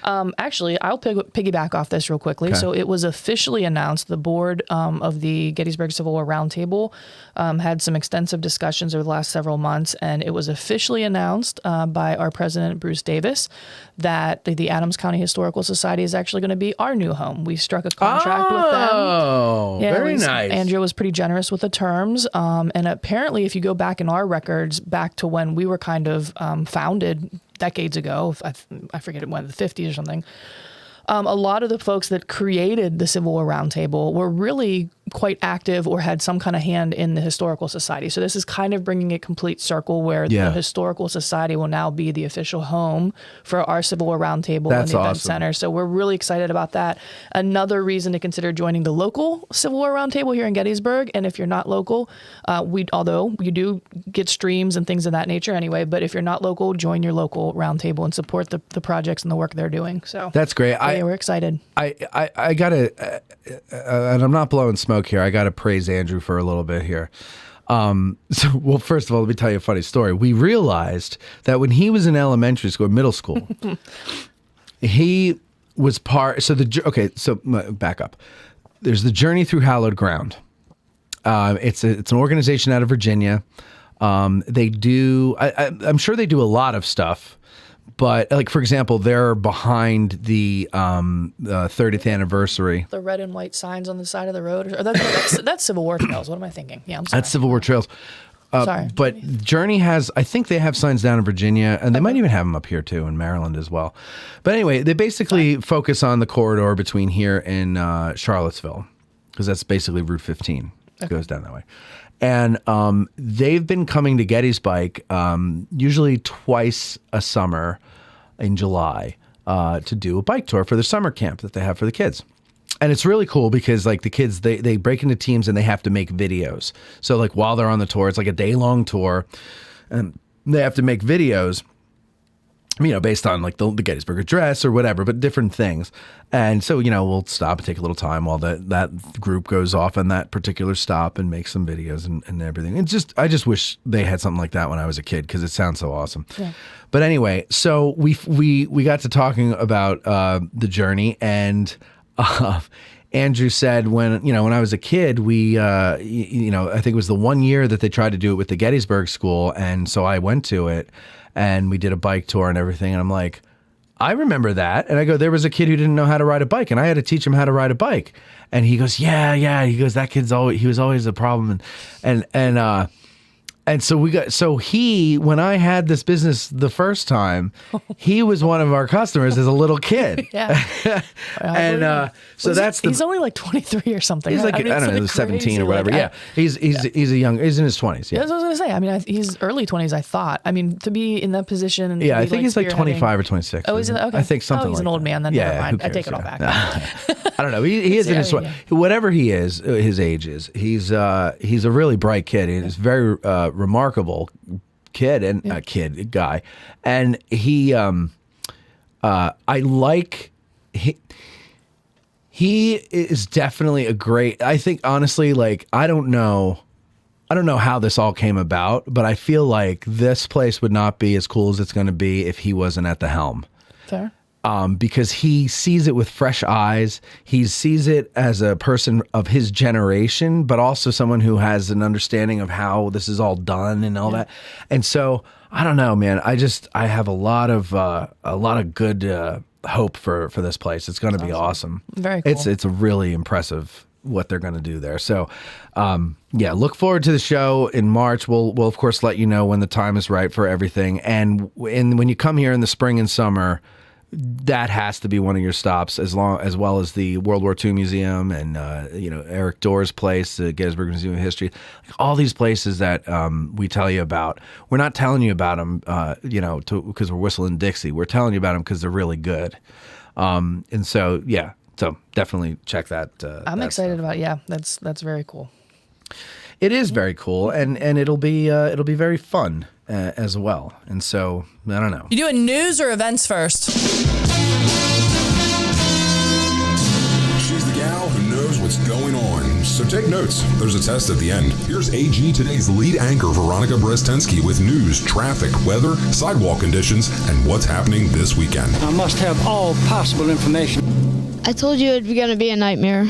Actually, I'll piggyback off this real quickly. Okay. So it was officially announced. The board of the Gettysburg Civil War Roundtable had some extensive discussions over the last several months, and it was officially announced by our president, Bruce Davis, that the Adams County Historical Society is actually going to be our new home. We struck a contract with them. Oh, very nice. Andrew was pretty generous with the terms, and apparently, if you go back in our records, back to when we were kind of founded decades ago, I forget it, when the 50s or something, a lot of the folks that created the Civil War Roundtable were really quite active or had some kind of hand in the Historical Society. So this is kind of bringing a complete circle where the Historical Society will now be the official home for our Civil War Roundtable and the Event Center. So we're really excited about that. Another reason to consider joining the local Civil War Roundtable here in Gettysburg. And if you're not local, although you do get streams and things of that nature anyway, but if you're not local, join your local roundtable and support the projects and the work they're doing. So that's great. We're excited. I gotta, and I'm not blowing smoke here. I gotta praise Andrew for a little bit here. Well, first of all, let me tell you a funny story. We realized that when he was in elementary school, middle school, he was so back up. There's the Journey Through Hallowed Ground. It's an organization out of Virginia. They do. I'm sure they do a lot of stuff. But, like, for example, they're behind the 30th anniversary. The red and white signs on the side of the road. Or that's Civil War Trails. What am I thinking? Yeah, I'm sorry. That's Civil War Trails. Sorry. But Journey I think they have signs down in Virginia, and they might even have them up here, too, in Maryland as well. But anyway, they basically focus on the corridor between here and Charlottesville, because that's basically Route 15. It goes down that way. And they've been coming to Gettysburg usually twice a summer in July to do a bike tour for the summer camp that they have for the kids. And it's really cool because like the kids, they break into teams and they have to make videos. So like while they're on the tour, it's like a day-long tour, and they have to make videos, based on like the Gettysburg Address or whatever, but different things. And so, we'll stop and take a little time while that group goes off on that particular stop and make some videos and everything. I just wish they had something like that when I was a kid because it sounds so awesome. Yeah. But anyway, so we got to talking about the journey, and Andrew said when I was a kid, we I think it was the one year that they tried to do it with the Gettysburg School, and so I went to it. And we did a bike tour and everything. And I'm like, I remember that. And I go, there was a kid who didn't know how to ride a bike, and I had to teach him how to ride a bike. And he goes, yeah. He goes, that kid's he was always a problem. And so when I had this business the first time, he was one of our customers as a little kid. Yeah. And he's only like 23 or something. He's like, I don't know, 17 or whatever. He's he's in his 20s. Yeah. That's what I was going to say. He's early 20s, I thought. To be in that position. And I think he's like 25 or 26. Oh, is it? Okay. I think something like that. He's an old man then. Yeah, never mind. I take it all back. I don't know. He is in his 20s. Whatever he is, his age is, he's a really bright kid. He's very remarkable kid and guy, and he he is definitely a great. I think honestly, like I don't know how this all came about, but I feel like this place would not be as cool as it's going to be if he wasn't at the helm. Fair. Because he sees it with fresh eyes. He sees it as a person of his generation, but also someone who has an understanding of how this is all done and all that. And so I don't know, man. I have a lot of good hope for this place. It's going to be awesome. Very cool. It's really impressive what they're going to do there. So, yeah, look forward to the show in March. We'll of course let you know when the time is right for everything. And when you come here in the spring and summer, that has to be one of your stops, as well as the World War II Museum and Eric Doerr's place, the Gettysburg Museum of History. Like all these places that we tell you about. We're not telling you about them, because we're whistling Dixie. We're telling you about them because they're really good. And so, yeah. So definitely check that. I'm excited about. Yeah, that's very cool. It is very cool, and it'll be very fun as well. And so I don't know. You doing news or events first? She's the gal who knows what's going on. So take notes. There's a test at the end. Here's AG Today's lead anchor, Veronica Brestensky, with news, traffic, weather, sidewalk conditions, and what's happening this weekend. I must have all possible information. I told you it's going to be a nightmare.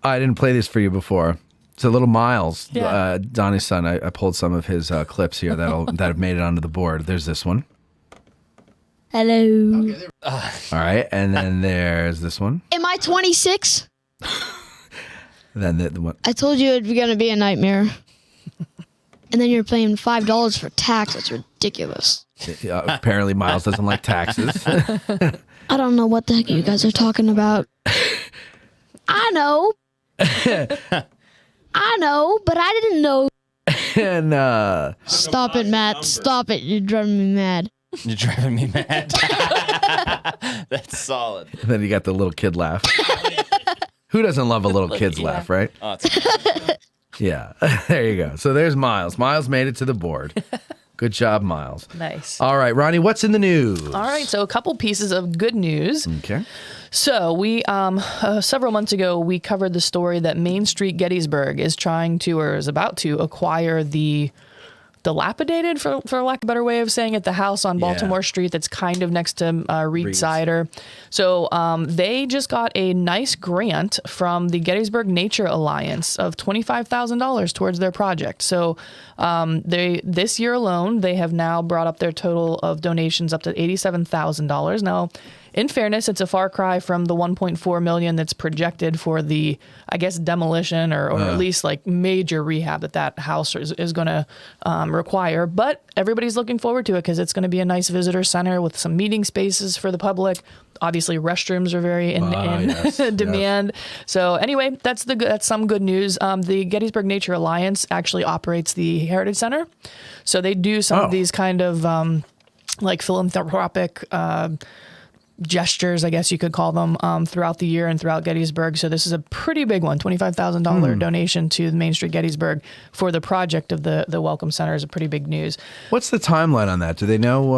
I didn't play this for you before. It's a little Miles, Donnie's son. I pulled some of his clips here that have made it onto the board. There's this one. Hello. All right, and then there's this one. Am I 26? Then the one. I told you it's going to be a nightmare. And then you're paying $5 for tax. That's ridiculous. Apparently, Miles doesn't like taxes. I don't know what the heck you guys are talking about. I know. I know, but I didn't know. And Stop it, Matt. Stop it. You're driving me mad. You're driving me mad. That's solid. And then you got the little kid laugh. Who doesn't love a little kid's laugh, right? Oh, it's yeah. There you go. So there's Miles. Miles made it to the board. Good job, Miles. Nice. All right, Ronnie, what's in the news? All right, so a couple pieces of good news. Okay. So we, several months ago, we covered the story that Main Street Gettysburg is trying to, or is about to, acquire the dilapidated, for lack of a better way of saying it, the house on Baltimore Street that's kind of next to Reed Cider. So they just got a nice grant from the Gettysburg Nature Alliance of $25,000 towards their project. So this year alone, they have now brought up their total of donations up to $87,000. Now, in fairness, it's a far cry from the $1.4 million that's projected for the, I guess, demolition or at least like major rehab that house is going to require. But everybody's looking forward to it because it's going to be a nice visitor center with some meeting spaces for the public. Obviously, restrooms are very in demand. Yes. So anyway, that's some good news. The Gettysburg Nature Alliance actually operates the Heritage Center, so they do some of these kind of like philanthropic gestures, I guess you could call them, throughout the year and throughout Gettysburg. So this is a pretty big one. $25,000 donation to the Main Street Gettysburg for the project of the Welcome Center is a pretty big news. What's the timeline on that? Do they know?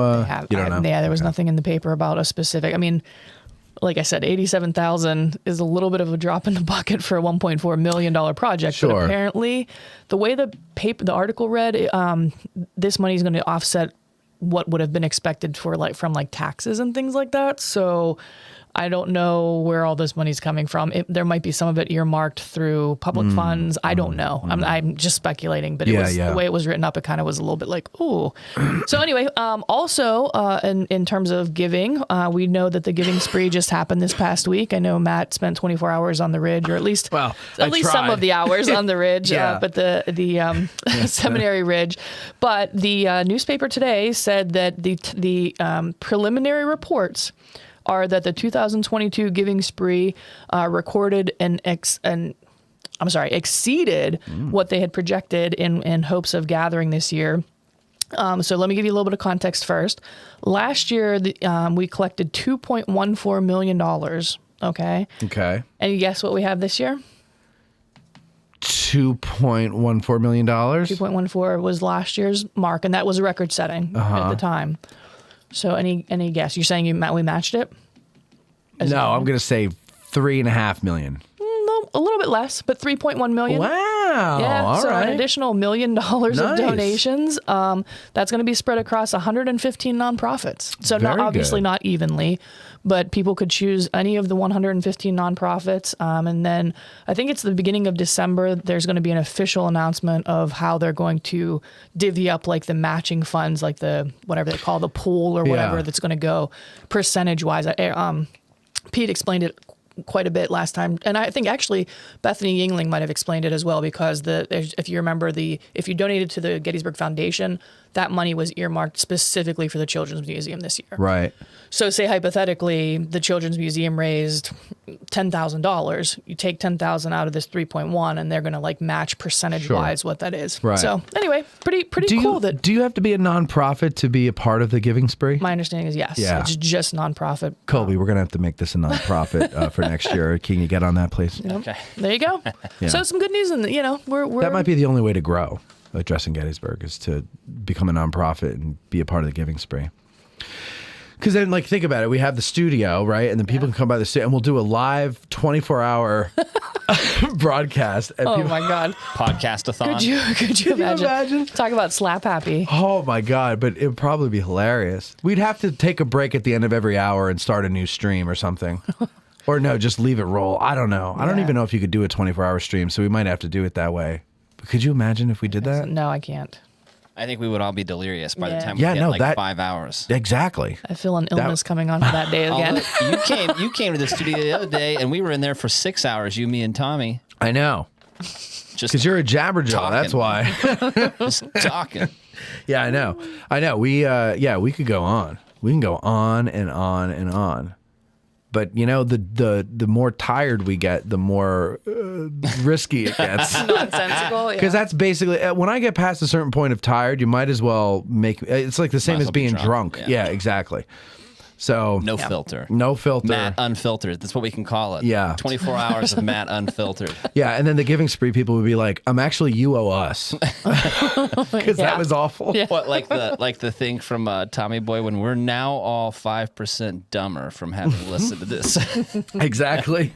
You don't know? Yeah, there was nothing in the paper about a specific. I mean, like I said, $87,000 is a little bit of a drop in the bucket for a $1.4 million project. Sure. But apparently, the way the article read, this money is going to offset what would have been expected from taxes and things like that. So I don't know where all this money's coming from. There might be some of it earmarked through public funds. I don't know. I'm just speculating, but the way it was written up, it kind of was a little bit like, ooh. So anyway, also in terms of giving, we know that the giving spree just happened this past week. I know Matt spent 24 hours on the Ridge, or at least some of the hours on the Ridge, but the Seminary Ridge. But the newspaper today said that the preliminary reports are that the 2022 giving spree recorded exceeded what they had projected in hopes of gathering this year. So let me give you a little bit of context first. Last year, we collected $2.14 million. Okay. Okay. And you guess what we have this year? $2.14 million. 2.14 was last year's mark, and that was record setting at the time. So any guess? You're saying we matched it? No, I'm going to say $3.5 million. No, a little bit less, but $3.1 million. Wow. Wow. Yeah, All so right. an additional $1 million of Nice. donations. That's going to be spread across 115 nonprofits. So not Very obviously good. not evenly, but people could choose any of the 115 nonprofits. And then I think it's the beginning of December. There's going to be an official announcement of how they're going to divvy up like the matching funds, like the whatever they call the pool or whatever Yeah. that's going to go percentage wise. Pete explained it quite a bit last time, and I think actually Bethany Yingling might have explained it as well, because if you remember if you donated to the Gettysburg Foundation, that money was earmarked specifically for the Children's Museum this year. Right. So say hypothetically the Children's Museum raised $10,000, you take 10,000 out of this 3.1 and they're going to like match percentage wise what that is. Right. So anyway, pretty cool that Do you have to be a nonprofit to be a part of the giving spree? my understanding is yes. Yeah. It's just nonprofit. Colby, we're going to have to make this a nonprofit for next year. Can you get on that, please? Yep. There you go. Yeah. So some good news, and we're That might be the only way to grow Addressing Gettysburg, is to become a nonprofit and be a part of the giving spree. Because then, like, think about it. We have the studio, right? And then people can come by the studio, and we'll do a live 24-hour broadcast. And oh people, my God. Podcast-a-thon. Could you imagine? Talk about slap happy. Oh my God, but it would probably be hilarious. We'd have to take a break at the end of every hour and start a new stream or something. Or no, just leave it roll. I don't know. I don't even know if you could do a 24-hour stream, so we might have to do it that way. But could you imagine if we did that? No, I can't. I think we would all be delirious by the time we Yeah, get no, like that- 5 hours. Exactly. I feel an illness coming on for that day again. Although you came to the studio the other day, and we were in there for 6 hours, you, me, and Tommy. I know. Just Because you're a jabberjaw, talking. that's why. Just talking. Yeah, I know. We could go on. We can go on and on and on. But you know, the more tired we get, the more risky it gets. Nonsensical. Because that's basically when I get past a certain point of tired, you might as well make. It's like the same Might as as well be being drunk. drunk. Yeah. Yeah, exactly. So No filter. no filter. Matt Unfiltered. That's what we can call it. Yeah. 24 hours of Matt Unfiltered. Yeah, and then the giving spree people would be like, actually, you owe us," because that was awful. What, like the thing from Tommy Boy, when we're now all 5% dumber from having listened to this. Exactly.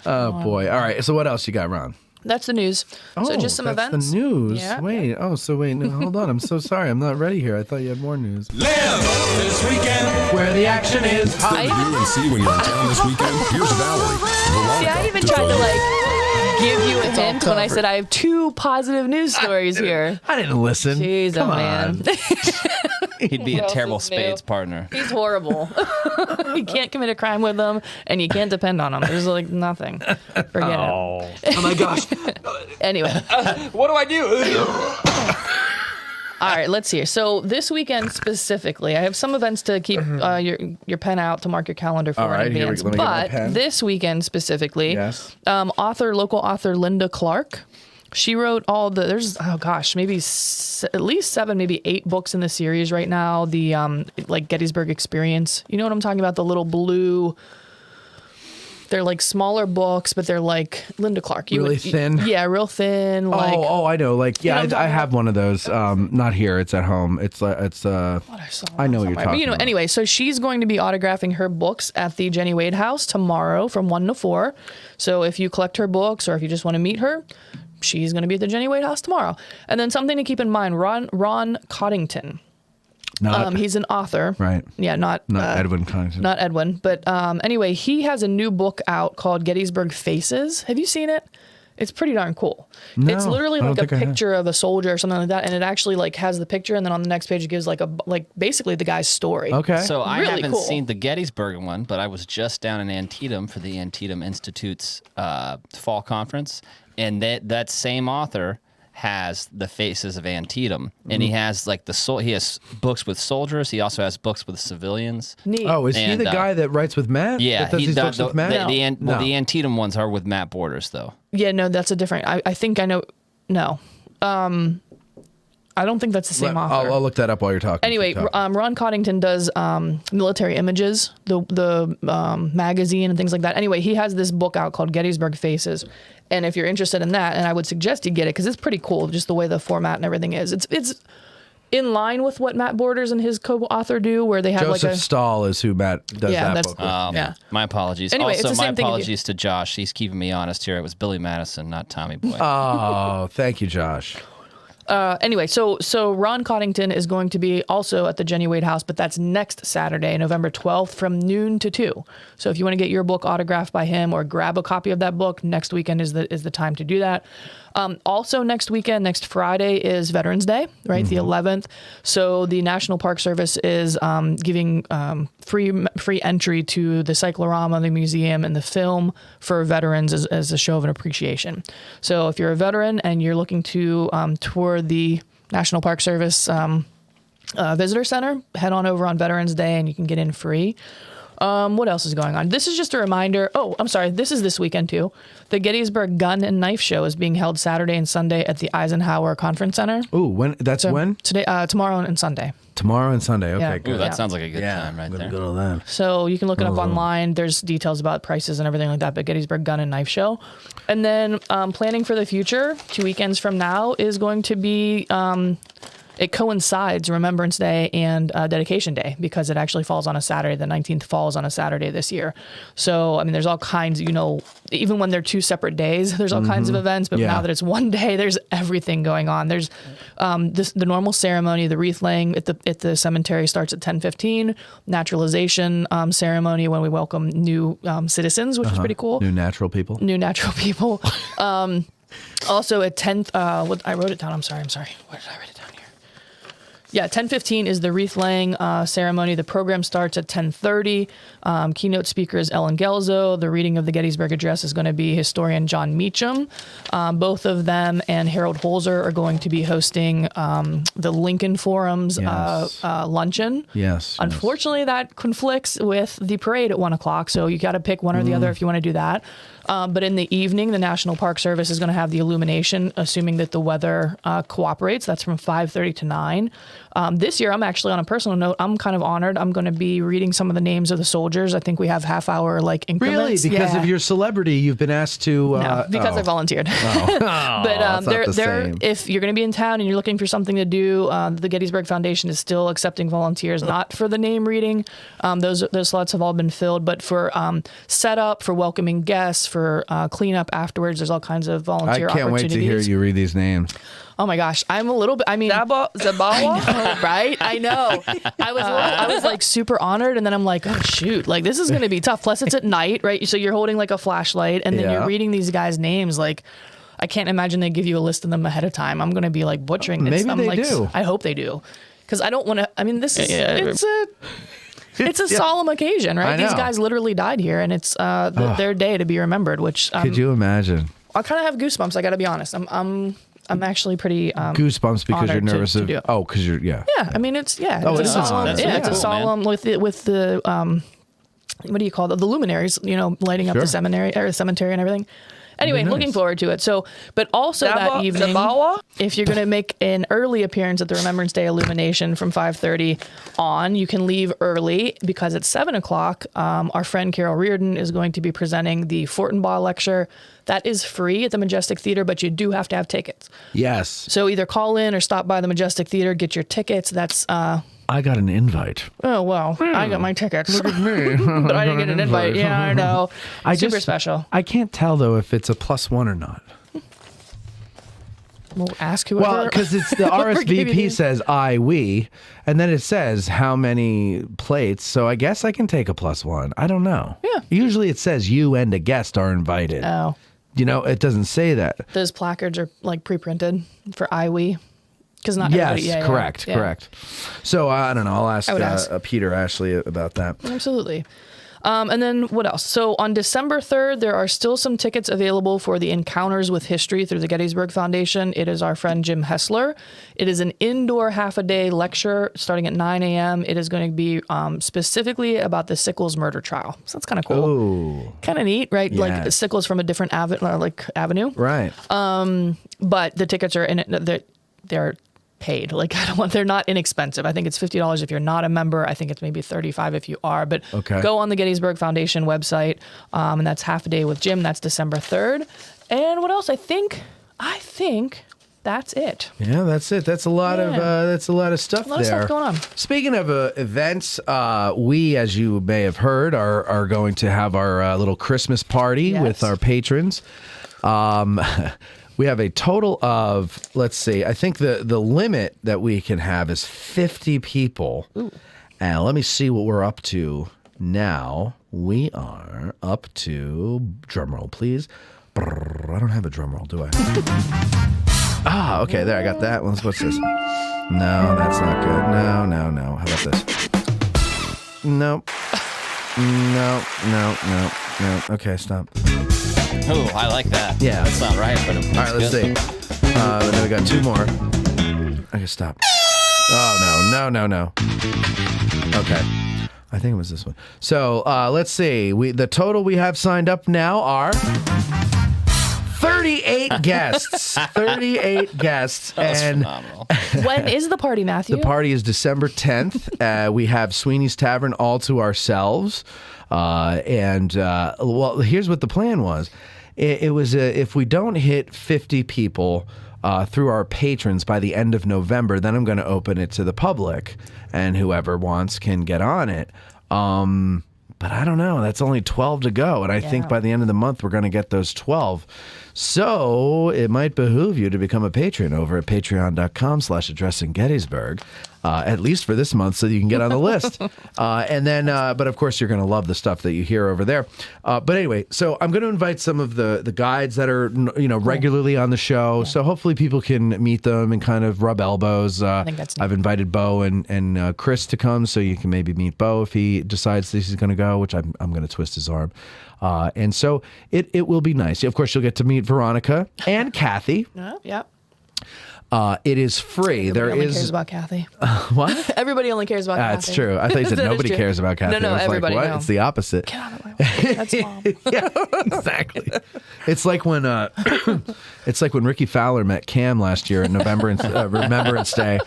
Oh boy! All right. So what else you got, Ron? That's the news. So just some that's events. the news. Yeah. Wait. Oh, so wait. No, hold on. I'm so sorry. I'm not ready here. I thought you had more news. Live this weekend where the action is high. You and see when you're in town this weekend. Here's Valerie. See, I even tried to like give you a hint when I said I have 2 positive news stories here. I didn't listen. Jeez, Come oh man. He'd be What a else terrible is new? spades partner. He's horrible. You can't commit a crime with him, and you can't depend on him. There's like nothing. Forget it. Oh my gosh. Anyway. What do I do? All right, let's see. So this weekend specifically, I have some events to keep your pen out to mark your calendar for All right, in here we advance. go. Let me get my But pen. this weekend specifically, Yes. local author Linda Clark, she wrote there's maybe at least 7, maybe 8 books in the series right now. The like Gettysburg Experience. You know what I'm talking about? The little blue. They're like smaller books, but they're like Linda Clark. Really thin? Yeah, real thin. Like, I know. Like, yeah, You know what I'm I have one of those. Not here. It's at home. It's I know what you're But, talking about. anyway, so she's going to be autographing her books at the Jenny Wade House tomorrow from 1 to 4. So if you collect her books or if you just want to meet her, she's going to be at the Jenny Wade House tomorrow. And then something to keep in mind, Ron Coddington. He's an author. Right. Yeah, not Edwin Connington. Not Edwin. But anyway, he has a new book out called Gettysburg Faces. Have you seen it? It's pretty darn cool. No, It's literally I don't like a think I have. picture of a soldier or something like that, and it actually like has the picture, and then on the next page it gives like basically the guy's story. So I Really haven't cool. seen the Gettysburg one, but I was just down in Antietam for the Antietam Institute's fall conference, and that same author has the Faces of Antietam, and he has like he has books with soldiers. He also has books with civilians. Neat. Oh, is he the guy that writes with Matt? Yeah, that does these books with Matt? the Antietam ones are with Matt Borders, though. Yeah, no, that's a different. I think I know. No, I don't think that's the same author. I'll look that up while you're talking. Anyway, Ron Coddington does Military Images, the magazine and things like that. Anyway, he has this book out called Gettysburg Faces, and if you're interested in that, and I would suggest you get it because it's pretty cool, just the way the format and everything is. It's in line with what Matt Borders and his co-author do, where they have Joseph Stahl is who Matt does that book with. Yeah. My apologies. Anyway, also, it's the my same thing apologies to Josh. He's keeping me honest here. It was Billy Madison, not Tommy Boy. Oh, thank you, Josh. Anyway, so Ron Coddington is going to be also at the Jenny Wade House, but that's next Saturday, November 12th from noon to 2. So if you want to get your book autographed by him or grab a copy of that book, next weekend is the time to do that. Also next weekend, next Friday is Veterans Day, right? The 11th. So the National Park Service is giving free entry to the cyclorama, the museum, and the film for veterans as a show of an appreciation. So if you're a veteran and you're looking to tour the National Park Service Visitor Center, head on over on Veterans Day and you can get in free. What else is going on? This is just a reminder. Oh, I'm sorry. This is this weekend too. The Gettysburg Gun and Knife Show is being held Saturday and Sunday at the Eisenhower Conference Center. Ooh, when? That's when? Today, tomorrow and Sunday. Tomorrow and Sunday. Okay, Yeah. good. Ooh, that sounds like a good time right I'm there. gonna go to that. So you can look it up online. There's details about prices and everything like that. But Gettysburg Gun and Knife Show. And then planning for the future, 2 weekends from now, is going to be... it coincides Remembrance Day and Dedication Day because it actually falls on a Saturday. The 19th falls on a Saturday this year. So, I mean, there's all kinds, even when they're two separate days, there's all kinds of events. But now that it's one day, there's everything going on. There's the normal ceremony, the wreath laying at the cemetery starts at 10:15. Naturalization ceremony when we welcome new citizens, which is pretty cool. New natural people. Also at 10th, I wrote it down. I'm sorry. Where did I write it down? Yeah, 10:15 is the wreath laying ceremony. The program starts at 10:30. Keynote speaker is Ellen Gelzo. The reading of the Gettysburg Address is going to be historian John Meacham. Both of them and Harold Holzer are going to be hosting the Lincoln Forum's luncheon. Yes. Unfortunately, that conflicts with the parade at 1 o'clock, so you got to pick one or the other if you want to do that. But in the evening, the National Park Service is going to have the illumination, assuming that the weather cooperates. That's from 5:30 to 9. This year, I'm actually, on a personal note, I'm kind of honored. I'm going to be reading some of the names of the soldiers. I think we have half-hour increments. Really? Because of your celebrity, you've been asked to... no, because I volunteered. But if you're going to be in town and you're looking for something to do, the Gettysburg Foundation is still accepting volunteers, not for the name reading. Those slots have all been filled, but for setup, for welcoming guests, for cleanup afterwards, there's all kinds of volunteer opportunities. I can't wait to hear you read these names. Oh my gosh, I'm a little bit. I mean, Zabawa? right? I know. I was super honored, and then I'm like, oh shoot, this is gonna be tough. Plus, it's at night, right? So you're holding a flashlight, and then you're reading these guys' names. I can't imagine they give you a list of them ahead of time. I'm gonna be butchering. Maybe they do. I hope they do, because I don't want to. I mean, this is it's a solemn occasion, right? These guys literally died here, and it's their day to be remembered. Which could you imagine? I kind of have goosebumps. I got to be honest. I'm actually pretty goosebumps because you're nervous because you're Yeah, I mean it's it's a solemn. It's a solemn with the what do you call it? The luminaries, lighting up the cemetery and everything. Anyway, looking forward to it. So, but also that evening, if you're going to make an early appearance at the Remembrance Day illumination from 5:30 on, you can leave early because at 7 o'clock, our friend Carol Reardon is going to be presenting the Fortinbaugh lecture. That is free at the Majestic Theater, but you do have to have tickets. Yes. So either call in or stop by the Majestic Theater, get your tickets. That's I got an invite. Oh, well, I got my tickets. Look at me. But I didn't get an invite. Yeah, I know. Super special. I can't tell, though, if it's a +1 or not. We'll ask whoever. Well, because it's the RSVP says we, and then it says how many plates. So I guess I can take a +1. I don't know. Yeah. Usually it says you and a guest are invited. Oh. It doesn't say that. Those placards are pre-printed for we. Because not everybody. Yes, correct. So I don't know. I'll ask Peter Ashley about that. Absolutely. And then what else? So on December 3rd, there are still some tickets available for the Encounters with History through the Gettysburg Foundation. It is our friend Jim Hessler. It is an indoor half-a-day lecture starting at 9 a.m. It is going to be specifically about the Sickles murder trial. So that's kind of cool. Ooh. Kind of neat, right? Yes. Sickles from a different avenue. Right. But the tickets are in it. They're paid. They're not inexpensive. I think it's $50 if you're not a member. I think it's maybe $35 if you are. But go on the Gettysburg Foundation website, and that's half a day with Jim. That's December 3rd. And what else? I think that's it. Yeah, that's it. That's a lot of stuff A lot there. of stuff going on. Speaking of events, we, as you may have heard, are going to have our little Christmas party with our patrons. We have a total of, let's see, I think the limit that we can have is 50 people. Ooh. And let me see what we're up to now. We are up to, drumroll please. I don't have a drumroll, do I? Okay, there, I got that. What's this? No, that's not good. No. How about this? Nope. No. Okay, stop. Oh, I like that. Yeah. That's not right, but all right, let's see. Then we got 2 more. Okay, stop. Oh, no. Okay. I think it was this one. So, let's see. The total we have signed up now are 38 guests. 38 guests. That was phenomenal. When is the party, Matthew? The party is December 10th. We have Sweeney's Tavern all to ourselves. Well, here's what the plan was. It was if we don't hit 50 people through our patrons by the end of November, then I'm going to open it to the public, and whoever wants can get on it. But I don't know. That's only 12 to go, and I think by the end of the month we're going to get those 12. So it might behoove you to become a patron over at patreon.com/addressinggettysburg. At least for this month, so you can get on the list. And then, but of course, you're going to love the stuff that you hear over there. But anyway, so I'm going to invite some of the guides that are, regularly on the show. So hopefully people can meet them and kind of rub elbows. I think that's neat. I've invited Bo and Chris to come, so you can maybe meet Bo if he decides that he's going to go, which I'm going to twist his arm. And so it will be nice. Of course, you'll get to meet Veronica and Kathy. Yeah. It is free. Everybody only cares about Kathy. What? Everybody only cares about Kathy. That's true. I thought you said nobody cares about Kathy. No, I was everybody. like, what? No. It's the opposite. Get out of my way. That's Mom. Yeah, exactly. It's like when Ricky Fowler met Cam last year at Remembrance Day,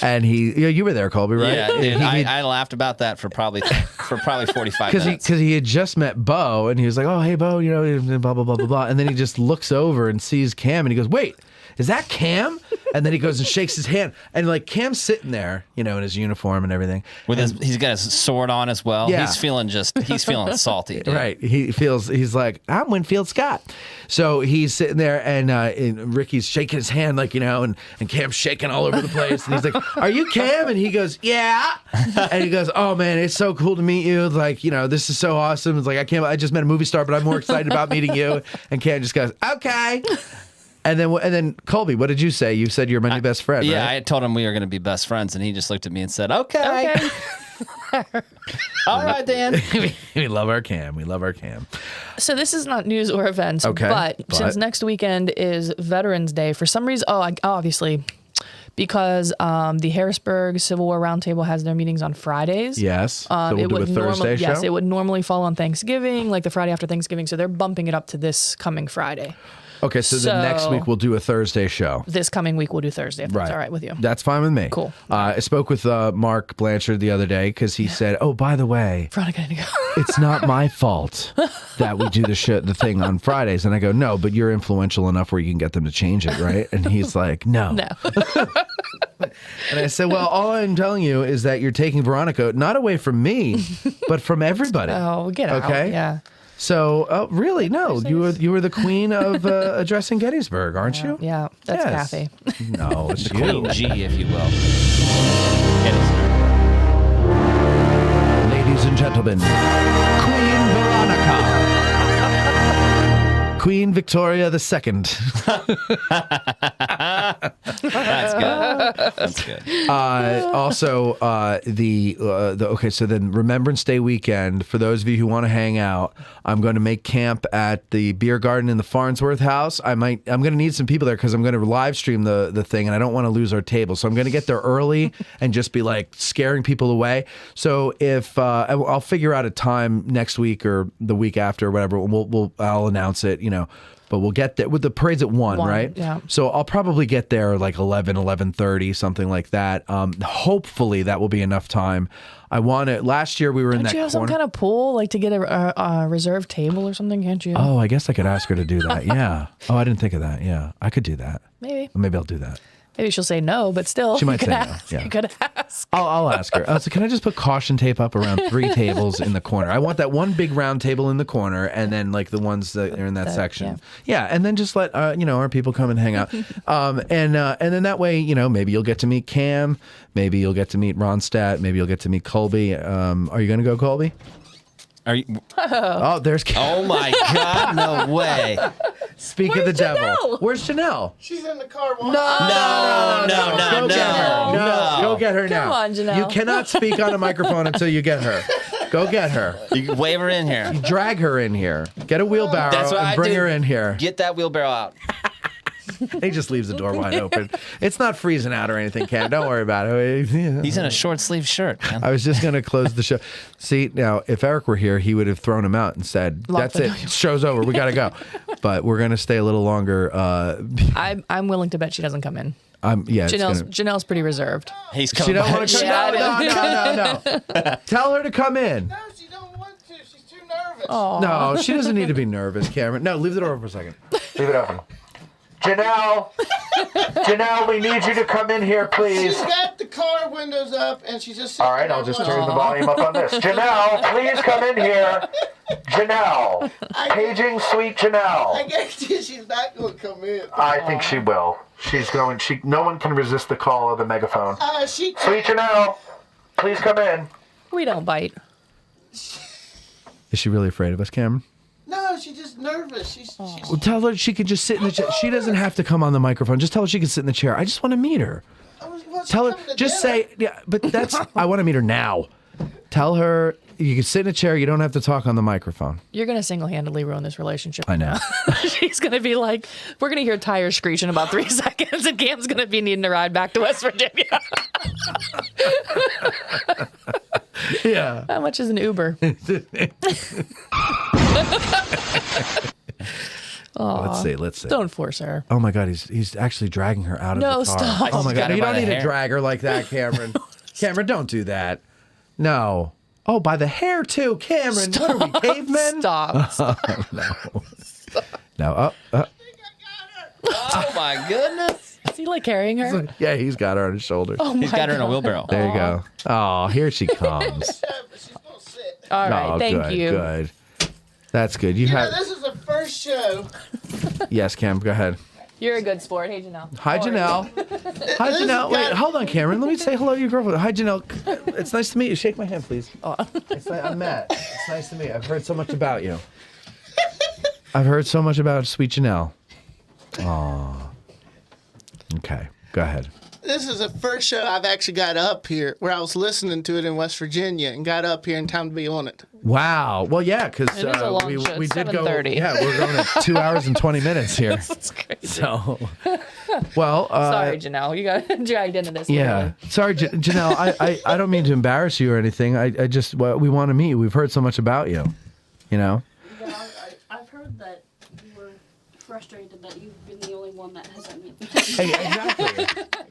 and you were there, Colby, right? Yeah, dude, I laughed about that for probably 45 minutes. Because he had just met Bo, and he was like, "Oh, hey, Bo, blah blah blah blah blah," and then he just looks over and sees Cam, and he goes, "Wait, is that Cam?" And then he goes and shakes his hand, and like Cam's sitting there, in his uniform and everything. He's got his sword on as well. Yeah. He's feeling salty, dude. Right. He's like, I'm Winfield Scott. So he's sitting there, and Ricky's shaking his hand, and Cam's shaking all over the place. And he's like, "Are you Cam?" And he goes, "Yeah." And he goes, "Oh man, it's so cool to meet you. Like, this is so awesome. It's like I just met a movie star, but I'm more excited about meeting you." And Cam just goes, "Okay." And then Colby, what did you say? You said you're my new best friend, Yeah, right? I told him we were going to be best friends, and he just looked at me and said, "Okay." All right, Dan. We love our Cam. So this is not news or events, Okay, but since next weekend is Veterans Day, for some reason, obviously, because the Harrisburg Civil War Roundtable has their meetings on Fridays. Yes. So we'll do a Thursday show? Yes, it would normally fall on Thanksgiving, like the Friday after Thanksgiving, so they're bumping it up to this coming Friday. Okay, so the next week we'll do a Thursday show. This coming week we'll do Thursday, if that's all right with you. That's fine with me. Cool. I spoke with Mark Blanchard the other day because he said, "Oh, by the way, Veronica, it's not my fault that we do the thing on Fridays." And I go, "No, but you're influential enough where you can get them to change it, right?" And he's like, "No." No. And I said, "Well, all I'm telling you is that you're taking Veronica not away from me, but from everybody." Oh, get out. Okay? Yeah. So, really, no, you were the queen of addressing Gettysburg, aren't you? Yeah, that's Kathy. No, it's the you. Queen G, if you will. Ladies and gentlemen, Queen Veronica. Queen Victoria II. That's good. Also, so then Remembrance Day weekend, for those of you who want to hang out, I'm going to make camp at the beer garden in the Farnsworth house. I'm going to need some people there because I'm going to live stream the thing, and I don't want to lose our table. So I'm going to get there early and just be like scaring people away. So if I'll figure out a time next week or the week after or whatever, I'll announce it, But we'll get there. With the parade's at 1, right? Yeah. So I'll probably get there like 11:30, something like that. Hopefully that will be enough time. I want to. Last year we were in Don't that you have corner. some kind of pool, like to get a reserved table or something? Can't you? Oh, I guess I could ask her to do that. Yeah. Oh, I didn't think of that. Yeah, I could do that. Maybe I'll do that. Maybe she'll say no, but still, She might you could say no, ask. yeah. You could ask. I'll ask her. So can I just put caution tape up around 3 tables in the corner? I want that one big round table in the corner, and then like the ones that are in that section. Yeah, and then just let our people come and hang out. And then that way, maybe you'll get to meet Cam, maybe you'll get to meet Ronstadt, maybe you'll get to meet Colby. Are you going to go, Colby? Are you? Oh, there's. Oh my God! No way. Speak of the devil. Where's Janelle? She's in the car. No. No. Go get her now. Come on, Janelle. You cannot speak on a microphone until you get her. Go get her. You can wave her in here. You drag her in here. Get a wheelbarrow That's what and I bring do. her in here. Get that wheelbarrow out. He just leaves the door wide open. It's not freezing out or anything, Cam. Don't worry about it. He's in a short sleeve shirt, man. I was just going to close the show. See, now, if Eric were here, he would have thrown him out and said, Lock that's the it. door. Show's over. We got to go. But we're going to stay a little longer. I'm willing to bet she doesn't come in. Yeah, Janelle's pretty reserved. He's She coming don't back. want to come. Yeah, No. Tell her to come in. No, she don't want to. She's too nervous. No, she doesn't need to be nervous, Cameron. No, leave the door open for a second. Leave it open. Janelle, we need you to come in here, please. She's got the car windows up, and she's just sitting All right, there I'll just watching. turn the volume up on this. Janelle, please come in here. Janelle, paging Sweet I Janelle. guarantee she's not going to come in. I think she will. She's going. No one can resist the call of the megaphone. She Sweet Janelle, please come in. We don't bite. Is she really afraid of us, Cameron? No, she's just nervous. She's Well, tell her she could just sit in the chair. She doesn't have to come on the microphone. Just tell her she can sit in the chair. I just want to meet her. Tell her, just say, yeah, but that's, I want to meet her now. Tell her you can sit in a chair. You don't have to talk on the microphone. You're going to single-handedly ruin this relationship. I know. She's going to be like, we're going to hear tires screech in about 3 seconds, and Cam's going to be needing to ride back to West Virginia. Yeah. How much is an Uber? Let's see. Don't force her. Oh my God, he's actually dragging her out of No, the car. stop. Oh my Got God, her you by don't the need to hair. drag her like that, Cameron. Cameron, don't do that. No. Oh, by the hair too, Cameron. What are we, cavemen? Stop. No. Oh my goodness. Is he like carrying her? Yeah, he's got her on his shoulders. Oh my He's got her in a God. wheelbarrow. There you go. Oh, here she comes. All right, thank good, you. Good. That's good. You Yeah, have. this is the first show. Yes, Cam. Go ahead. You're a good sport. Hey, Janelle. Hi, Janelle. Hi, This Janelle. guy- Wait, hold on, Cameron. Let me say hello to your girlfriend. Hi, Janelle. It's nice to meet you. Shake my hand, please. I'm Matt. It's nice to meet you. I've heard so much about you. I've heard so much about Sweet Janelle. Aw. Okay. Go ahead. This is the first show I've actually got up here where I was listening to it in West Virginia and got up here in time to be on it. Wow. Well, yeah, because It is a long we show. we It's did go. 7:30. Yeah, we're going at 2 hours and 20 minutes here. That's crazy. So, well, Sorry, Janelle. You got dragged into this. yeah. literally. Sorry, Janelle. I don't mean to embarrass you or anything. I just we want to meet you. We've heard so much about you. You know. Yeah, I've heard that you were frustrated that you've been the only one that hasn't met me.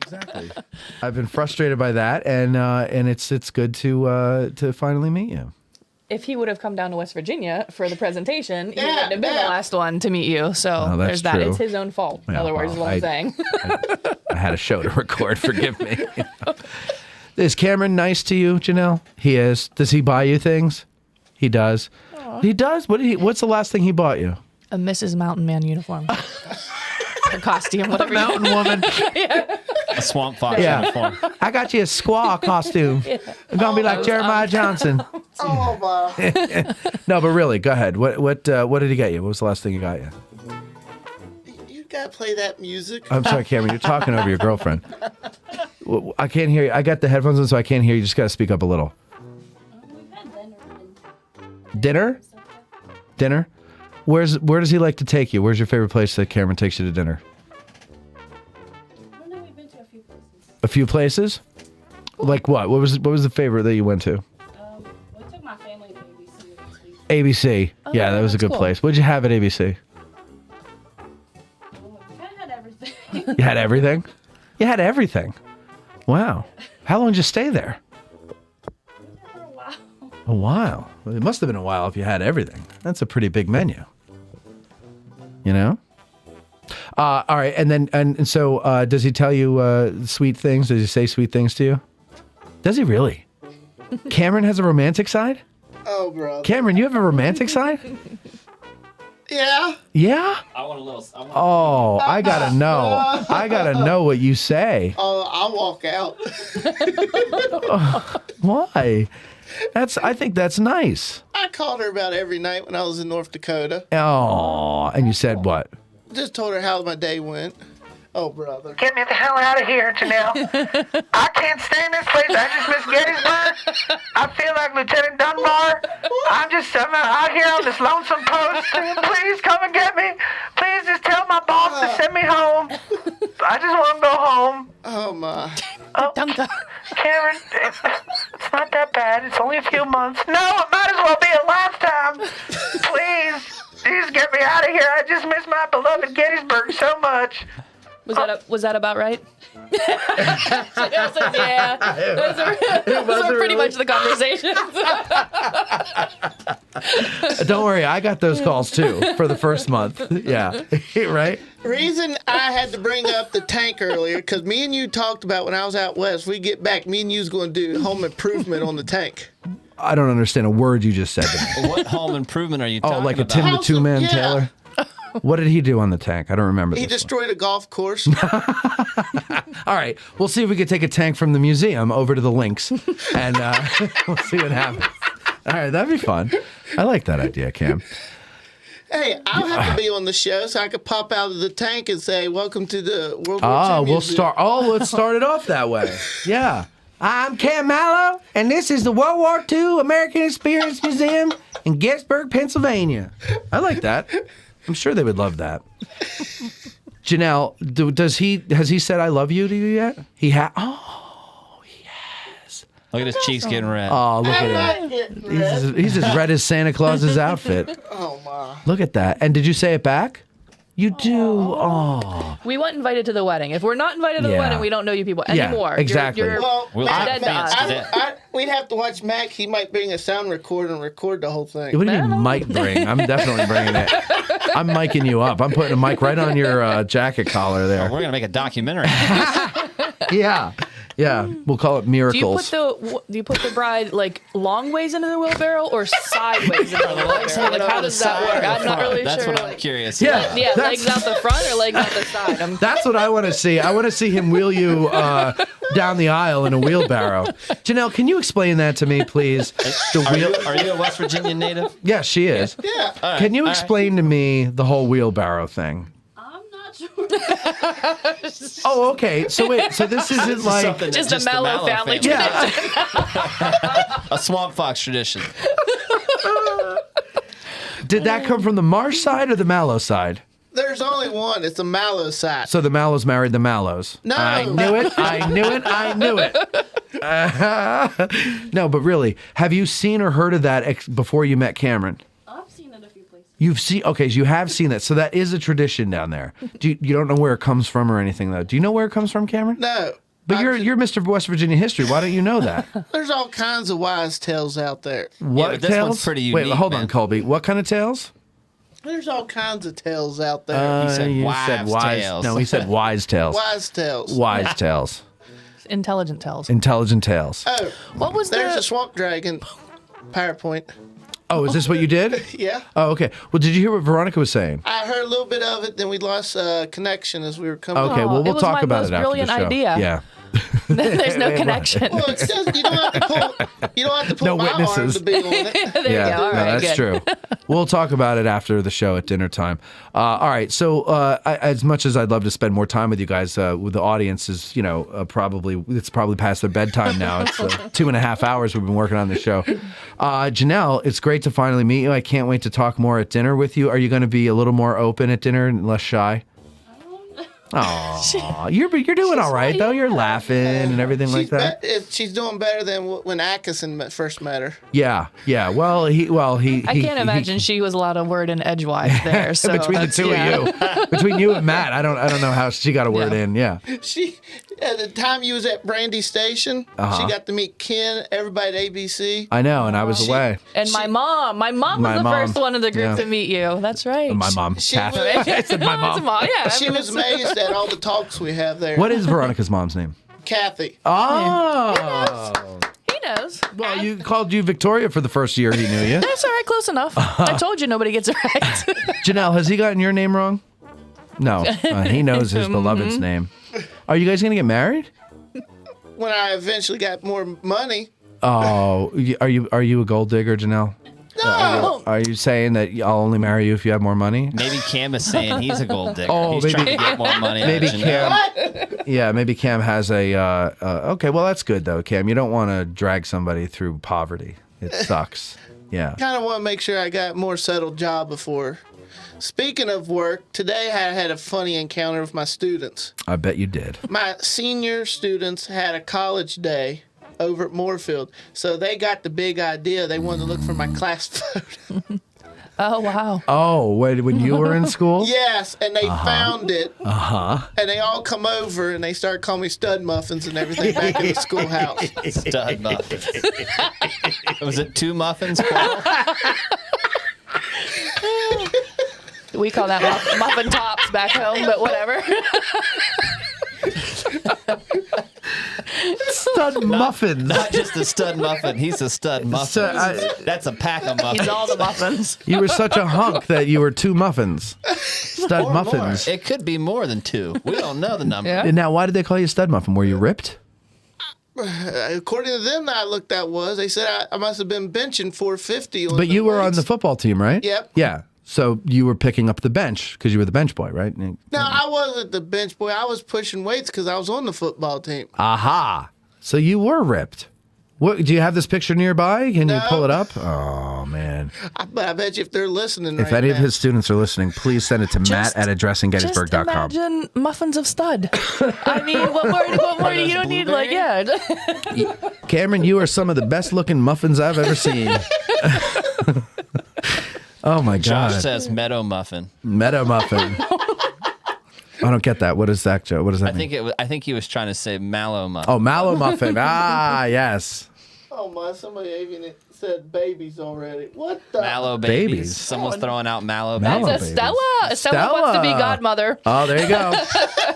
Exactly. I've been frustrated by that, and it's good to finally meet you. If he would have come down to West Virginia for the presentation, he Yeah, wouldn't have been the last one to meet you. So Oh, that's there's that. true. It's his own fault. In Yeah, other words, is well, what I'm saying. I had a show to record. Forgive me. Is Cameron nice to you, Janelle? He is. Does he buy you things? He does. He does. What's the last thing he bought you? A Mrs. Mountain Man uniform. A costume, whatever. Mountain woman. A swamp fox Yeah. uniform. I got you a squaw costume. I'm gonna be like Jeremiah Johnson. Oh, my. No, but really, go ahead. What did he get you? What was the last thing he got you? You got to play that music. I'm sorry, Cameron. You're talking over your girlfriend. I can't hear you. I got the headphones on, so I can't hear you. You just got to speak up a little. We've had dinner Dinner? Dinner? Where does he like to take you? Where's your favorite place that Cameron takes you to dinner? I don't know, we've been to a few places. A few places? Like what? What was the favorite that you went to? We took my family to ABC this week. ABC. Oh, Yeah, that was a that's good cool. place. What'd you have at ABC? You had everything? You had everything. Wow. How long did you stay there? A while. Well, it must have been a while if you had everything. That's a pretty big menu. You know? All right, and so does he tell you sweet things? Does he say sweet things to you? Does he really? Cameron has a romantic side? Oh, bro. Cameron, you have a romantic side? Yeah. Yeah? I want a little. I gotta know. I gotta know what you say. Oh, I'll walk out. Why? I think that's nice. I called her about every night when I was in North Dakota. Oh, and you said what? Just told her how my day went. Oh, brother. Get me the hell out of here, Janelle. I can't stay in this place. I just miss Gettysburg. I feel like Lieutenant Dunbar. I'm out here on this lonesome post. Please come and get me. Please just tell my boss to send me home. I just want to go home. Oh, my. Oh, Karen, it's not that bad. It's only a few months. No, it might as well be a lifetime. Please get me out of here. I just miss my beloved Gettysburg so much. Was that about right? Yeah. Those are pretty much the conversations. Don't worry, I got those calls too for the first month. Yeah, right? Reason I had to bring up the tank earlier, because me and you talked about when I was out west, we get back, me and you was going to do home improvement on the tank. I don't understand a word you just said to me. What home improvement are you talking about? Oh, like a Tim the Two-Man yeah. Taylor? What did he do on the tank? I don't remember He this destroyed a golf course. All right, we'll see if we can take a tank from the museum over to the links, and we'll see what happens. All right, that'd be fun. I like that idea, Cam. Hey, I'll have to be on the show so I could pop out of the tank and say, welcome to the World War II Oh, Museum. let's start it off that way. Yeah. I'm Cam Mallow, and this is the World War II American Experience Museum in Gettysburg, Pennsylvania. I like that. I'm sure they would love that. Janelle, has he said I love you to you yet? He has. Oh, he has. Look at his cheeks getting red. Oh, look at him. He's as red as Santa Claus's outfit. Oh, my. Look at that. And did you say it back? You do. Oh. We weren't invited to the wedding. If we're not invited to the Yeah. wedding, we don't know you people Yeah, anymore. exactly. You're We'll dead to us. We'd have to watch Mac. He might bring a sound recorder and record the whole thing. What do you mean mic bring? I'm definitely bringing it. I'm micing you up. I'm putting a mic right on your jacket collar there. We're gonna make a documentary. Yeah. Yeah. We'll call it Miracles. Do you put the bride like long ways into the wheelbarrow or sideways into the wheelbarrow? Like how does that work? I'm not really That's sure. what I'm curious. Yeah. Yeah, legs out the front or legs out the side? That's what I want to see. I want to see him wheel you down the aisle in a wheelbarrow. Janelle, can you explain that to me, please? Are you a West Virginia native? Yes, she is. Yeah. All right, Can you all explain to me the whole wheelbarrow thing? I'm not sure. Oh, okay. So wait. So this isn't like Something Just that a Mallow family yeah. a Swamp Fox tradition. Did that come from the Marsh side or the Mallow side? There's only one. It's the Mallow side. So the Mallows married the Mallows. No. I knew it. I knew it. I knew it. No, but really, have you seen or heard of that before you met Cameron? I've seen it a few places. You've seen, okay, so you have seen that. So that is a tradition down there. You don't know where it comes from or anything, though. Do you know where it comes from, Cameron? No. But you're Mr. West Virginia history. Why don't you know that? There's all kinds of wise tales out there. What but this tales? one's pretty Wait, unique, hold man. on, Colby. What kind of tales? There's all kinds of tales out there. He said You wives' tales. No, he said wise tales. Wise tales. Wise tales. Intelligent tells. Intelligent tales. Oh, What was there's the a swamp dragon. PowerPoint. Oh, is this what you did? Yeah. Oh, okay. Well, did you hear what Veronica was saying? I heard a little bit of it, then we lost connection as we were coming. Okay, well, it we'll was talk my about most it after the brilliant show. idea. Yeah. There's no connection. Well, it says you don't have to pull. You don't have to pull No my witnesses. arm to be on it. There Yeah, you go. All no, right, that's good. true. We'll talk about it after the show at dinner time. All right. So, as much as I'd love to spend more time with you guys, with the audience is, probably past their bedtime now. It's 2.5 hours we've been working on the show. Janelle, it's great to finally meet you. I can't wait to talk more at dinner with you. Are you going to be a little more open at dinner and less shy? Aw, you're doing all right though. You're laughing and everything like that. She's doing better than when Atkinson first met her. Yeah. Well, he. I can't imagine she was a lot of word in edgewise there. So between the two of you, between you and Matt, I don't know how she got a word in. Yeah. She at the time you was at Brandy Station, she got to meet Ken, everybody at ABC. I know, and I was away. And my mom was the first one in the group to meet you. That's right. My mom, Kathy. I said my mom. Yeah, she was amazed at all the talks we have there. What is Veronica's mom's name? Kathy. Oh. He knows. Well, you called you Victoria for the first year he knew you. That's all right. Close enough. I told you nobody gets it right. Janelle, has he gotten your name wrong? No. He knows his beloved's name. Are you guys going to get married? When I eventually got more money. Oh, are you a gold digger, Janelle? No. Are you saying that I'll only marry you if you have more money? Maybe Cam is saying he's a gold digger. Oh, he's trying to get more money. Maybe out of Cam. Janelle. Yeah, maybe Cam has a. Okay, well that's good though, Cam. You don't want to drag somebody through poverty. It sucks. Yeah. Kind of want to make sure I got a more settled job before. Speaking of work, today I had a funny encounter with my students. I bet you did. My senior students had a college day over at Moorfield, so they got the big idea. They wanted to look for my class photo. Oh, wow. Oh, wait, when you were in school? Yes, and they found it. Uh-huh. And they all come over and they start calling me stud muffins and everything back in the schoolhouse. Stud muffins. Was it 2 muffins? We call that muffin tops back home, but whatever. Stud muffins. Not just a stud muffin. He's a stud muffin. That's a pack of muffins. He's all the muffins. You were such a hunk that you were 2 muffins. Stud Or muffins. more. It could be more than 2. We don't know the number. And now, why did they call you stud muffin? Were you ripped? According to them that I looked at they said I must have been benching 450. But you were on the football team, right? Yep. Yeah. So you were picking up the bench because you were the bench boy, right? No, I wasn't the bench boy. I was pushing weights because I was on the football team. Aha. So you were ripped. What, do you have this picture nearby? Can you pull it up? Oh, man. But I bet you if they're listening If any of his students are listening, please send it to matt@addressinggettysburg.com. Just imagine muffins of stud. I mean, what more do you don't need? Like, yeah. Cameron, you are some of the best looking muffins I've ever seen. Oh, my God. Josh says meadow muffin. Meadow muffin. I don't get that. What is that, Joe? What does that mean? I think he was trying to say mallow muffin. Oh, mallow muffin. Ah, yes. Oh my! Somebody even said babies already. What the? Mallow babies. Someone's throwing out mallow babies. That's Stella. Stella wants to be godmother. Oh, there you go.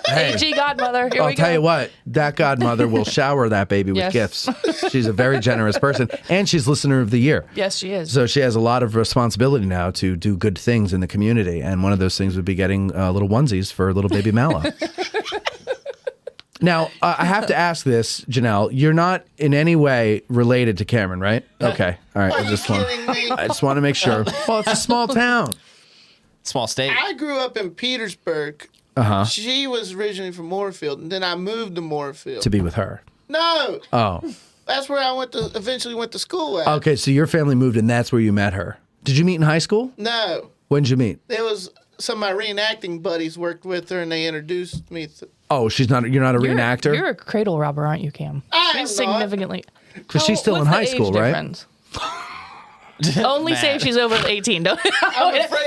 AG godmother. Here I'll we go. tell you what, that godmother will shower that baby with Yes. gifts. She's a very generous person, and she's listener of the year. Yes, she is. So she has a lot of responsibility now to do good things in the community, and one of those things would be getting little onesies for little baby Mallow. Now, I have to ask this, Janelle. You're not in any way related to Cameron, right? Okay. All right. I just want to make sure. Well, it's a small town. Small state. I grew up in Petersburg. Uh-huh. She was originally from Moorfield, and then I moved to Moorfield. To be with her. No. Oh. That's where I eventually went to school at. Okay, so your family moved, and that's where you met her. Did you meet in high school? No. When did you meet? It was some of my reenacting buddies worked with her, and they introduced me. Oh, you're not a reenactor? You're a cradle robber, aren't you, Cam? I'm She's not. significantly. Because she's still in high school, right? Difference? Only say if she's over 18. Don't,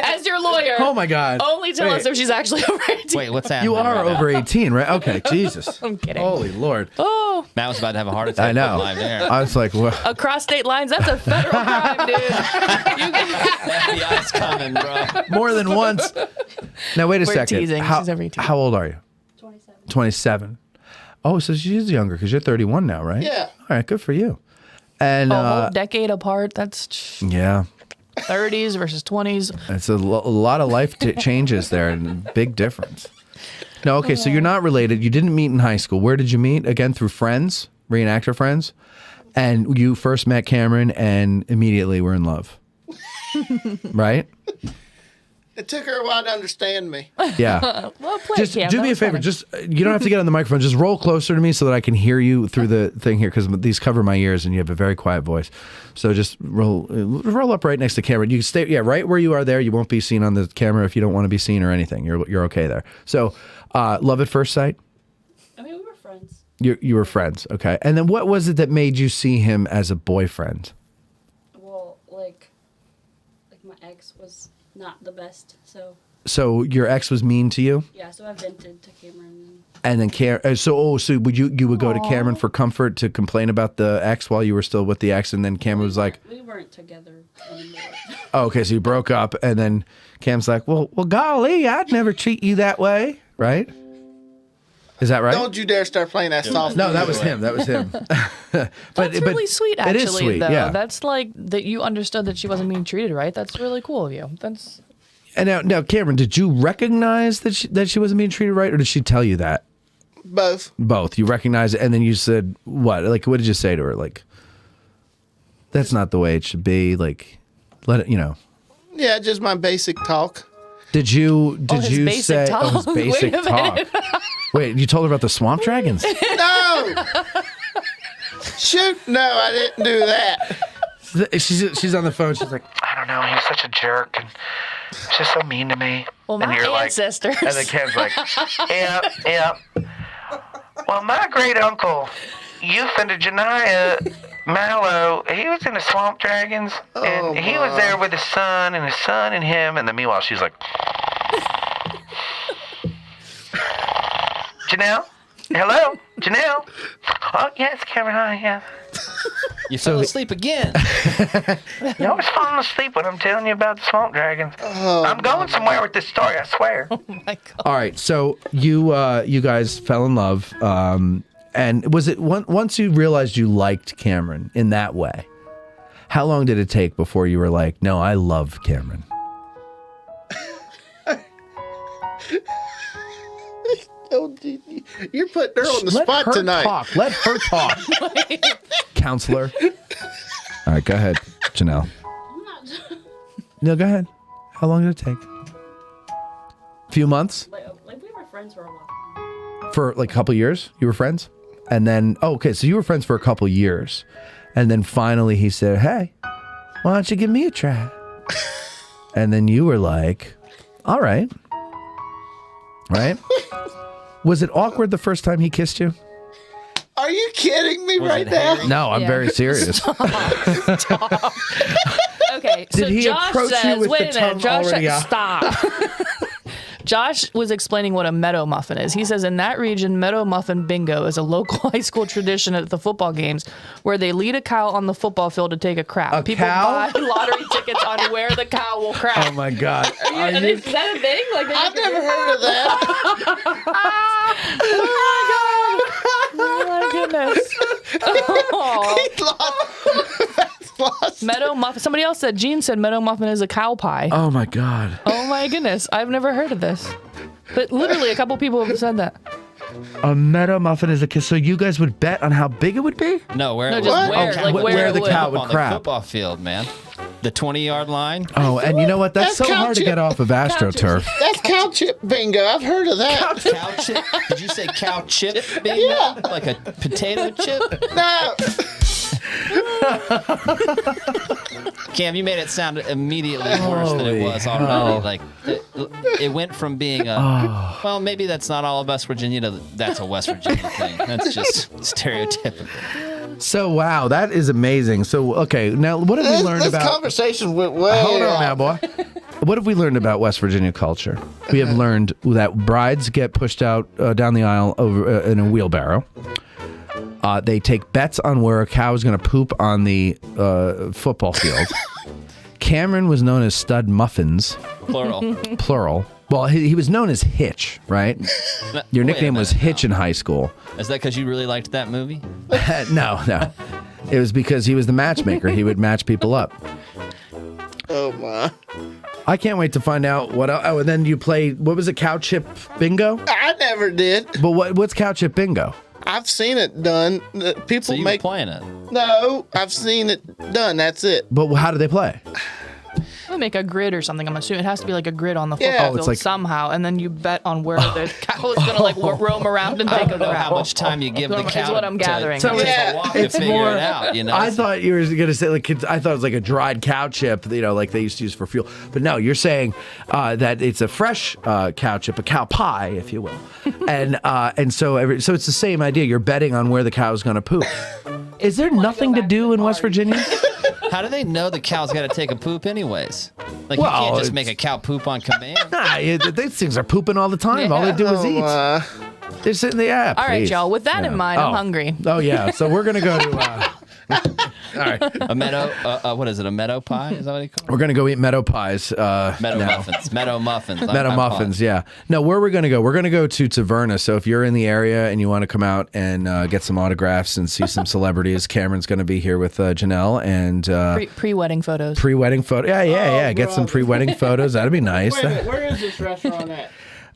as your lawyer. Oh, my God. Only tell us if she's actually over 18. Wait, what's that? You are over 18, right? Okay, Jesus. I'm kidding. Holy Lord. Oh. Matt was about to have a heart attack. I know. Live there. I was like, what? Across state lines, that's a federal crime, dude. FBI's coming, bro. More than once. Now, wait a We're second. teasing. She's over 18. How old are you? 27. 27. Oh, so she's younger because you're 31 now, right? Yeah. All right, good for you. And a whole decade apart. That's yeah. 30s versus 20s. It's a lot of life changes there and big difference. No, okay, so you're not related. You didn't meet in high school. Where did you meet? Again, through friends, reenactor friends? And you first met Cameron and immediately were in love. Right? It took her a while to understand me. Yeah. Well played, Just Cam. do That me a was favor. funny. Just you don't have to get on the microphone. Just roll closer to me so that I can hear you through the thing here because these cover my ears and you have a very quiet voice. So just roll up right next to Cameron. You can stay right where you are there. You won't be seen on the camera if you don't want to be seen or anything. You're okay there. So Love at first sight? I mean, we were friends. You were friends, okay. And then what was it that made you see him as a boyfriend? Well, like my ex was not the best, so. So your ex was mean to you? Yeah, so I vented to Cameron. And then so would you would go to Cameron for comfort to complain about the ex while you were still with the ex, and then Cameron was like, We weren't together anymore. oh, okay, so you broke up, and then Cam's like, well, golly, I'd never treat you that way, right? Is that right? Don't you dare start playing that soft. No, that was him. That was him. That's really sweet, actually. It is sweet, though. yeah. That's like that you understood that she wasn't being treated right. That's really cool of you. That's. And now, Cameron, did you recognize that she wasn't being treated right, or did she tell you that? Both. Both. You recognize it, and then you said what? Like, what did you say to her? Like, that's not the way it should be. Like, let it, Yeah, just my basic talk. Did you his basic say talk. his basic Wait a talk? minute. Wait, you told her about the swamp dragons? No. Shoot! No, I didn't do that. She's on the phone. She's like, I don't know. He's such a jerk and he's just so mean to me. Well, and my you're ancestors. Like, and then Ken's like, yeah. Well, my great uncle, Euphemia Mallow, he was in the Swamp Dragons, and he was there with his son and him, and then meanwhile she's like, Janelle? Hello? Janelle? Oh, yes, Cameron, hi, yeah. You fell asleep again. You always falling asleep when I'm telling you about the Swamp Dragons. I'm going somewhere with this story, I swear. Oh, my God. all right. So you guys fell in love, and was it once you realized you liked Cameron in that way? How long did it take before you were like, no, I love Cameron? You're putting her on the spot her tonight. Talk. Let her talk. Counselor. All right, go ahead, Janelle. No, go ahead. How long did it take? A few months? Like we were friends for a while. For like a couple years? You were friends? And then, okay, so you were friends for a couple years. And then finally he said, hey, why don't you give me a try? And then you were like, all right. Right? Was it awkward the first time he kissed you? Are you kidding me right now? No, I'm very serious. Stop. Okay, so Did he Josh approach you says, with wait the a minute, tongue Josh already said, out? stop. Josh was explaining what a meadow muffin is. He says in that region, meadow muffin bingo is a local high school tradition at the football games where they lead a cow on the football field to take a crap. A People cow? buy lottery tickets on where the cow will crap. Oh my God. Is that a thing? Like I've never heard of that. Oh my goodness. Oh. Meadow muffin. Somebody else said, Gene said meadow muffin is a cow pie. Oh my God. Oh my goodness. I've never heard of this. But literally a couple people have said that. A meadow muffin is a kiss. So you guys would bet on how big it would be? No, where No, it just would where, okay. like where the it would. cow would on crap. the football field, man. The 20-yard line. Oh, and you know what? That's so That's hard to cow get off of AstroTurf. That's cow chip bingo. I've heard of that. Cow chip? Did you say cow chip bingo? Yeah. Like a potato chip? No. Cam, you made it sound immediately worse than it was already. Like it went from being a well, maybe that's not all of West Virginia to that's a West Virginia thing. That's just stereotypical. So, wow, that is amazing. So, okay, now what have we learned this about... conversation went way Hold on off. now, boy. What have we learned about West Virginia culture? We have learned that brides get pushed out down the aisle over in a wheelbarrow. They take bets on where a cow is going to poop on the football field. Cameron was known as Stud Muffins. Plural. Well, he was known as Hitch, right? Your nickname was Hitch in high school. Is that because you really liked that movie? No. It was because he was the matchmaker. He would match people up. Oh, my. I can't wait to find out what. Oh, and then you play. What was it? Cow chip bingo? I never did. But what's cow chip bingo? I've seen it done. People So you make were playing it. No, I've seen it done. That's it. But how do they play? probably make a grid or something. I'm assuming it has to be like a grid on the Yeah. football Oh, it's field like- somehow, and then you bet on where the cow is gonna like roam around and I take a don't know how route. much time you give the Is cow what I'm gathering. to Yeah. walk to figure it out. You know, I thought you were gonna say like I thought it was like a dried cow chip, like they used to use for fuel. But no, you're saying that it's a fresh cow chip, a cow pie, if you will, and so it's the same idea. You're betting on where the cow is gonna poop. Is there nothing to do in West Virginia? how do they know the cow's got to take a poop anyways? Like Well, you can't just it's- make a cow poop on command. Nah, these things are pooping all the time. All they do is eat. They're sitting there. All right, y'all. With that in mind, I'm hungry. Oh yeah, so we're gonna go to. All right. A meadow, what is it? A meadow pie? Is that what they call it? We're gonna go eat meadow pies. Meadow now. muffins. Meadow muffins. Meadow muffins, yeah. No, where we're gonna go? We're gonna go to Taverna. So if you're in the area and you want to come out and get some autographs and see some celebrities, Cameron's gonna be here with Janelle and Pre-wedding photos. pre-wedding photo. Yeah. Get some pre-wedding photos. That'd be nice. Wait a minute, where is this restaurant at?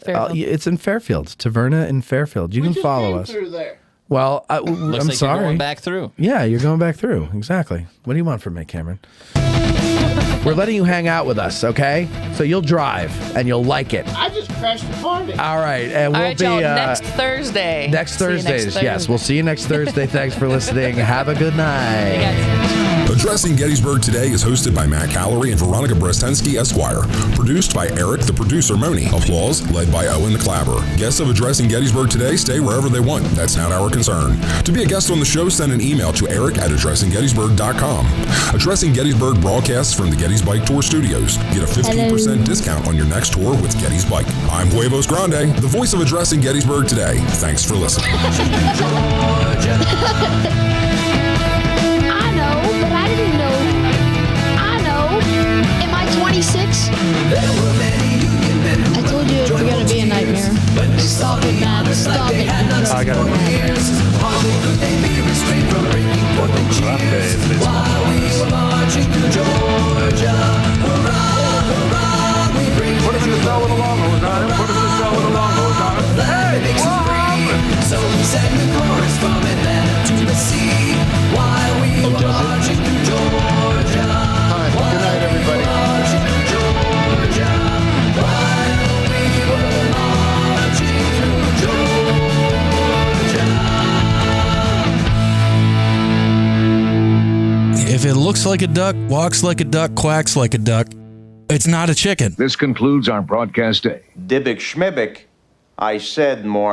It's in Fairfield. Taverna in Fairfield. You can follow us. Through there. Well, Looks I'm like sorry. you're going back through. Yeah, you're going back through. Exactly. What do you want from me, Cameron? We're letting you hang out with us, okay? So you'll drive and you'll like it. I just crashed the party. All right, and we'll All right, be y'all. Next Thursday. next See you next Thursdays. Yes, Thursday. we'll see you next Thursday. Thanks for listening. Have a good night. Addressing Gettysburg Today is hosted by Matt Callery and Veronica Brestensky, Esquire. Produced by Eric, the producer, Moni. Applause led by Owen the Clabber. Guests of Addressing Gettysburg Today stay wherever they want. That's not our concern. To be a guest on the show, send an email to eric@addressinggettysburg.com. Addressing Gettysburg broadcasts from the Gettys Bike Tour Studios. Get a 15% discount on your next tour with Gettys Bike. I'm Huevos Grande, the voice of Addressing Gettysburg Today. Thanks for listening. I know, but I didn't know. I know. Am I 26? I told you it's gonna be a nightmare. Stop it, man. Stop it. I got Put him in the cell with a long hose, Donna. Put him in the cell with a long hose, Donna. Hey, what? So we sang the chorus from Atlanta to the sea while we were marching through Georgia. All right, good night, everybody. Marching through Georgia while we were marching through Georgia. If it looks like a duck, walks like a duck, quacks like a duck, it's not a chicken. This concludes our broadcast day. Dybbuk schmibbuk, I said more.